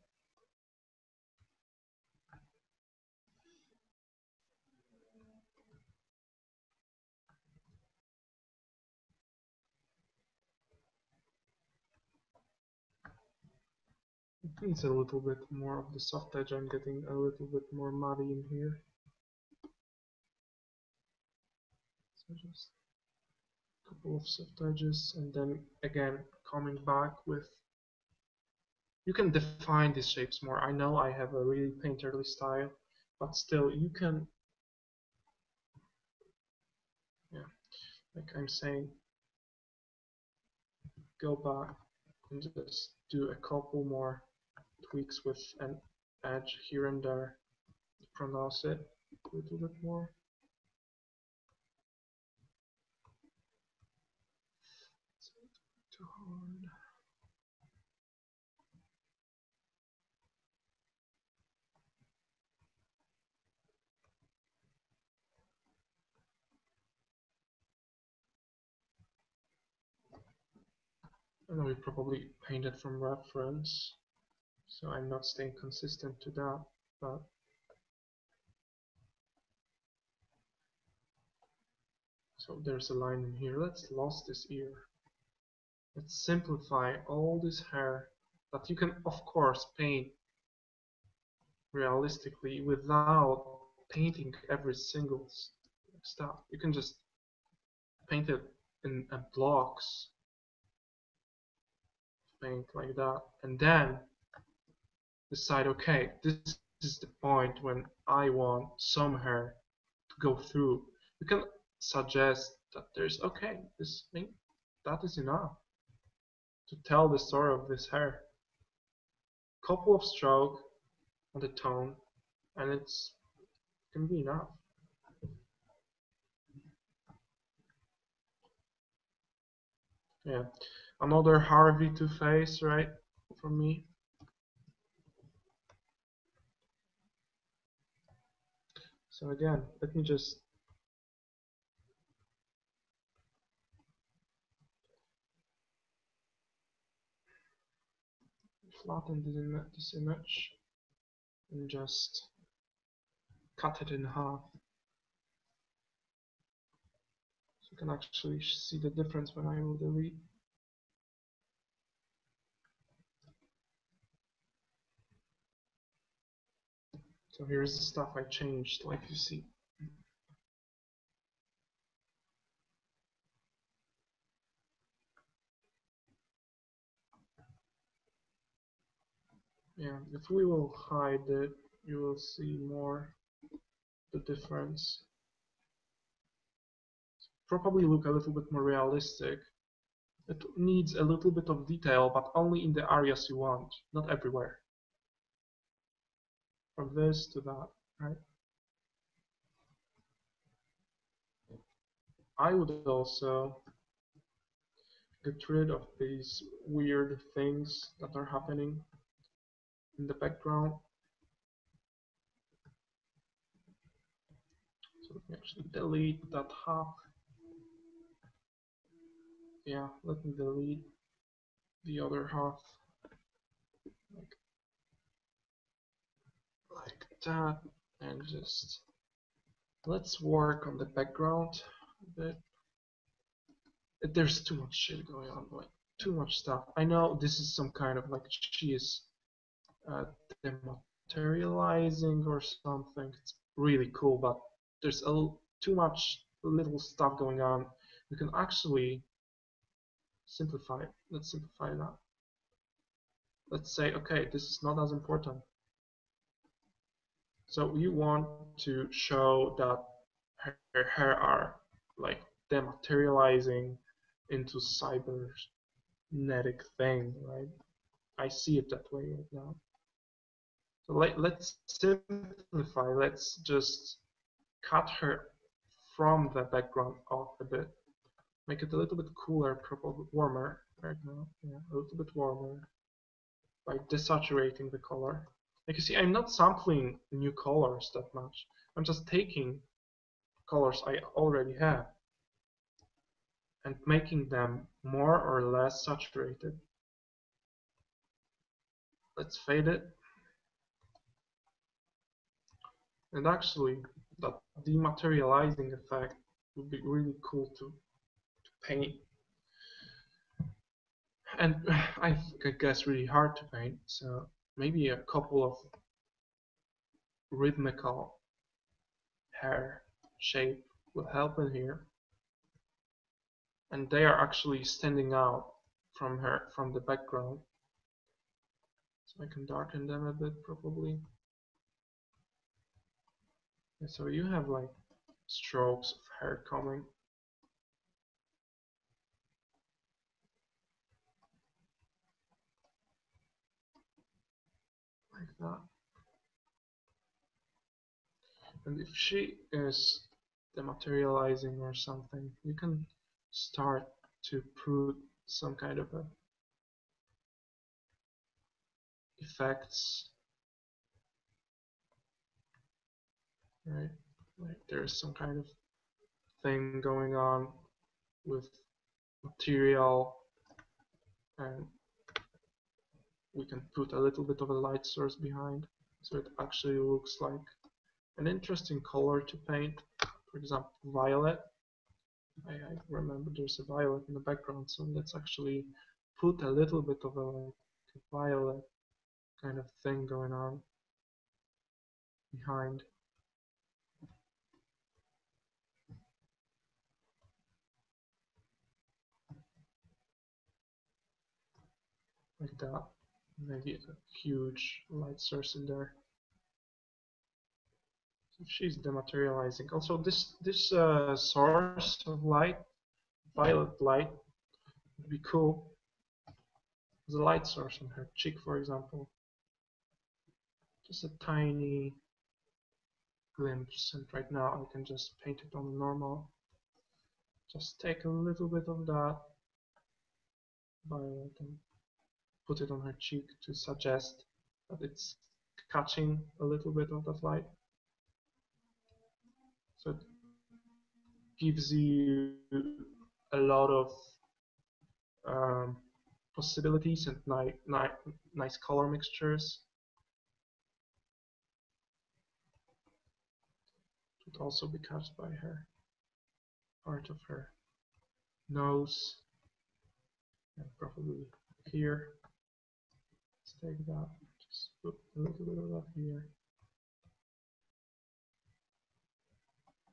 It needs a little bit more of the soft edge. I'm getting a little bit more muddy in here. So just a couple of soft edges, and then again coming back with. You can define these shapes more. I know I have a really painterly style, but still you can, yeah, like I'm saying, go back and just do a couple more tweaks with an edge here and there to pronounce it a little bit more. It's too hard. And we probably painted from reference, so I'm not staying consistent to that, but so there's a line in here. Let's lose this ear. Let's simplify all this hair that you can of course paint realistically without painting every single stuff. You can just paint it in blocks, paint like that, and then decide, okay, this is the point when I want some hair to go through. You can suggest that there's, okay, this thing, that is enough to tell the story of this hair. Couple of strokes on the tone, and it can be enough. Yeah, another Harvey to face, right, for me. So again, let me just flatten this image and just cut it in half. So you can actually see the difference when I will delete. So here's the stuff I changed, like you see. Yeah, if we will hide it, you will see more the difference. Probably look a little bit more realistic. It needs a little bit of detail, but only in the areas you want, not everywhere. From this to that, right? I would also get rid of these weird things that are happening in the background. So let me actually delete that half. Yeah, let me delete the other half. Like that, and just let's work on the background a bit. There's too much shit going on, like too much stuff. I know this is some kind of like she is dematerializing or something. It's really cool, but there's too much little stuff going on. We can actually simplify it. Let's simplify that. Let's say, okay, this is not as important. So you want to show that her hair are like dematerializing into cybernetic thing, right? I see it that way right now. So let's simplify. Let's just cut her from the background off a bit. Make it a little bit cooler, probably warmer right now. Yeah, a little bit warmer by desaturating the color. Like you see, I'm not sampling new colors that much. I'm just taking colors I already have and making them more or less saturated. Let's fade it. And actually, that dematerializing effect would be really cool to paint. And I guess really hard to paint, so maybe a couple of rhythmical hair shape will help in here. And they are actually standing out from the background. So I can darken them a bit probably. And so you have like strokes of hair coming. like that. And if she is dematerializing or something, you can start to put some kind of a effects, right? Like there's some kind of thing going on with material, and we can put a little bit of a light source behind, so it actually looks like an interesting color to paint. For example, violet. I remember there's a violet in the background, so let's actually put a little bit of a violet kind of thing going on behind. Like that. Maybe a huge light source in there. So she's dematerializing. Also, this source of light, violet light, would be cool. The light source on her cheek, for example. Just a tiny glimpse, and right now I can just paint it on normal. Just take a little bit of that violet and put it on her cheek to suggest that it's catching a little bit of that light. So it gives you a lot of possibilities and nice color mixtures. It would also be catched by her part of her nose, and probably here. Let's take that, just put a little bit of that here.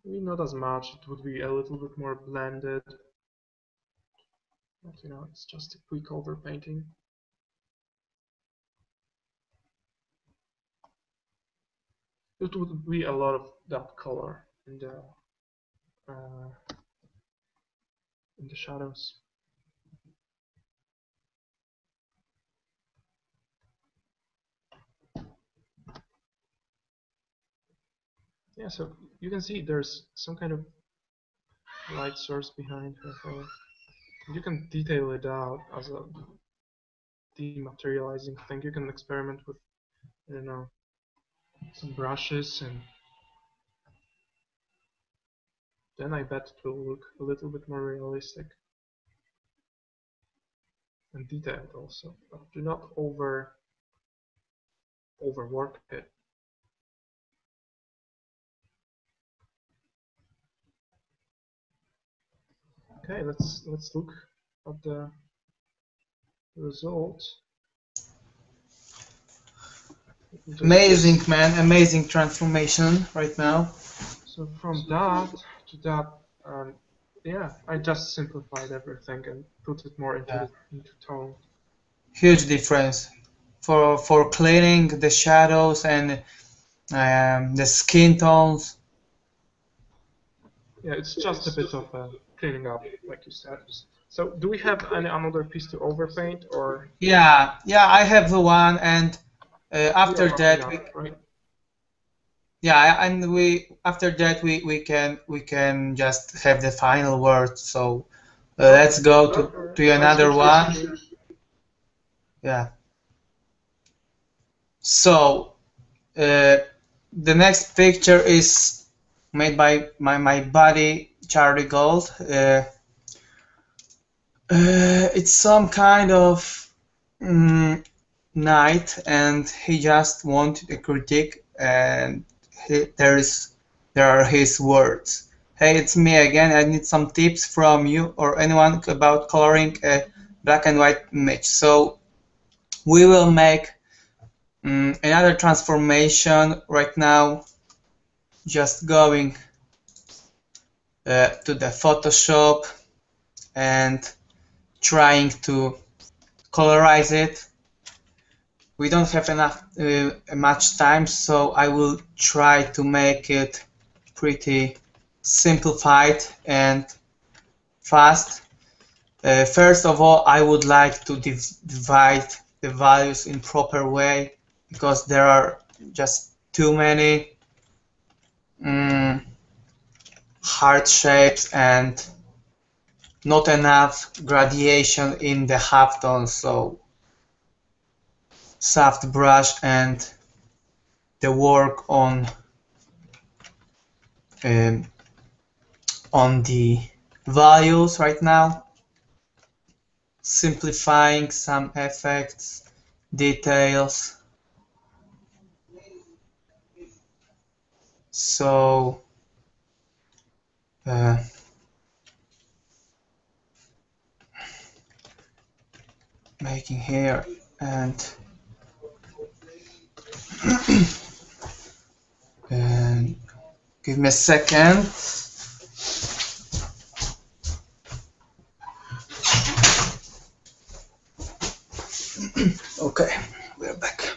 Maybe not as much, it would be a little bit more blended. But you know, it's just a quick overpainting. It would be a lot of that color in the shadows. Yeah, so you can see there's some kind of light source behind her hair. You can detail it out as a dematerializing thing. You can experiment with, I don't know, some brushes, and then I bet it will look a little bit more realistic and detailed also. But do not overwork it. Okay, let's look at the result. Amazing, man, amazing transformation right now. So from that to that, yeah, I just simplified everything and put it more into tone. Huge difference for cleaning the shadows and the skin tones. Yeah, it's just a bit of cleaning up, like you said. So do we have another piece to overpaint, or? Yeah, I have the one, and after that, right? yeah, and after that we can just have the final word. So let's go to another one. Yeah. So the next picture is made by my buddy Charlie Gold. It's some kind of night, and he just wanted a critique, and there are his words. Hey, it's me again. I need some tips from you or anyone about coloring a black and white image. So we will make another transformation right now. Just going to the Photoshop and trying to colorize it. We don't have enough much time, so I will try to make it pretty simplified and fast. First of all, I would like to divide the values in proper way, because there are just too many hard shapes and not enough gradation in the halftones, so soft brush and the work on the values right now, simplifying some effects, details. So making here and give me a second. Okay, we're back.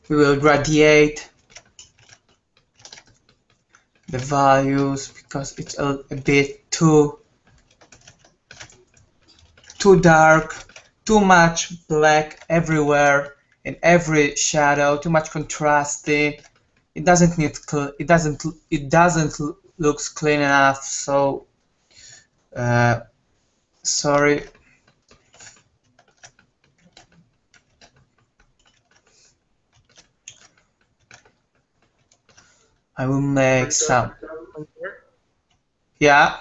We will gradiate the values because it's a bit too dark, too much black everywhere in every shadow, too much contrasty. It doesn't looks clean enough. So sorry. I will make some. Yeah.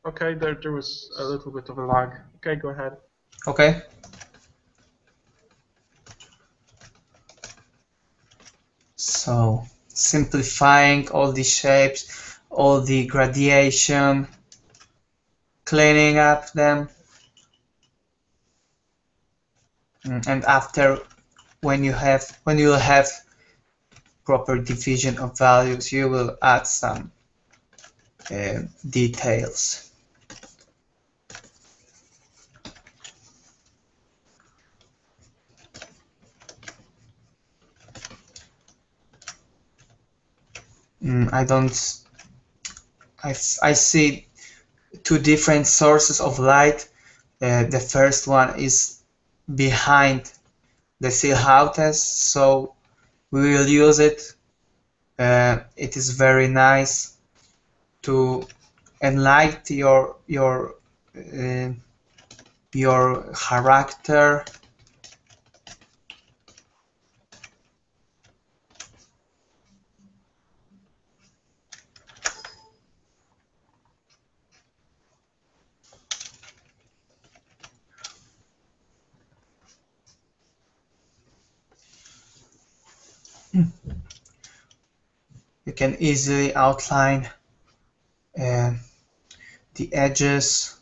Okay, there was a little bit of a lag. Okay, go ahead. Okay. So simplifying all the shapes, all the gradation, cleaning up them, and after when you have proper division of values, you will add some details. I see two different sources of light. The first one is behind the seal houses, so we will use it. It is very nice to enlighten your character. You can easily outline the edges.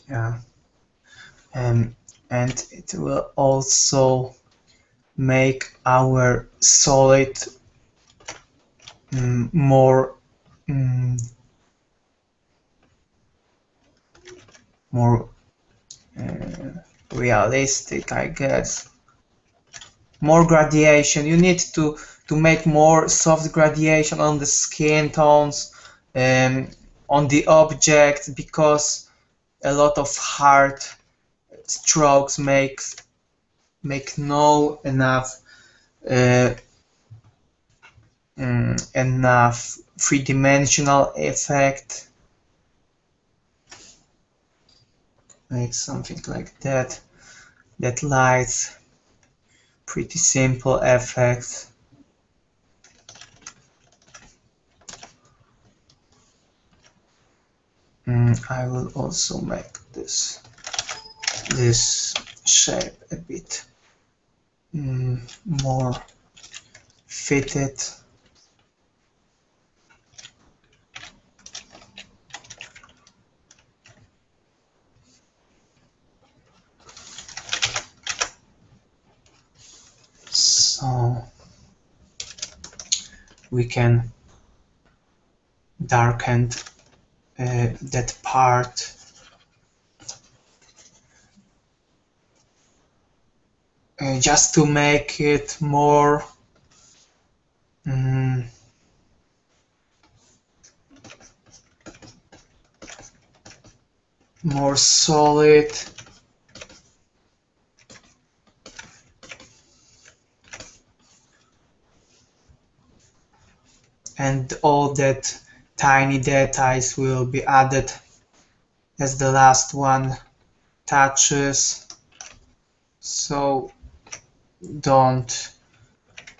Yeah, and it will also make our solid more realistic, I guess. More gradation. You need to make more soft gradation on the skin tones, on the object, because a lot of hard strokes make no enough enough three-dimensional effect. Make something like that. That lights, pretty simple effect. I will also make this shape a bit more fitted. So we can darken that part. Just to make it more more solid. And all that tiny details will be added as the last one touches. So don't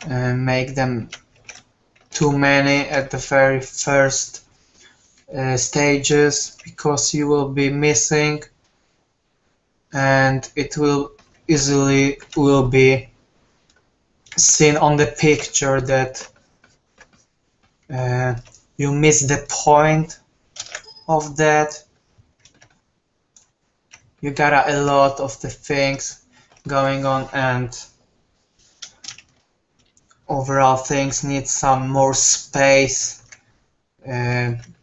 make them too many at the very first stages, because you will be missing, and it will easily be seen on the picture that you miss the point of that. You got a lot of the things going on, and overall things need some more space,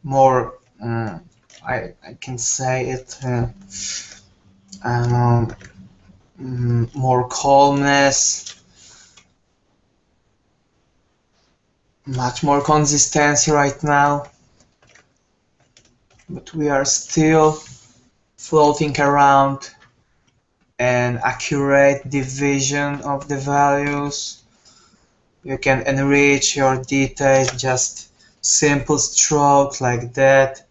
more I can say it, more calmness, much more consistency right now, but we are still floating around an accurate division of the values. You can enrich your details, just simple strokes like that,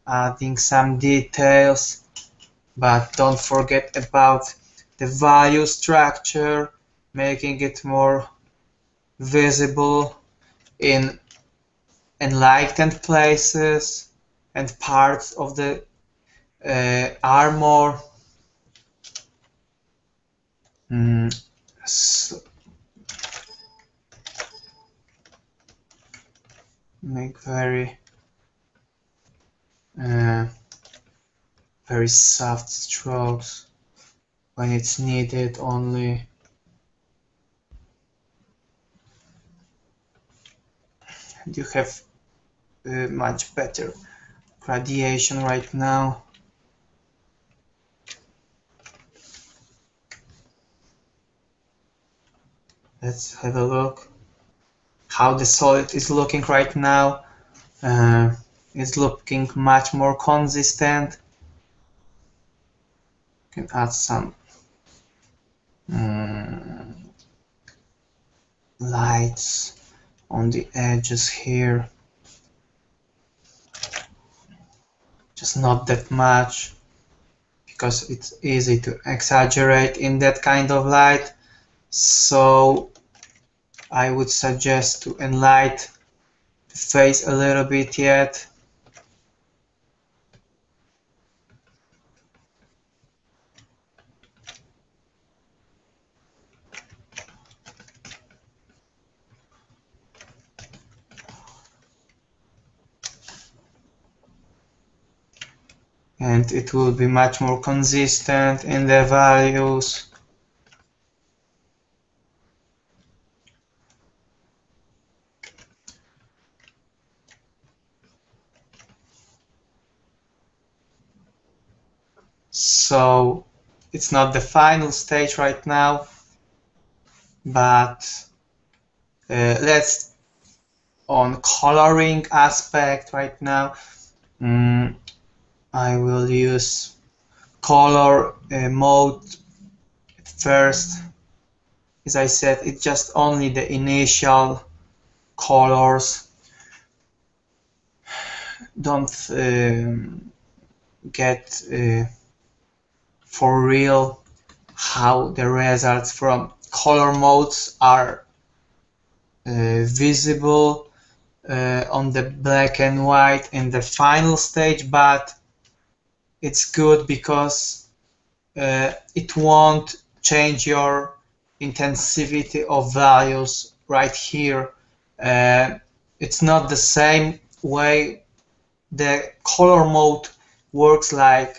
adding some details, but don't forget about the value structure, making it more visible in enlightened places and parts of the armor. So make very soft strokes when it's needed only. And you have much better gradation right now. Let's have a look how the solid is looking right now. It's looking much more consistent. You can add some lights on the edges here. Just not that much, because it's easy to exaggerate in that kind of light. So I would suggest to enlighten the face a little bit yet. And it will be much more consistent in the values. So it's not the final stage right now, but let's on coloring aspect right now. I will use color mode at first. As I said, it's just only the initial colors. Don't get for real how the results from color modes are visible on the black and white in the final stage, but it's good because it won't change your intensity of values right here. It's not the same way the color mode works, like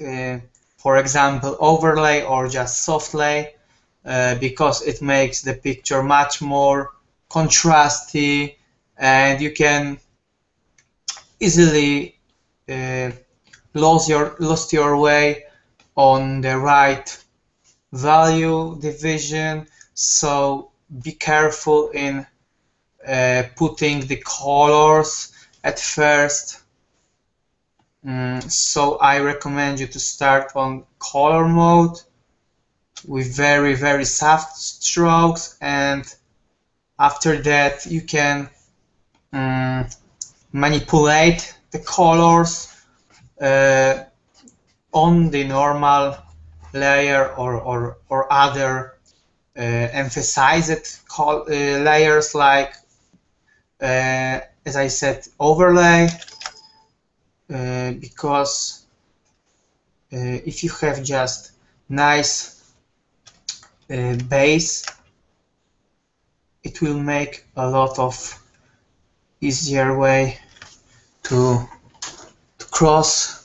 for example overlay or just soft lay, because it makes the picture much more contrasty and you can easily lose your way on the right value division. So be careful in putting the colors at first. So I recommend you to start on color mode with very soft strokes, and after that you can manipulate the colors on the normal layer or other emphasized layers, like as I said, overlay, because if you have just nice base, it will make a lot of easier way to cross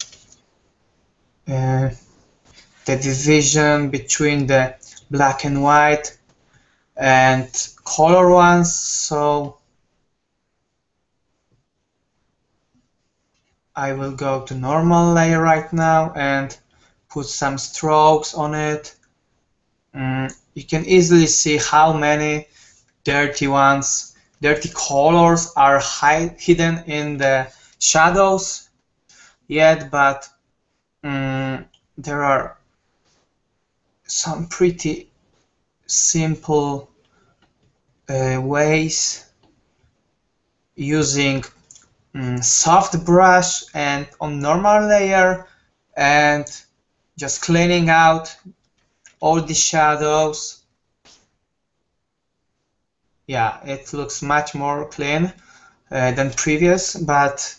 the division between the black and white and color ones. So I will go to normal layer right now and put some strokes on it. You can easily see how many dirty colors are hidden in the shadows yet, but there are some pretty simple ways using soft brush and on normal layer and just cleaning out all the shadows. Yeah, it looks much more clean than previous, but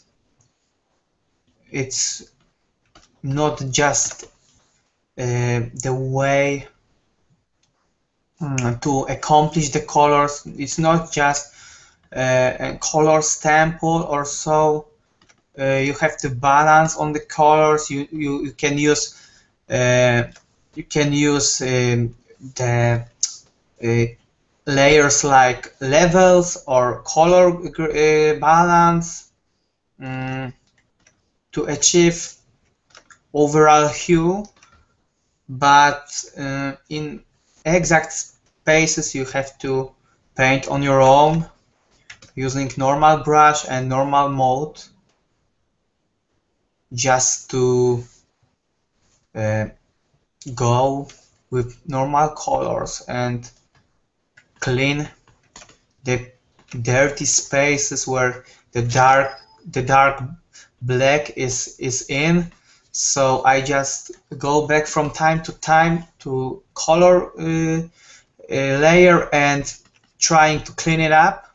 it's not just the way to accomplish the colors. It's not just a color sample or so. You have to balance on the colors. You can use the layers like levels or color balance to achieve overall hue, but in exact spaces you have to paint on your own using normal brush and normal mode, just to go with normal colors and clean the dirty spaces where the dark black is in. So I just go back from time to time to color layer and trying to clean it up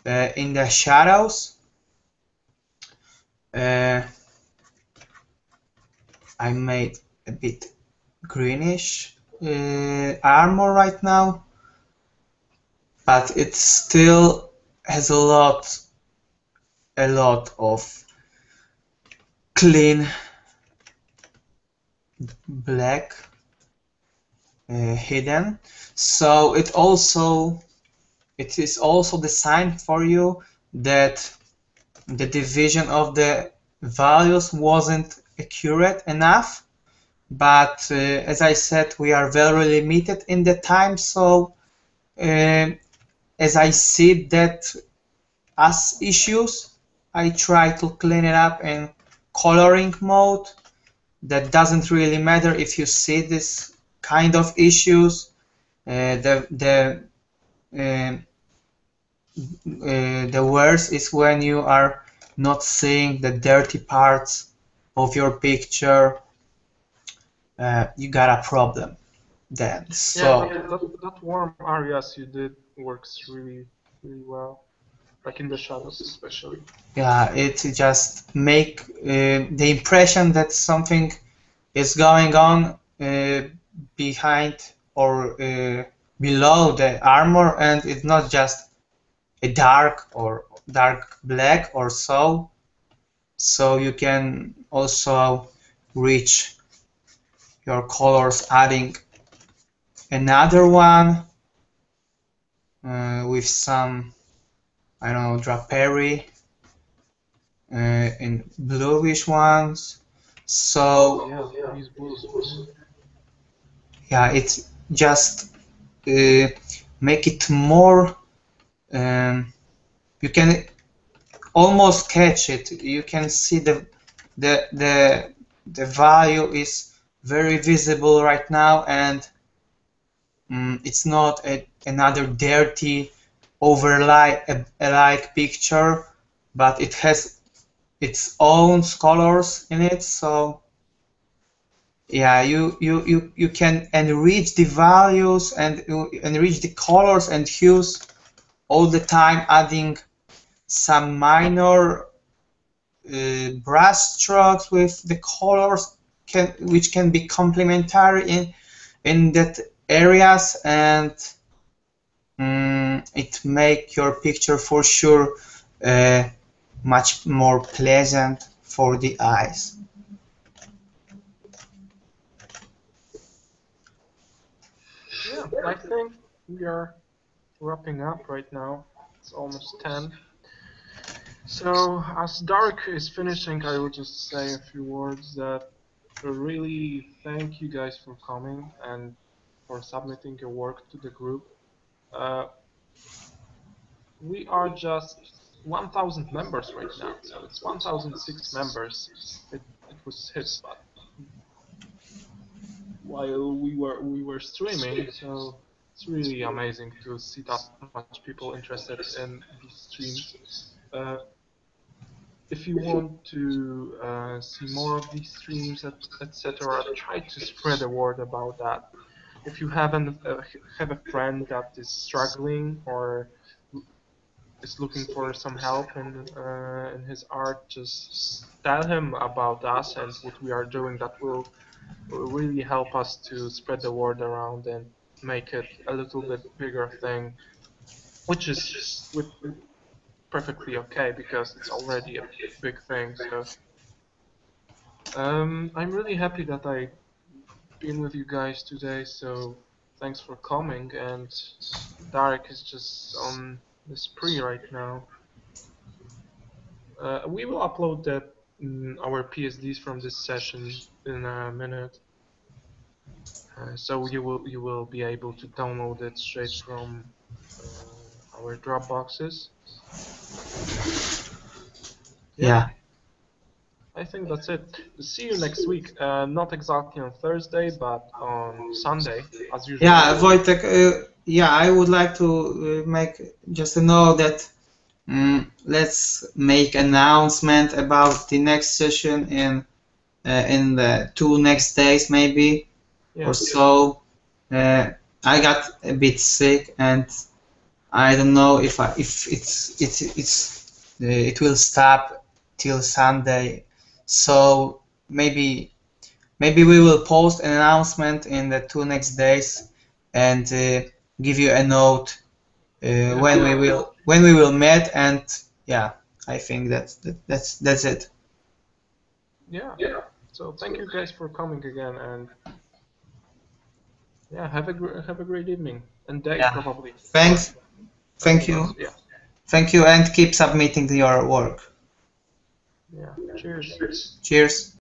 in the shadows. I made a bit greenish armor right now, but it still has a lot of clean black hidden. So it is also the sign for you that the division of the values wasn't accurate enough. But as I said, we are very limited in the time, so as I see that as issues, I try to clean it up in coloring mode. That doesn't really matter if you see this kind of issues. The worst is when you are not seeing the dirty parts of your picture. You got a problem then. So yeah, that warm areas you did works really well, like in the shadows especially. yeah, it just make the impression that something is going on behind or below the armor, and it's not just a dark or dark black or so. So you can also reach your colors adding another one with some I don't know, drapery, in bluish ones. So Yeah, these blues. yeah, it's just make it more. You can almost catch it. You can see the the the value is very visible right now, and it's not another dirty overlay like picture, but it has its own colors in it. So yeah, you can enrich the values and enrich the colors and hues all the time, adding some minor brush strokes with the colors which can be complementary in that areas, and it make your picture for sure much more pleasant for the eyes. Yeah, I think we are wrapping up right now. It's almost 10. So as Darek is finishing, I will just say a few words that really thank you guys for coming and for submitting your work to the group. Uh, we are just 1,000 members right now, so it's 1,006 members. It was hit, but while we were streaming, so it's really amazing to see that much people interested in these streams. Uh, if you want to see more of these streams, etc., try to spread the word about that. If you have a friend that is struggling or is looking for some help in his art, just tell him about us and what we are doing. That will really help us to spread the word around and make it a little bit bigger thing, which is perfectly okay because it's already a big thing. So I'm really happy that I've been with you guys today. So thanks for coming. And Darek is just on the spree right now. We will upload our PSDs from this session in a minute. So you will be able to download it straight from our Dropboxes. Yeah. I think that's it. See you next week. Not exactly on Thursday, but on Sunday, as usual. Yeah, Wojtek, yeah, I would like to make just a note that let's make announcement about the next session in the 2 next days maybe Yeah. or so. I got a bit sick, and I don't know if it will stop till Sunday. So maybe we will post an announcement in the 2 next days and give you a note when we will meet, and yeah, I think that's it. Yeah. So thank you guys for coming again, and yeah, have a great evening and day Yeah. probably for Thanks. some Thank of us. you. Yeah. Thank you, and keep submitting your work. Yeah. Cheers. Cheers.